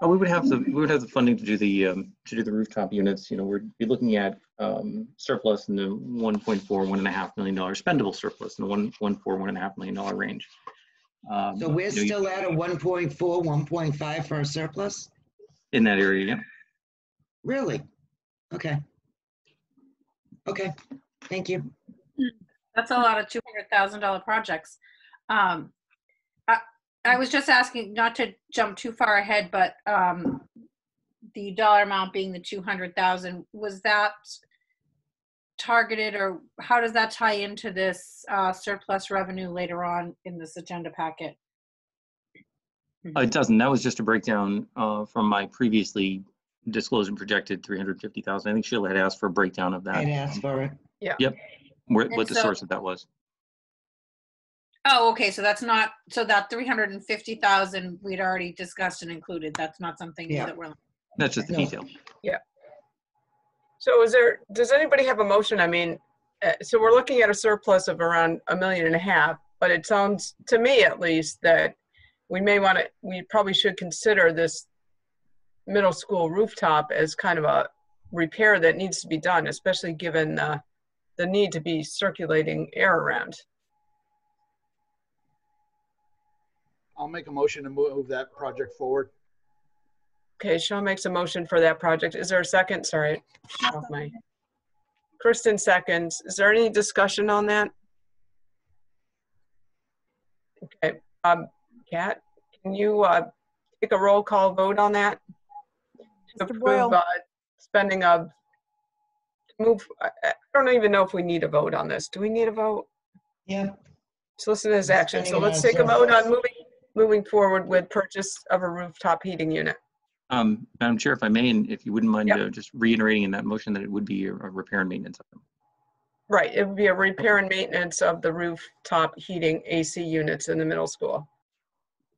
Oh, we would have the funding to do the rooftop units. We'd be looking at surplus in the $1.5 million spendable surplus in the $1.5 million range. So we're still at a 1.4, 1.5 for a surplus? In that area, yeah. Really? Okay. Okay. Thank you. That's a lot of $200,000 projects. I was just asking, not to jump too far ahead, but the dollar amount being the 200,000, was that targeted, or how does that tie into this surplus revenue later on in this agenda packet? It doesn't. That was just a breakdown from my previously disclosed and projected 350,000. I think Sheila had asked for a breakdown of that. I'd asked for it. Yeah. Yep. What the source of that was. Oh, okay. So that's not, so that 350,000 we'd already discussed and included. That's not something that we're. That's just the detail. Yeah. So does anybody have a motion? I mean, so we're looking at a surplus of around $1.5 million, but it sounds to me at least that we probably should consider this middle school rooftop as kind of a repair that needs to be done, especially given the need to be circulating air around. I'll make a motion to move that project forward. Okay, Sean makes a motion for that project. Is there a second? Sorry. Kristen seconds. Is there any discussion on that? Okay. Kat, can you take a roll call vote on that? To approve spending of move. I don't even know if we need a vote on this. Do we need a vote? Yeah. Solicit as action. So let's take a vote on moving forward with purchase of a rooftop heating unit. Madam Chair, if I may, and if you wouldn't mind just reiterating in that motion that it would be a repair and maintenance item. Right, it would be a repair and maintenance of the rooftop heating AC units in the middle school.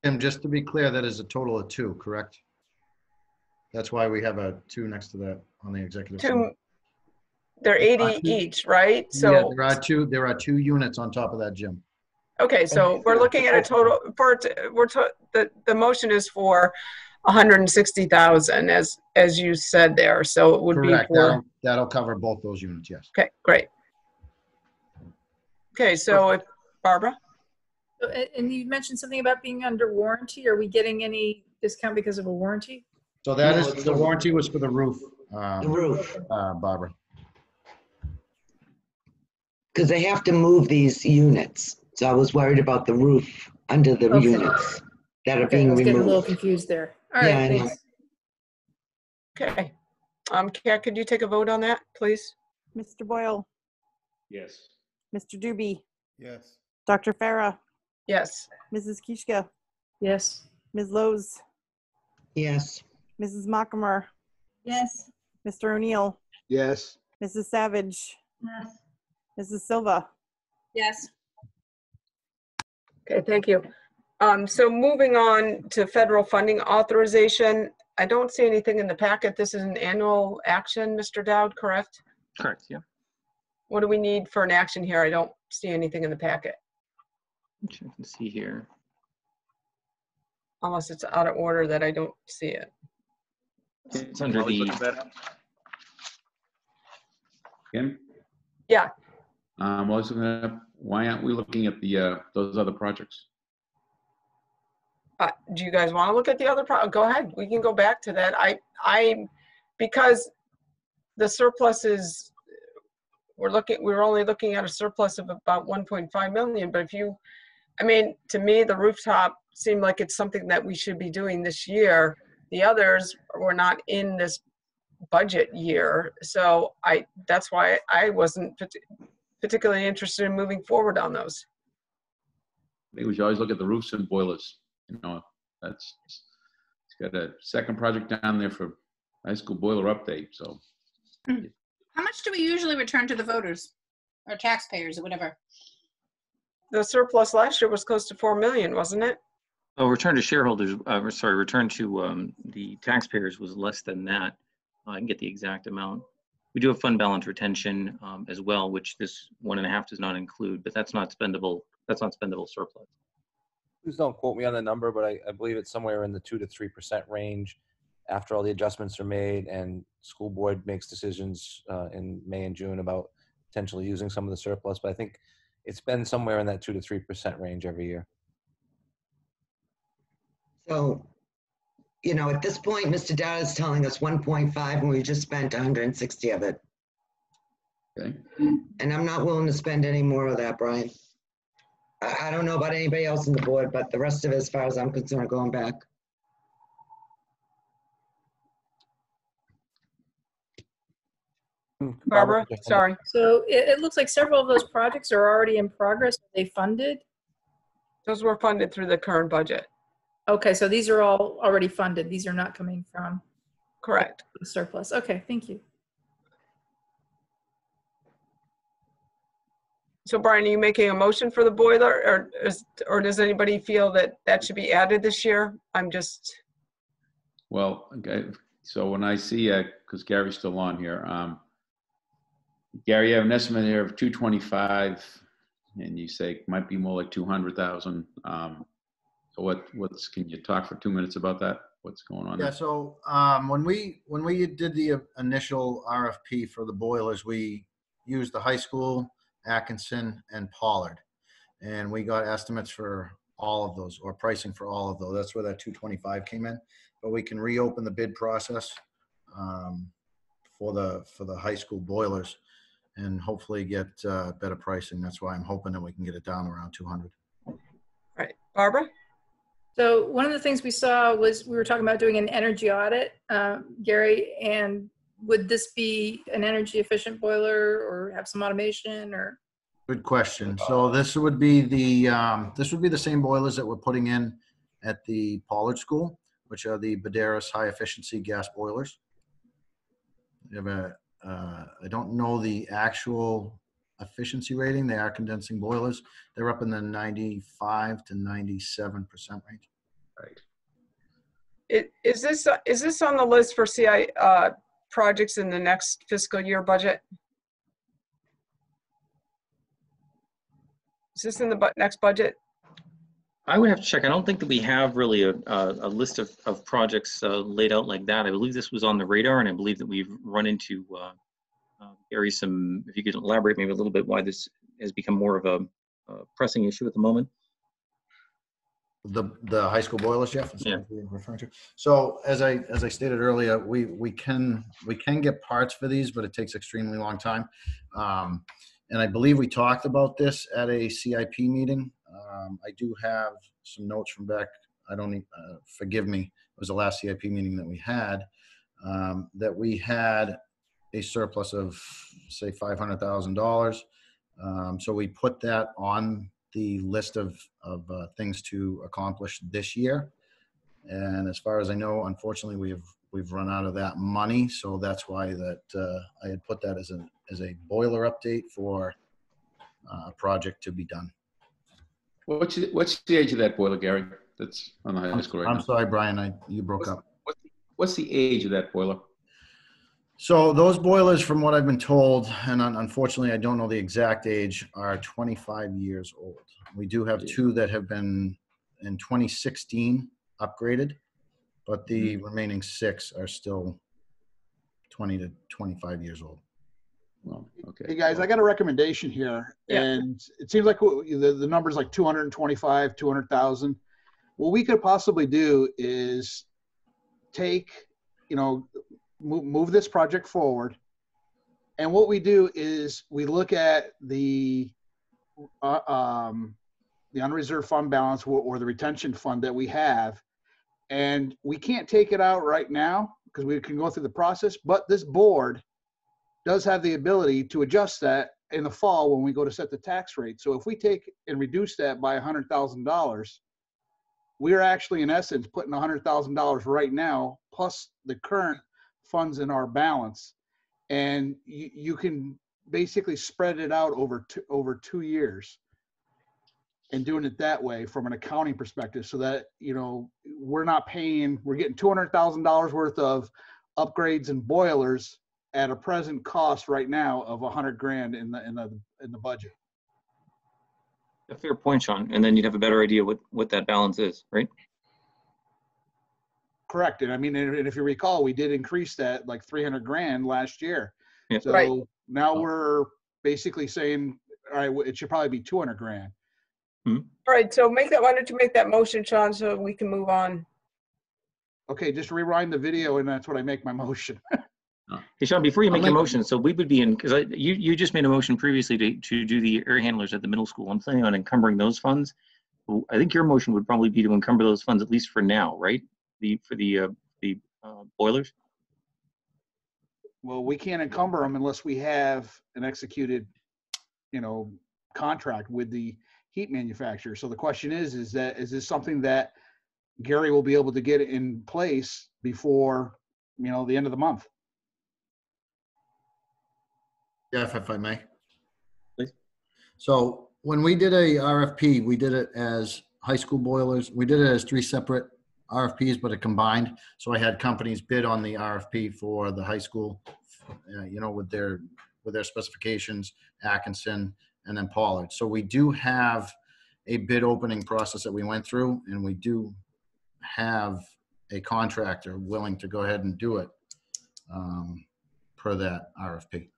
And just to be clear, that is a total of 2, correct? That's why we have a 2 next to that on the executive. 2, they're 80 each, right? So yeah, there are 2 units on top of that, Jim. Okay, so we're looking at a total the motion is for 160,000 as you said there. So it would Correct. be for that'll cover both those units, yes. Okay, great. Okay, so if Barbara? And you mentioned something about being under warranty. Are we getting any discount because of a warranty? So that is, the warranty was for the roof. The roof. Barbara. Because they have to move these units. So I was worried about the roof under the Okay. units that are Okay, I being was getting a little removed. confused there. All Yeah, right, I know. thanks. Okay. Kat, could you take a vote on that, please? Mr. Boyle, Yes. Mr. Doobie, Yes. Dr. Farah, Yes. Mrs. Kishka, Yes. Ms. Lowe's, Yes. Mrs. Mockamer, Yes. Mr. O'Neill, Yes. Mrs. Savage, Yes. Mrs. Silva. Yes. Okay, thank you. So moving on to federal funding authorization, I don't see anything in the packet. This is an annual action, Mr. Dowd, correct? Correct, yeah. What do we need for an action here? I don't see anything in the packet, Which I can see here. unless it's out of order that I don't see it. It's under the, Kim? Yeah. I was looking at, why aren't we looking at the those other projects? Do you guys want to look at the other go ahead. We can go back to that. Because the surplus is, we're only looking at a surplus of about 1.5 million. But if you, I mean, to me, the rooftop seemed like it's something that we should be doing this year. The others were not in this budget year. So that's why I wasn't particularly interested in moving forward on those. I think we should always look at the roofs and boilers. You know, it's got a second project down there for high school boiler update. So, How much do we usually return to the voters or taxpayers or whatever? The surplus last year was close to 4 million, wasn't it? oh, return to shareholders, return to the taxpayers was less than that. I can get the exact amount. We do have fund balance retention as well, which this 1.5 does not include, but that's not spendable. That's not spendable surplus. Please don't quote me on the number, but I believe it's somewhere in the 2 to 3% range after all the adjustments are made and school board makes decisions in May and June about potentially using some of the surplus. But I think it's been somewhere in that 2 to 3% range every year. So, you know, at this point, Mr. Dowd is telling us 1.5 and we just spent 160 of it. okay. And I'm not willing to spend any more of that, Brian. I don't know about anybody else on the board, but the rest of it, as far as I'm concerned, are going back. Barbara, sorry. So it looks like several of those projects are already in progress. Are they funded? Those were funded through the current budget. Okay, so these are all already funded. These are not coming from Correct. the surplus. Okay, thank you. So Brian, are you making a motion for the boiler, or does anybody feel that that should be added this year? I'm just. Well, okay. So when I see, because Gary's still on here, Gary, you have an estimate here of 225, and you say it might be more like 200,000. So what's? Can you talk for 2 minutes about that? What's going on? Yeah, there? so when we did the initial RFP for the boilers, we used the high school, Atkinson, and Pollard. And we got estimates for all of those, or pricing for all of those. That's where that 225 came in. But we can reopen the bid process for the high school boilers and hopefully get better pricing. That's why I'm hoping that we can get it down around 200. Right. Barbara? So one of the things we saw was we were talking about doing an energy audit, Gary, and would this be an energy efficient boiler or have some automation or? Good question. So this would be the same boilers that we're putting in at the Pollard School, which are the Baderas high efficiency gas boilers. We have I don't know the actual efficiency rating. They are condensing boilers. They're up in the 95 to 97% range. Right. Is this on the list for CI projects in the next fiscal year budget? Is this in the next budget? I would have to check. I don't think that we have really a list of projects laid out like that. I believe this was on the radar, and I believe that we've run into Gary, if you could elaborate maybe a little bit why this has become more of a pressing issue at the moment. The high school boilers, Jeff? Is that Yeah. what you're referring to? So as I stated earlier, we can get parts for these, but it takes extremely long time. And I believe we talked about this at a CIP meeting. I do have some notes from back. I don't need, forgive me. It was the last CIP meeting that we had, that we had a surplus of say $500,000. So we put that on the list of things to accomplish this year. And as far as I know, unfortunately, we've run out of that money. So that's why that I had put that as a boiler update for a project to be done. What's the age of that boiler, Gary? That's on the high school right now. I'm sorry, Brian, you broke up. What's the age of that boiler? So those boilers, from what I've been told, and unfortunately I don't know the exact age, are 25 years old. We do have two that have been in 2016 upgraded, but the remaining 6 are still 20 to 25 years old. Well, okay. Hey guys, I got a recommendation here, and it seems like the number's like 225, 200,000. What we could possibly do is take, move this project forward. And what we do is we look at the unreserved fund balance or the retention fund that we have, and we can't take it out right now because we can go through the process, but this board does have the ability to adjust that in the fall when we go to set the tax rate. So if we take and reduce that by $100,000, we're actually in essence putting $100,000 right now plus the current funds in our balance, and you can basically spread it out over 2 years and doing it that way from an accounting perspective, so that we're getting $200,000 worth of upgrades and boilers at a present cost right now of $100,000 in the budget. A fair point, Sean. And then you'd have a better idea what that balance is, right? Correct. And I mean, and if you recall, we did increase that like $300,000 last year. Yeah. So now we're basically saying, all right, it should probably be $200,000. All right, so why don't you make that motion, Sean, so we can move on. Okay, just rewind the video, and that's what I make my motion. Hey, Sean, before you make your motion, so we would be in, because you just made a motion previously to do the air handlers at the middle school. I'm planning on encumbering those funds. I think your motion would probably be to encumber those funds, at least for now, right? For the boilers? Well, we can't encumber them unless we have an executed, contract with the heat manufacturer. So the question is this something that Gary will be able to get in place before, the end of the month? Yeah, if I may. Please. So when we did a RFP, we did it as high school boilers. We did it as 3 separate RFPs, but it combined. So I had companies bid on the RFP for the high school, with their specifications, Atkinson, and then Pollard. So we do have a bid opening process that we went through, and we do have a contractor willing to go ahead and do it per that RFP.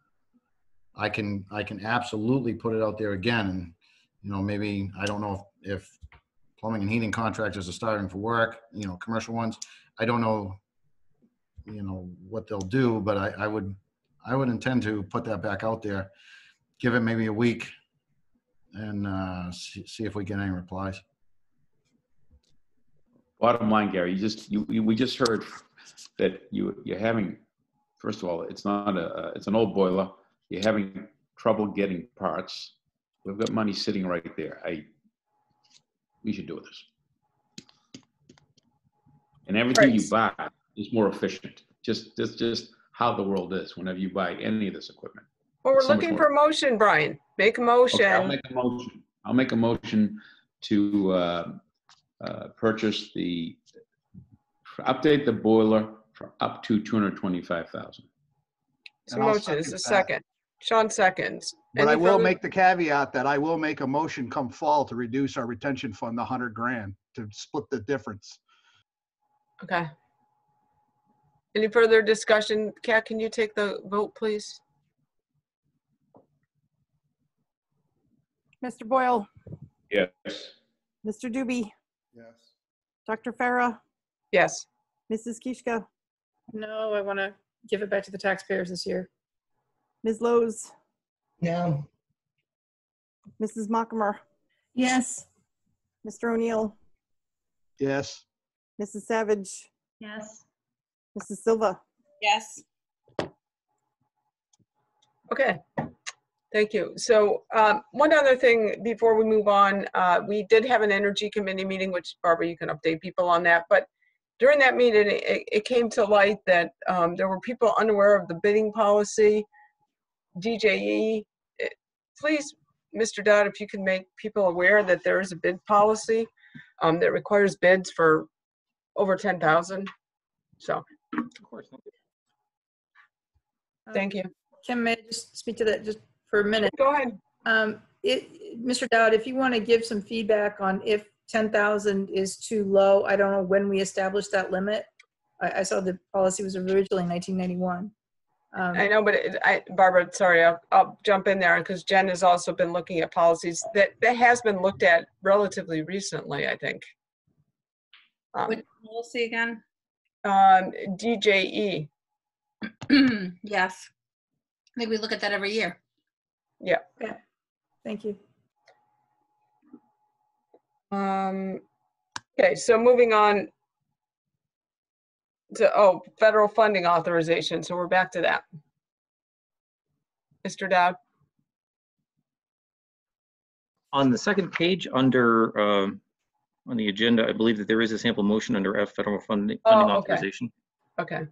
I can absolutely put it out there again, and maybe, I don't know if plumbing and heating contractors are starting for work, commercial ones. I don't know, what they'll do, but I would intend to put that back out there, give it maybe a week, and see if we get any replies. Bottom line, Gary, we just heard that you're having, first of all, it's an old boiler. You're having trouble getting parts. We've got money sitting right there. We should do this. And everything you buy is more efficient. Just how the world is whenever you buy any of this equipment. Well, we're looking for a motion, Brian. Make a motion. Okay, I'll make a motion to update the boiler for up to $225,000. It's a motion. It's a second. Sean seconds. But I will make the caveat that I will make a motion come fall to reduce our retention fund to $100,000 to split the difference. Okay. Any further discussion? Kat, can you take the vote, please? Mr. Boyle, Yes. Mr. Doobie, Yes. Dr. Farah, Yes. Mrs. Kishka, No, I want to give it back to the taxpayers this year. Ms. Lowe's, No. Mrs. Mockamer, Yes. Mr. O'Neill, Yes. Mrs. Savage, Yes. Mrs. Silva. Yes. Okay. Thank you. So one other thing before we move on, we did have an energy committee meeting, which Barbara, you can update people on that. But during that meeting, it came to light that there were people unaware of the bidding policy, DJE. Please, Mr. Dodd, if you can make people aware that there is a bid policy that requires bids for over 10,000. So. Of course. Thank you. Kim, may I just speak to that just for a minute? Go ahead. Mr. Dowd, if you want to give some feedback on if 10,000 is too low, I don't know when we established that limit. I saw the policy was originally 1991. I know, but Barbara, sorry, I'll jump in there because Jen has also been looking at policies that has been looked at relatively recently, I think. What policy again? DJE. Yes. I think we look at that every year. Yeah. Okay. Thank you. Okay, so moving on to, federal funding authorization. So we're back to that. Mr. Dowd. On the second page under, on the agenda, I believe that there is a sample motion under F, federal funding authorization. Okay.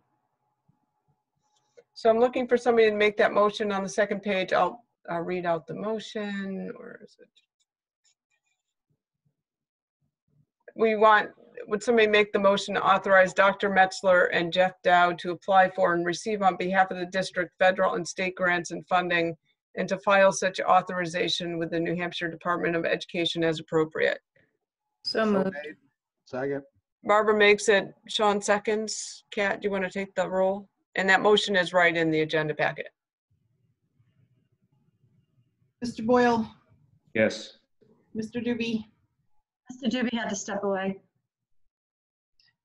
So I'm looking for somebody to make that motion on the second page. I'll read out the motion. Where is it? Would somebody make the motion to authorize Dr. Metzler and Jeff Dowd to apply for and receive on behalf of the district federal and state grants and funding, and to file such authorization with the New Hampshire Department of Education as appropriate? So moved. Second. Barbara makes it, Sean seconds. Kat, do you want to take the roll? And that motion is right in the agenda packet. Mr. Boyle, Yes. Mr. Doobie, Mr. Doobie had to step away.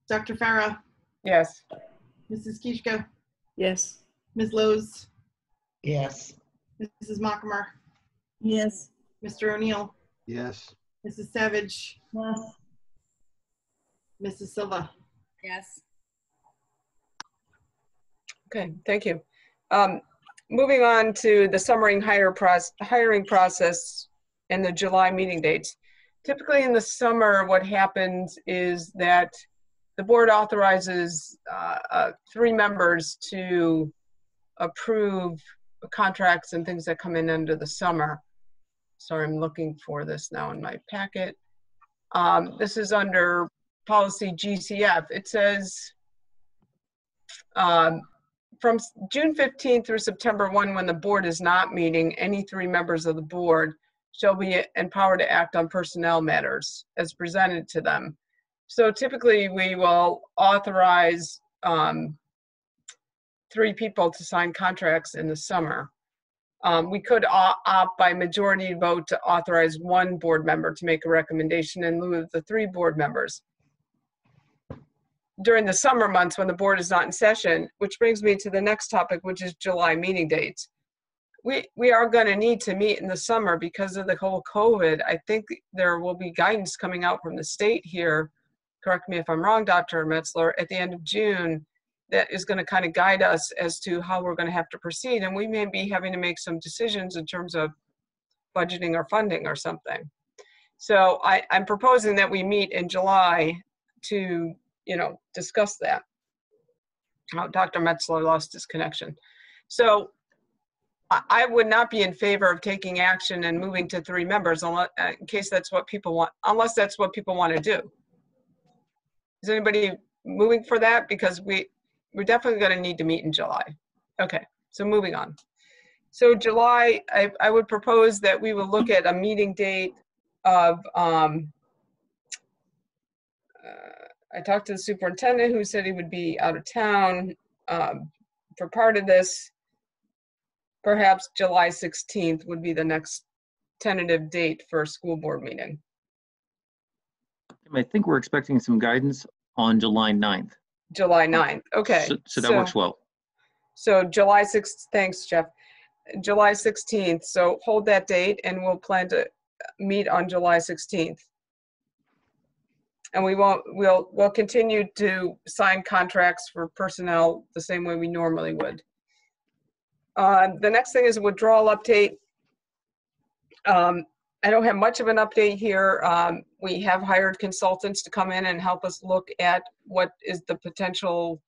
Dr. Farah, Yes. Mrs. Kishka, Yes. Ms. Lowe's, Yes. Mrs. Mockamer, Yes. Mr. O'Neill, Yes. Mrs. Savage, Yes. Mrs. Silva. Yes. Okay, thank you. Moving on to the hiring process and the July meeting dates. Typically in the summer, what happens is that the board authorizes 3 members to approve contracts and things that come in under the summer. Sorry, I'm looking for this now in my packet. This is under policy GCF. It says from June 15th through September 1, when the board is not meeting, any 3 members of the board shall be empowered to act on personnel matters as presented to them. So typically we will authorize 3 people to sign contracts in the summer. We could opt by majority vote to authorize 1 board member to make a recommendation in lieu of the 3 board members during the summer months when the board is not in session, which brings me to the next topic, which is July meeting dates. We are going to need to meet in the summer because of the whole COVID. I think there will be guidance coming out from the state here, correct me if I'm wrong, Dr. Metzler, at the end of June, that is going to kind of guide us as to how we're going to have to proceed. And we may be having to make some decisions in terms of budgeting or funding or something. So I'm proposing that we meet in July to, discuss that. Dr. Metzler lost his connection. So I would not be in favor of taking action and moving to 3 members unless, in case that's what people want, unless that's what people want to do. Is anybody moving for that? Because we're definitely going to need to meet in July. Okay, so moving on. So July, I would propose that we will look at a meeting date of, I talked to the superintendent who said he would be out of town for part of this. Perhaps July 16th would be the next tentative date for a school board meeting. I think we're expecting some guidance on July 9th. July 9th. Okay. So that works well. So July 6th, thanks, Jeff. July 16th. So hold that date and we'll plan to meet on July 16th. And we'll continue to sign contracts for personnel the same way we normally would. The next thing is a withdrawal update. I don't have much of an update here. We have hired consultants to come in and help us look at what is the potential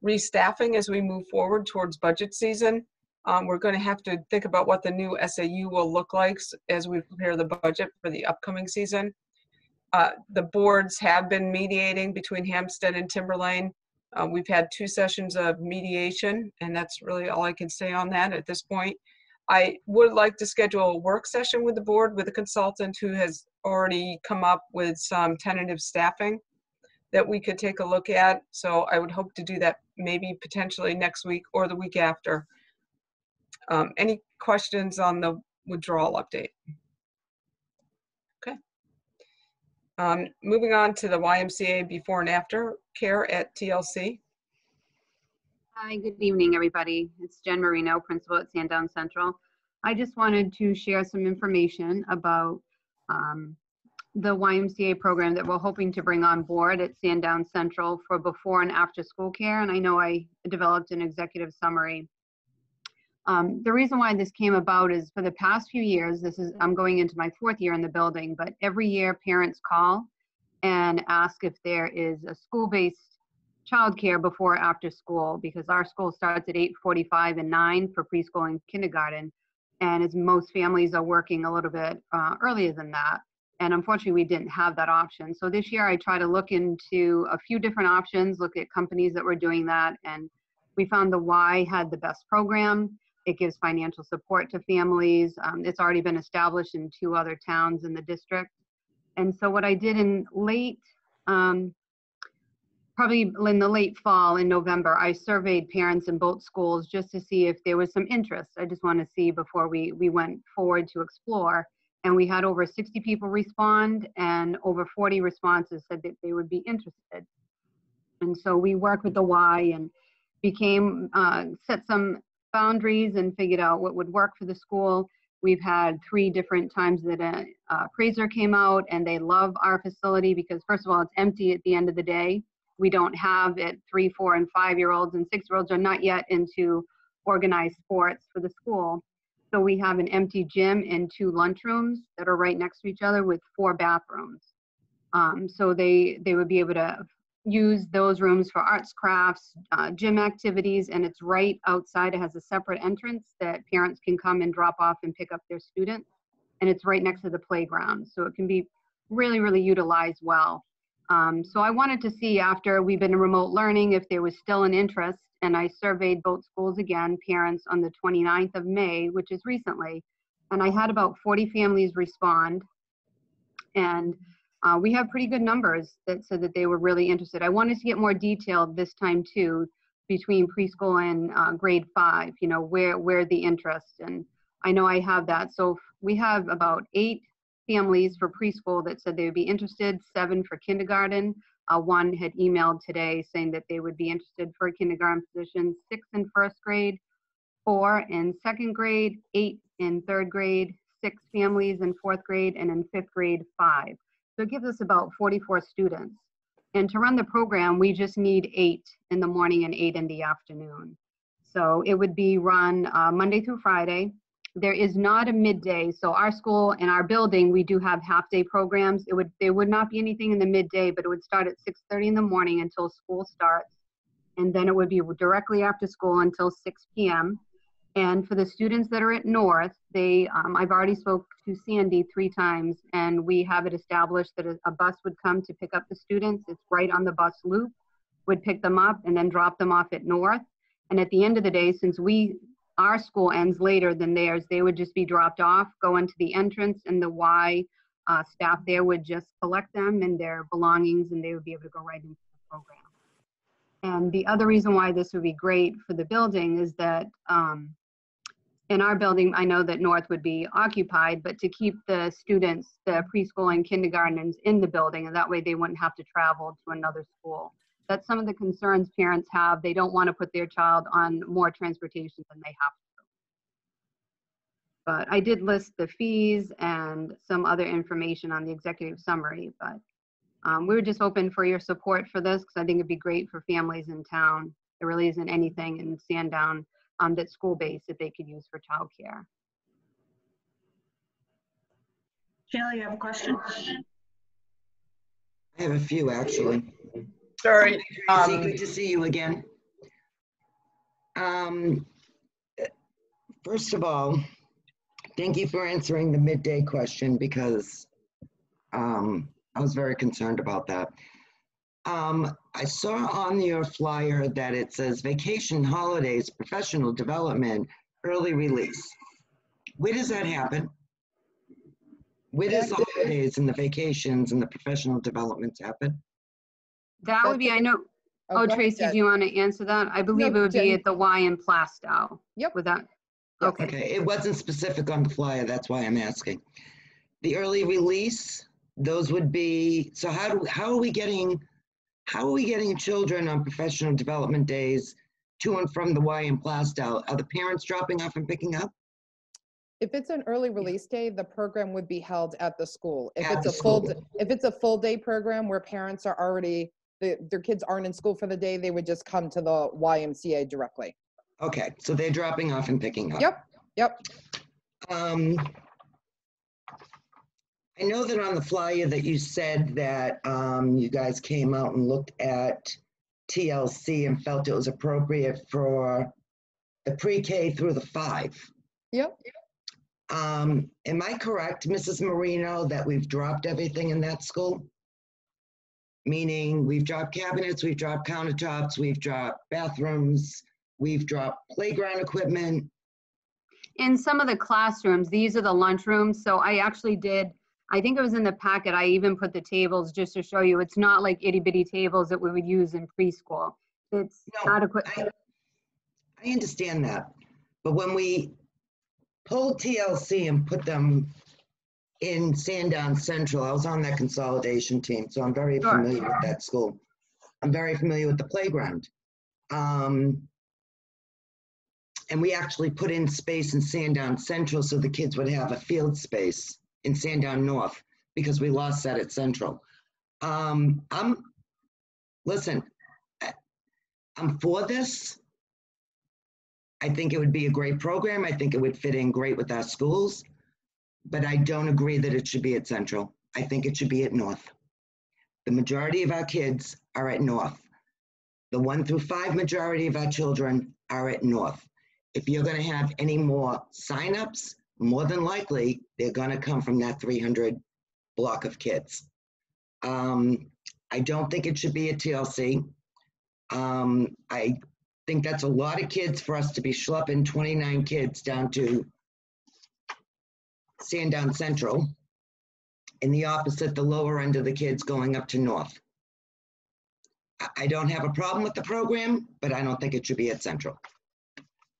restaffing as we move forward towards budget season. We're going to have to think about what the new SAU will look like as we prepare the budget for the upcoming season. The boards have been mediating between Hampstead and Timberlane. We've had 2 sessions of mediation, and that's really all I can say on that at this point. I would like to schedule a work session with the board with a consultant who has already come up with some tentative staffing that we could take a look at. So I would hope to do that maybe potentially next week or the week after. Any questions on the withdrawal update? Okay. Moving on to the YMCA before and after care at TLC. Hi, good evening, everybody. It's Jen Marino, principal at Sandown Central. I just wanted to share some information about the YMCA program that we're hoping to bring on board at Sandown Central for before and after school care. And I know I developed an executive summary. The reason why this came about is for the past few years, I'm going into my 4th year in the building, but every year parents call and ask if there is a school-based childcare before or after school, because our school starts at 8:45 and 9 for preschool and kindergarten. And as most families are working a little bit earlier than that. And unfortunately, we didn't have that option. So this year I try to look into a few different options, look at companies that were doing that. And we found the Y had the best program. It gives financial support to families. It's already been established in 2 other towns in the district. And so what I did in probably in the late fall in November, I surveyed parents in both schools just to see if there was some interest. I just want to see before we went forward to explore. And we had over 60 people respond, and over 40 responses said that they would be interested. And so we worked with the Y and set some boundaries and figured out what would work for the school. We've had 3 different times that an appraiser came out, and they love our facility because, first of all, it's empty at the end of the day. We don't have it. 3, 4, and 5-year-olds and 6-year-olds are not yet into organized sports for the school. So we have an empty gym and 2 lunchrooms that are right next to each other with 4 bathrooms. So they would be able to use those rooms for arts, crafts, gym activities, and it's right outside. It has a separate entrance that parents can come and drop off and pick up their students. And it's right next to the playground. So it can be really, really utilized well. So I wanted to see, after we've been in remote learning, if there was still an interest, and I surveyed both schools again, parents, on the 29th of May, which is recently, and I had about 40 families respond, and we have pretty good numbers that said that they were really interested. I wanted to get more detailed this time too, between preschool and grade 5, you know, where the interest, and I know I have that. So we have about 8 families for preschool that said they would be interested, 7 for kindergarten. 1 had emailed today saying that they would be interested for a kindergarten position, 6 in 1st grade, 4 in 2nd grade, 8 in 3rd grade, 6 families in 4th grade, and in 5th grade, 5. So it gives us about 44 students. And to run the program, we just need 8 in the morning and 8 in the afternoon. So it would be run Monday through Friday. There is not a midday. So our school and our building, we do have half-day programs. There would not be anything in the midday, but it would start at 6:30 in the morning until school starts. And then it would be directly after school until 6 p.m. And for the students that are at North, I've already spoke to Sandy 3 times, and we have it established that a bus would come to pick up the students. It's right on the bus loop, would pick them up and then drop them off at North. And at the end of the day, since our school ends later than theirs, they would just be dropped off, go into the entrance, and the Y staff there would just collect them and their belongings, and they would be able to go right into the program. And the other reason why this would be great for the building is that in our building, I know that North would be occupied, but to keep the students, the preschool and kindergartens in the building, and that way they wouldn't have to travel to another school. That's some of the concerns parents have. They don't want to put their child on more transportation than they have to. But I did list the fees and some other information on the executive summary, but we were just hoping for your support for this because I think it'd be great for families in town. There really isn't anything in Sandown that's school-based that they could use for childcare. Shayla, you have a question? I have a few, actually. Sorry. Tracy, good to see you again. First of all, thank you for answering the midday question because I was very concerned about that. I saw on your flyer that it says vacation, holidays, professional development, early release. Where does that happen? Where does the holidays and the vacations and the professional developments happen? That would be, I know, oh, Tracy, do you want to answer that? I believe it would be at the Y in Plastow. Yep. With that, okay. Okay, it wasn't specific on the flyer, that's why I'm asking. The early release, those would be, so how are we getting children on professional development days to and from the Y in Plastow? Are the parents dropping off and picking up? If it's an early release day, the program would be held at the school. If At it's the a full, school. if it's a full day program where parents are already, their kids aren't in school for the day, they would just come to the YMCA directly. Okay, so they're dropping off and picking up. Yep, yep. I know that on the flyer that you said that you guys came out and looked at TLC and felt it was appropriate for the pre-K through the 5. Yep. Am I correct, Mrs. Marino, that we've dropped everything in that school? Meaning we've dropped cabinets, we've dropped countertops, we've dropped bathrooms, we've dropped playground equipment. In some of the classrooms, these are the lunchrooms. So I actually did, I think it was in the packet, I even put the tables just to show you. It's not like itty bitty tables that we would use in preschool. It's adequate. I understand that. But when we pulled TLC and put them in Sandown Central, I was on that consolidation team, so I'm very familiar with that school. I'm very familiar with the playground. And we actually put in space in Sandown Central so the kids would have a field space in Sandown North because we lost that at Central. Listen, I'm for this. I think it would be a great program. I think it would fit in great with our schools, but I don't agree that it should be at Central. I think it should be at North. The majority of our kids are at North. The 1 through 5 majority of our children are at North. If you're going to have any more signups, more than likely, they're going to come from that 300 block of kids. I don't think it should be a TLC. I think that's a lot of kids for us to be schlepping 29 kids down to Sandown Central, and the opposite, the lower end of the kids going up to North. I don't have a problem with the program, but I don't think it should be at Central.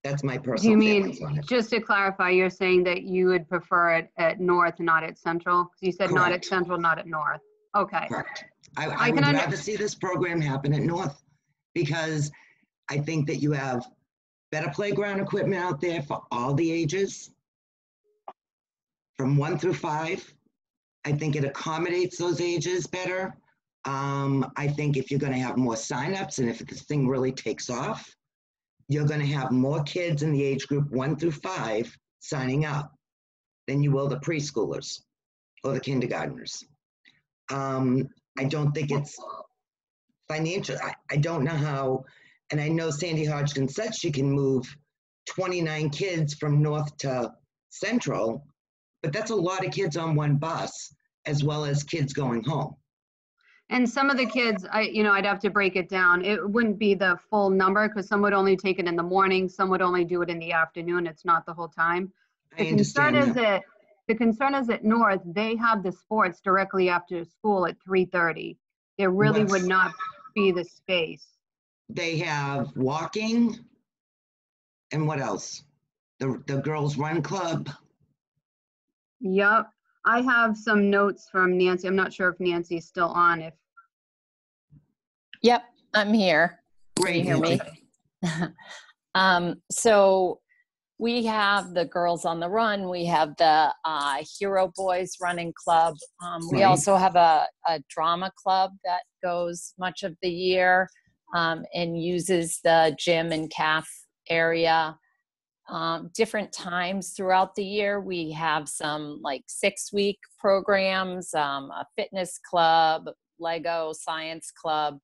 That's my personal Do you mean, feelings on it. just to clarify, you're saying that you would prefer it at North, not at Central? Because you said not at Correct. Central, not at North. Okay. Correct. I would rather see this program happen at North because I think that you have better playground equipment out there for all the ages, from 1 through 5. I think it accommodates those ages better. I think if you're going to have more signups and if this thing really takes off, you're going to have more kids in the age group 1 through 5 signing up than you will the preschoolers or the kindergartners. I don't think it's financial. I don't know how, and I know Sandy Hodgkin said she can move 29 kids from North to Central, but that's a lot of kids on one bus, as well as kids going home. And some of the kids, I'd have to break it down. It wouldn't be the full number because some would only take it in the morning, some would only do it in the afternoon. It's not the whole time. I understand that. The concern is at North, they have the sports directly after school at 3:30. There really would not be the space. They have walking, and what else? the girls run club. Yep. I have some notes from Nancy. I'm not sure if Nancy's still on. If Yep, I'm here. Can you hear me? So we have the Girls on the Run. We have the Hero Boys Running Club. We Right. also have a drama club that goes much of the year and uses the gym and calf area. Different times throughout the year. We have some like 6-week programs, a fitness club, Lego science club.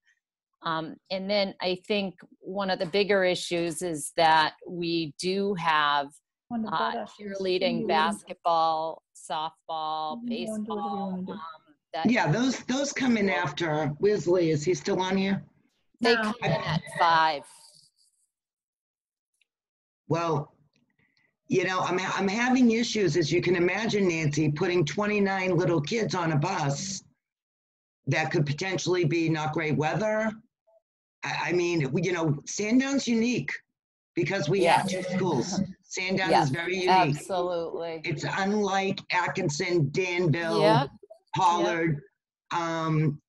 And then I think one of the bigger issues is that we do have cheerleading, basketball, softball, baseball. Yeah, those come in after. Where's Lee? Is he still on here? They come in at 5. Well, you know, I'm having issues, as you can imagine, Nancy, putting 29 little kids on a bus that could potentially be not great weather. I mean, you know, Sandown's unique because we have 2 schools. Sandown is very unique. Absolutely. It's unlike Atkinson, Danville, Yep. Pollard.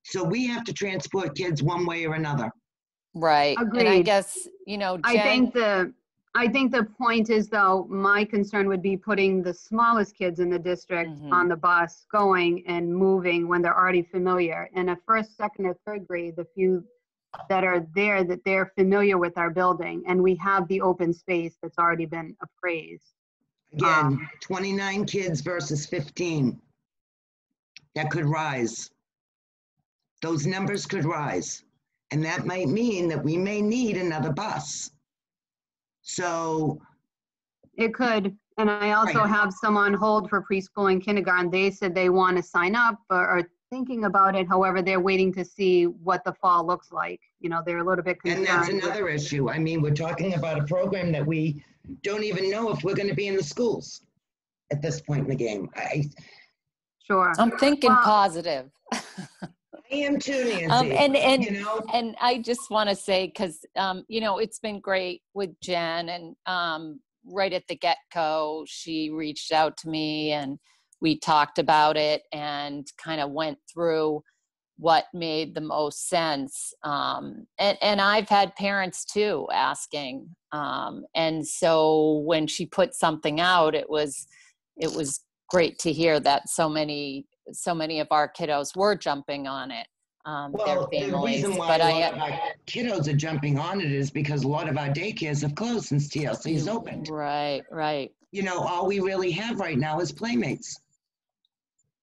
So we have to transport kids one way or another. Right. Agreed. And I guess, you know, Jen, I think the point is, though, my concern would be putting the smallest kids in the district on the bus going and moving when they're already familiar. And a first, second, or third grade, the few that are there, that they're familiar with our building, and we have the open space that's already been appraised. Again, 29 kids versus 15. That could rise. Those numbers could rise. And that might mean that we may need another bus. So it could. And I also have some on hold for preschool and kindergarten. They said they want to sign up or are thinking about it. However, they're waiting to see what the fall looks like. You know, they're a little bit concerned. And that's another issue. I mean, we're talking about a program that we don't even know if we're going to be in the schools at this point in the game. Sure. I'm thinking positive. I am too, Nancy. And you know? And I just want to say, because you know, it's been great with Jen, and right at the get-go, she reached out to me and we talked about it and kind of went through what made the most sense. And I've had parents too asking. And so when she put something out, it was great to hear that so many of our kiddos were jumping on it. Well, the reason why a lot of our kiddos are jumping on it is because a lot of our daycares have closed since TLC is opened. Right. You know, all we really have right now is Playmates.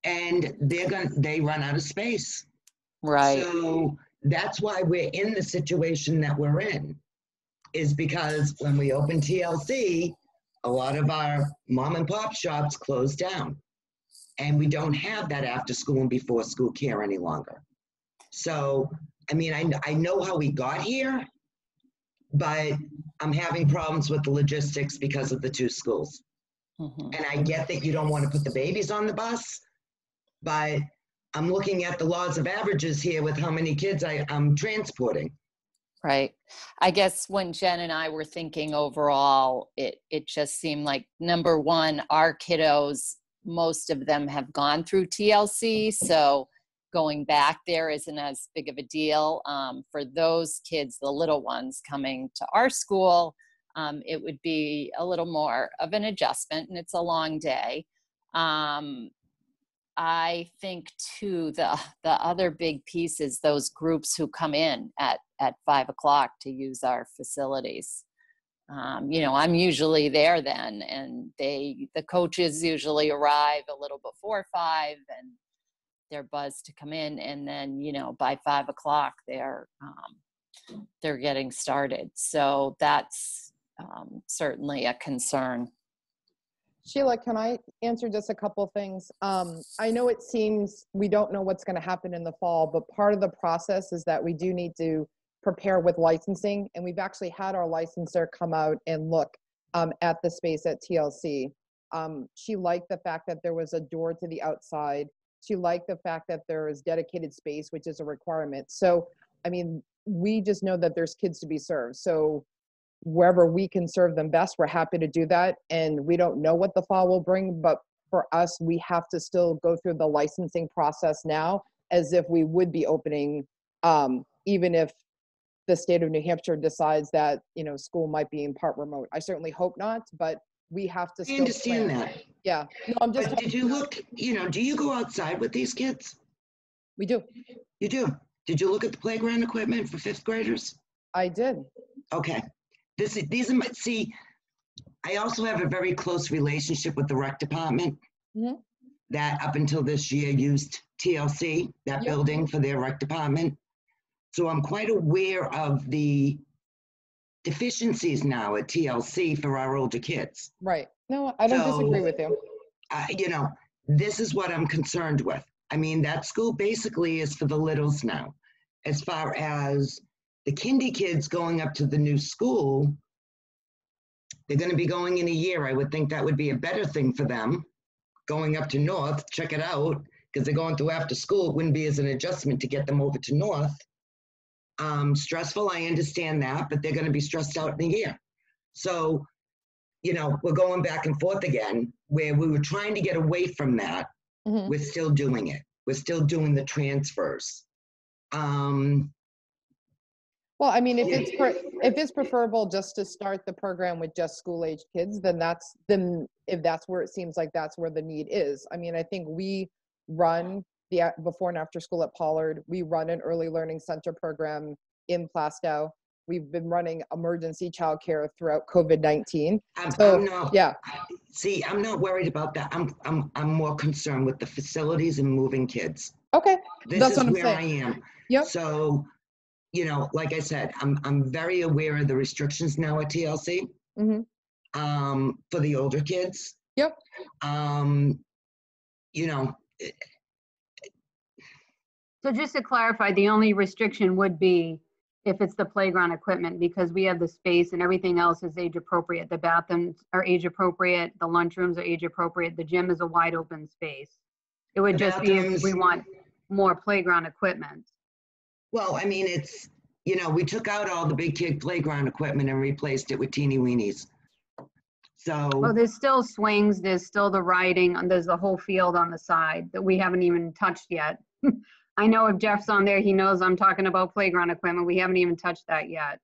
And they run out of space. Right. So that's why we're in the situation that we're in, is because when we opened TLC, a lot of our mom and pop shops closed down. And we don't have that after school and before school care any longer. So, I mean, I know how we got here, but I'm having problems with the logistics because of the 2 schools. And I get that you don't want to put the babies on the bus, but I'm looking at the laws of averages here with how many kids I'm transporting. Right. I guess when Jen and I were thinking overall, it just seemed like, number one, our kiddos, most of them have gone through TLC, so going back there isn't as big of a deal. For those kids, the little ones coming to our school, it would be a little more of an adjustment, and it's a long day. I think too, the other big piece is those groups who come in at 5 o'clock to use our facilities. You know, I'm usually there then, and the coaches usually arrive a little before 5, and they're buzzed to come in, and then, you know, by 5 o'clock they're getting started. So that's certainly a concern. Sheila, can I answer just a couple things? I know it seems we don't know what's going to happen in the fall, but part of the process is that we do need to prepare with licensing, and we've actually had our licensor come out and look at the space at TLC. She liked the fact that there was a door to the outside. She liked the fact that there is dedicated space, which is a requirement. So, I mean, we just know that there's kids to be served. So, wherever we can serve them best, we're happy to do that. And we don't know what the fall will bring, but for us, we have to still go through the licensing process now as if we would be opening, even if the state of New Hampshire decides that, you know, school might be in part remote. I certainly hope not, but we have to I still understand plan. that. Yeah, no, I'm just. But did you look, you know, do you go outside with these kids? We do. You do? Did you look at the playground equipment for 5th graders? I did. Okay. These are my, see, I also have a very close relationship with the rec department that up until this year used TLC, that building for their rec department. So I'm quite aware of the deficiencies now at TLC for our older kids. Right. No, I don't disagree with you. You know, this is what I'm concerned with. I mean, that school basically is for the littles now. As far as the kindy kids going up to the new school, they're going to be going in a year. I would think that would be a better thing for them. Going up to North, check it out, because they're going through after school. It wouldn't be as an adjustment to get them over to North. Stressful, I understand that, but they're going to be stressed out in a year. So, you know, we're going back and forth again, where we were trying to get away from that. We're still doing it. We're still doing the transfers. Well, I mean, if it's preferable just to start the program with just school-age kids, then if that's where it seems like that's where the need is. I mean, I think we run the before and after school at Pollard. We run an early learning center program in Plastow. We've been running emergency childcare throughout COVID-19. See, I'm not worried about that. I'm more concerned with the facilities and moving kids. Okay, This is where I am. Yep. So, you know, like I said, I'm very aware of the restrictions now at TLC. For the older kids. Yep. You know. So just to clarify, the only restriction would be if it's the playground equipment, because we have the space and everything else is age appropriate. The bathrooms are age appropriate, the lunchrooms are age appropriate, the gym is a wide open space. It would just be if we want more playground equipment. Well, I mean, it's, you know, we took out all the big kid playground equipment and replaced it with teeny weenies. So. Well, there's still swings, there's still the riding, and there's the whole field on the side that we haven't even touched yet. I know if Jeff's on there, he knows I'm talking about playground equipment. We haven't even touched that yet.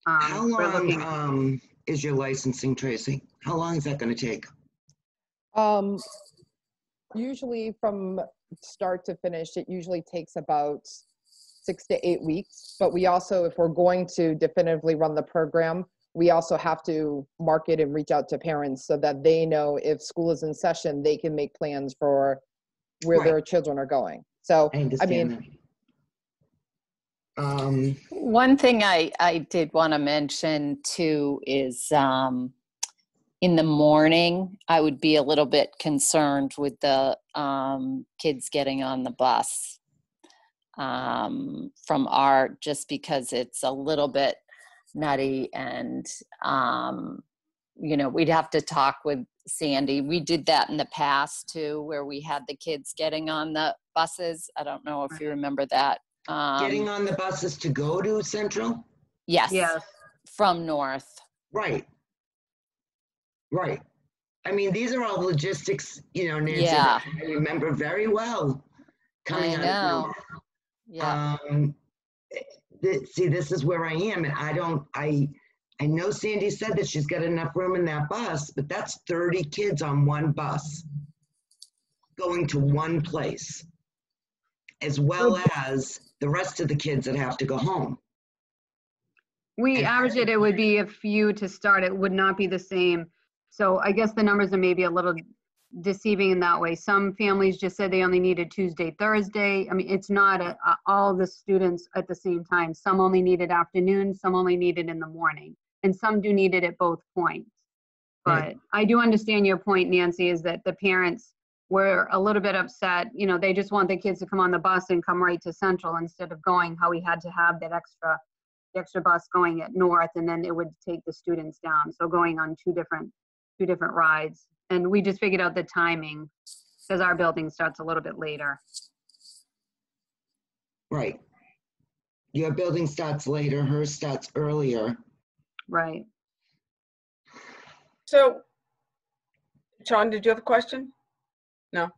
How long is your licensing, Tracy? How long is that going to take? Usually from start to finish, it usually takes about 6 to 8 weeks. But we also, if we're going to definitively run the program, we also have to market and reach out to parents so that they know if school is in session, they can make plans for where their children are going. So, I mean, one thing I did want to mention too is in the morning, I would be a little bit concerned with the kids getting on the bus from just because it's a little bit nutty and, you know, we'd have to talk with Sandy. We did that in the past too, where we had the kids getting on the buses. I don't know if you remember that. Getting on the buses to go to Central? Yes. From North. Right. Right. I mean, these are all logistics, you know, Nancy, Yeah. that I remember very well coming out of North. Yeah. See, this is where I am, and I know Sandy said that she's got enough room in that bus, but that's 30 kids on one bus going to one place, as well as the rest of the kids that have to go home. We averaged it would be a few to start. It would not be the same. So I guess the numbers are maybe a little deceiving in that way. Some families just said they only needed Tuesday, Thursday. I mean, it's not all the students at the same time. Some only needed afternoon, some only needed in the morning, and some do need it at both points. But I do understand your point, Nancy, is that the parents were a little bit upset. You know, they just want the kids to come on the bus and come right to Central instead of going how we had to have that extra bus going at North, and then it would take the students down. So going on two different rides. And we just figured out the timing because our building starts a little bit later. Right. Your building starts later, hers starts earlier. Right. So, Sean, did you have a question? No.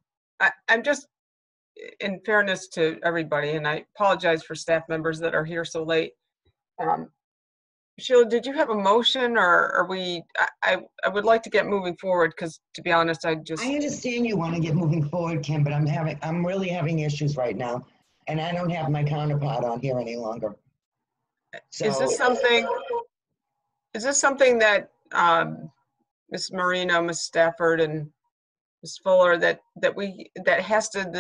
I'm just, in fairness to everybody, and I apologize for staff members that are here so late. Sheila, did you have a motion, or are we? I would like to get moving forward because, to be honest, I understand you want to get moving forward, Kim, but I'm really having issues right now, and I don't have my counterpart on here any longer. So, Is this something that Ms. Marino, Ms. Stafford, and Ms. Fuller, the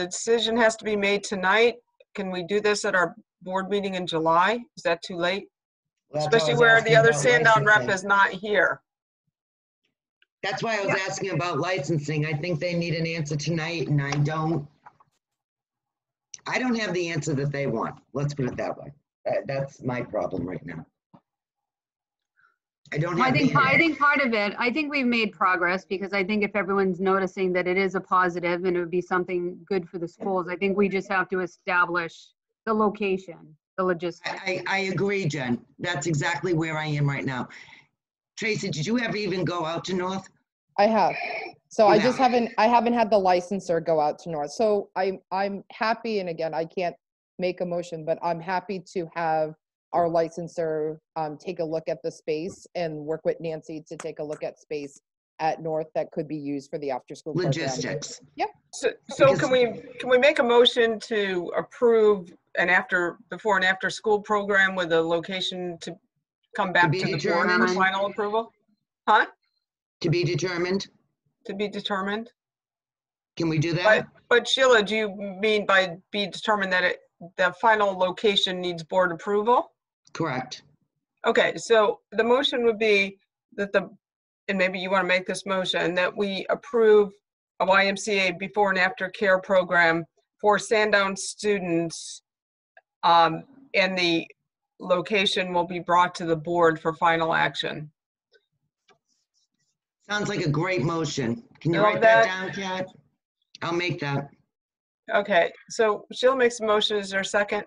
decision has to be made tonight? Can we do this at our board meeting in July? Is that too late? Well, that's Especially why I was where the asking other about Sandown rep licensing. is not here. That's why I was asking about licensing. I think they need an answer tonight, and I don't have the answer that they want. Let's put it that way. That's my problem right now. I don't have I think part of it, I think we've made progress, because I think if everyone's noticing that it is a positive and it would be something good for the schools, I think we just have to establish the location, the logistics. I agree, Jen. That's exactly where I am right now. Tracy, did you ever even go out to North? I have. So You I just have. haven't had the licensor go out to North. So I'm happy, and again, I can't make a motion, but I'm happy to have our licensor take a look at the space and work with Nancy to take a look at space at North that could be used for the after school program. Logistics. Yep. So can we make a motion to approve before and after school program with a location to come back to the board for final approval? Huh? To be determined. To be determined. Can we do that? But Sheila, do you mean by be determined that the final location needs board approval? Correct. Okay, so the motion would be that and maybe you want to make this motion, that we approve a YMCA before and after care program for Sandown students, and the location will be brought to the board for final action. Sounds like a great motion. Can you You write love that that? down, Kat? I'll make that. Okay, so Sheila makes a motion. Is there a second?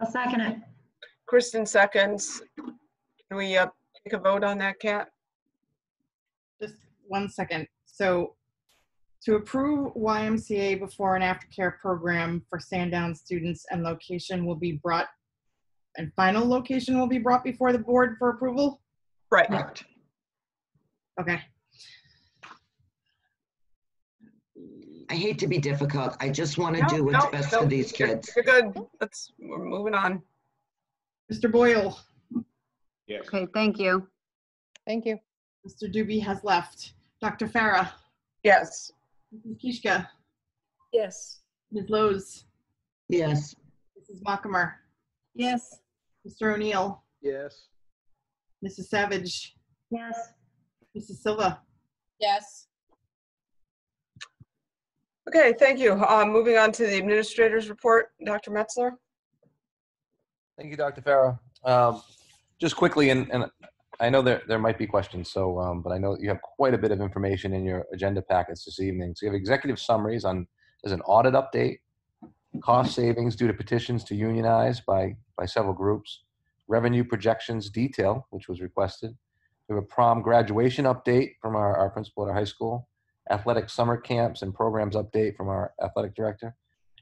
I'll second it. Kristen seconds. Can we take a vote on that, Kat? Just 1 second. So to approve YMCA before and after care program for Sandown students, and location will be brought, and final location will be brought before the board for approval? Right. Correct. Okay. I hate to be difficult. I just want to do what's best for these kids. You're good. We're moving on. Mr. Boyle. Yes. Okay, thank you. Thank you. Mr. Doobie has left. Dr. Farah. Yes. Mrs. Kishka. Yes. Ms. Lowe's. Yes. Mrs. Mockamer. Yes. Mr. O'Neill. Yes. Mrs. Savage. Yes. Mrs. Silva. Yes. Okay, thank you. Moving on to the administrator's report, Dr. Metzler. Thank you, Dr. Farah. Just quickly, and I know there might be questions, so but I know you have quite a bit of information in your agenda packets this evening. So you have executive summaries there's an audit update, cost savings due to petitions to unionize by several groups, revenue projections detail, which was requested. We have a prom graduation update from our principal at our high school, athletic summer camps and programs update from our athletic director,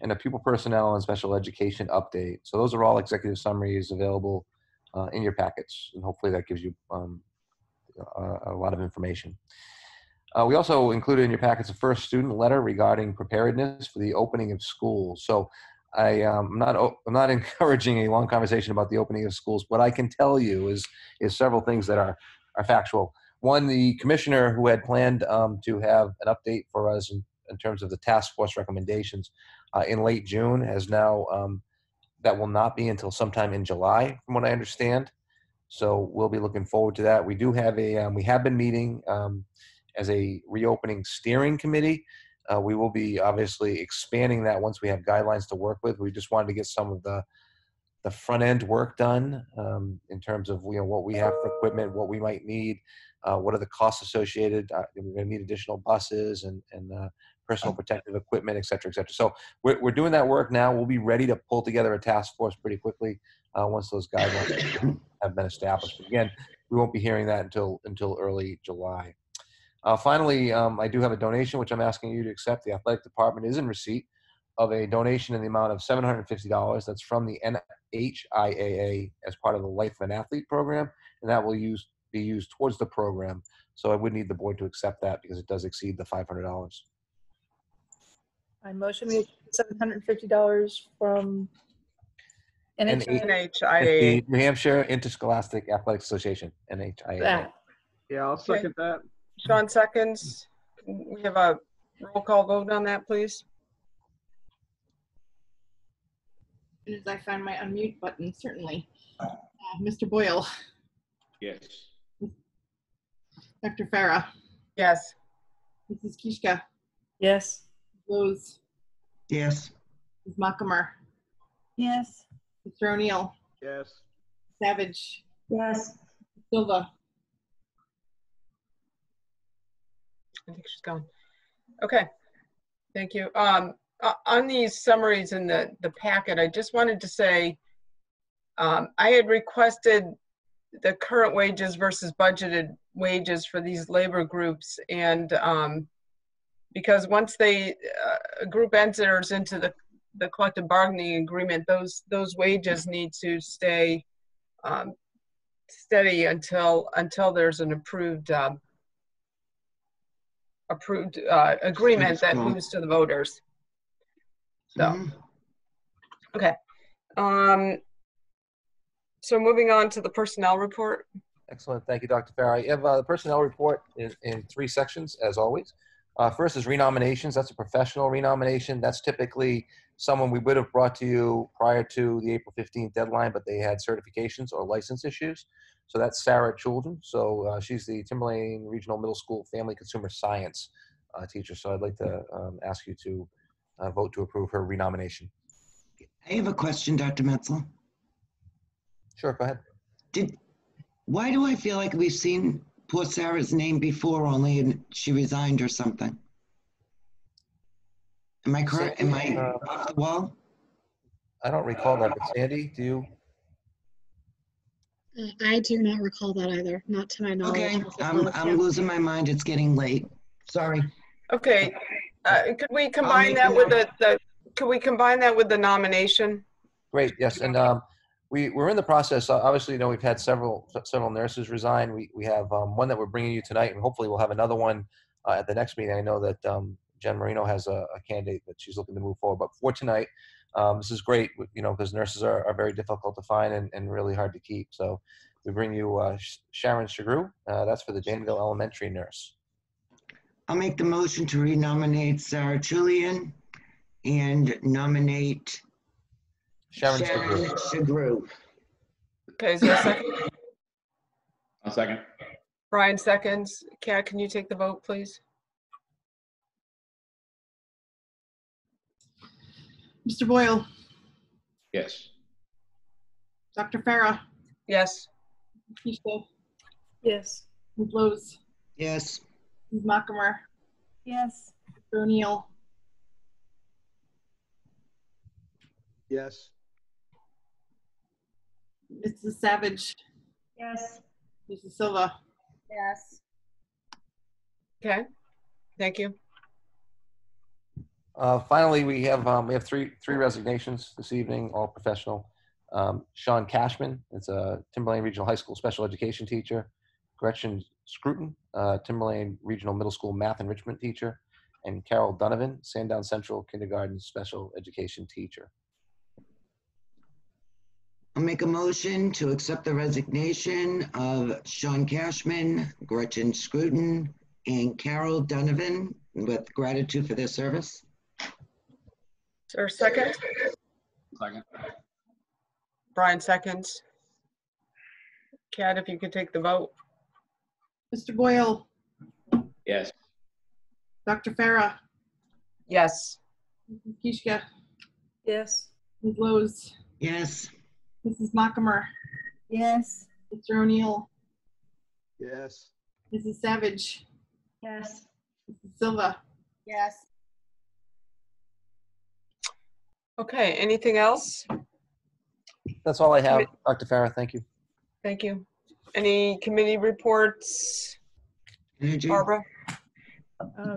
and a pupil personnel and special education update. So those are all executive summaries available in your packets, and hopefully that gives you a lot of information. We also included in your packets a first student letter regarding preparedness for the opening of schools. So I'm not encouraging a long conversation about the opening of schools. What I can tell you is several things that are factual. One, the commissioner who had planned to have an update for us in terms of the task force recommendations in late June has now, that will not be until sometime in July, from what I understand. So we'll be looking forward to that. We do have we have been meeting as a reopening steering committee. We will be obviously expanding that once we have guidelines to work with. We just wanted to get some of the front end work done in terms of what we have for equipment, what we might need, what are the costs associated. We're going to need additional buses and personal protective equipment, et cetera, et cetera. So we're doing that work now. We'll be ready to pull together a task force pretty quickly once those guidelines have been established. But again, we won't be hearing that until early July. Finally, I do have a donation which I'm asking you to accept. The athletic department is in receipt of a donation in the amount of $750. That's from the NHIAA as part of the Life of an Athlete program, and that will be used towards the program. So I would need the board to accept that because it does exceed the $500. I motion we accept $750 from NHIAA. It's the New Hampshire Interscholastic Athletic Association, NHIAA. Yeah, I'll second that. Sean seconds. We have a roll call vote on that, please. As soon as I find my unmute button, certainly. Mr. Boyle, Yes. Dr. Farah, Yes. Mrs. Kishka, Yes. Rose, Yes. Ms. Makamer, Yes. Mr. O'Neill, Yes. Savage, Yes. Silva. I think she's gone. Okay, thank you. On these summaries in the packet, I just wanted to say, I had requested the current wages versus budgeted wages for these labor groups, and because once a group enters into the collective bargaining agreement, those wages need to stay steady until there's an approved agreement that moves to the voters. So, okay. So moving on to the personnel report. Excellent. Thank you, Dr. Farah. You have the personnel report in 3 sections, as always. First is renominations. That's a professional renomination. That's typically someone we would have brought to you prior to the April 15th deadline, but they had certifications or license issues. So that's Sarah Children. So she's the Timberlane Regional Middle School Family Consumer Science teacher. So I'd like to ask you to vote to approve her renomination. I have a question, Dr. Metzel. Sure, go ahead. Why do I feel like we've seen poor Sarah's name before, only and she resigned or something? Am I correct? Am I off the wall? I don't recall that, but Sandy, do you? I do not recall that either, not to my knowledge. Okay, I'm losing my mind. It's getting late. Sorry. Okay, could we combine that with could we combine that with the nomination? Great, yes, and we're in the process. Obviously, you know, we've had several nurses resign. We have one that we're bringing you tonight, and hopefully we'll have another one at the next meeting. I know that Jen Marino has a candidate that she's looking to move forward, but for tonight, this is great, you know, because nurses are very difficult to find and really hard to keep. So we bring you Sharon Chagru. That's for the Danville Elementary nurse. I'll make the motion to renominate Sarah Julian and nominate Sharon Chagru. Okay, is there a second? I'll second. Brian seconds. Kat, can you take the vote, please? Mr. Boyle, Yes. Dr. Farah, Yes. Kishka, Yes. Ms. Rose, Yes. Ms. Makamer, Yes. Mr. O'Neill, Yes. Mrs. Savage, Yes. Mrs. Silva. Yes. Okay, thank you. Finally, we have three resignations this evening, all professional. Sean Cashman, it's a Timberlane Regional High School special education teacher. Gretchen Scruton, Timberlane Regional Middle School math enrichment teacher. And Carol Donovan, Sandown Central Kindergarten special education teacher. I'll make a motion to accept the resignation of Sean Cashman, Gretchen Scruton, and Carol Donovan with gratitude for their service. Is there a second? Second. Brian seconds. Kat, if you could take the vote. Mr. Boyle, Yes. Dr. Farah, Yes. Mrs. Kishka, Yes. Ms. Rose, Yes. Mrs. Makamer, Yes. Mr. O'Neill, Yes. Mrs. Savage, Yes. Mrs. Silva. That's all I have, Dr. Farah. Thank you. Thank you. Any committee reports? Barbara?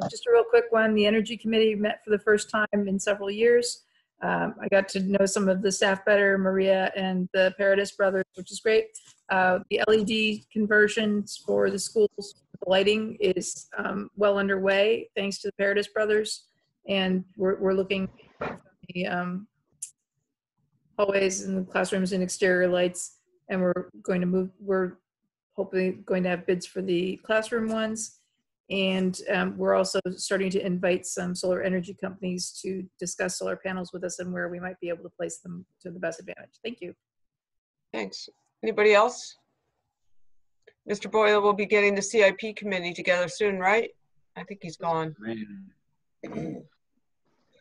Just a real quick one. The Energy Committee met for the first time in several years. I got to know some of the staff better, Maria and the Paradis brothers, which is great. The LED conversions for the schools, the lighting is well underway, thanks to the Paradis brothers. And we're looking at the hallways and the classrooms and exterior lights. And we're hopefully going to have bids for the classroom ones. And we're also starting to invite some solar energy companies to discuss solar panels with us and where we might be able to place them to the best advantage. Thank you. Thanks. Anybody else? Mr. Boyle will be getting the CIP committee together soon, right? I think he's gone.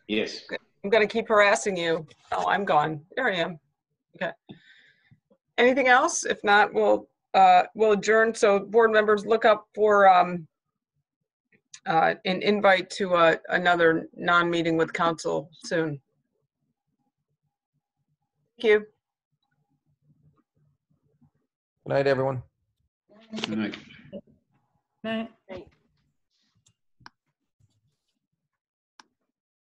Yes. I'm going to keep harassing you. Oh, I'm gone. There I am. Okay. Anything else? If not, we'll adjourn. So board members, look up for an invite to another non-meeting with council soon. Thank you. Good night, everyone. Good night. Night.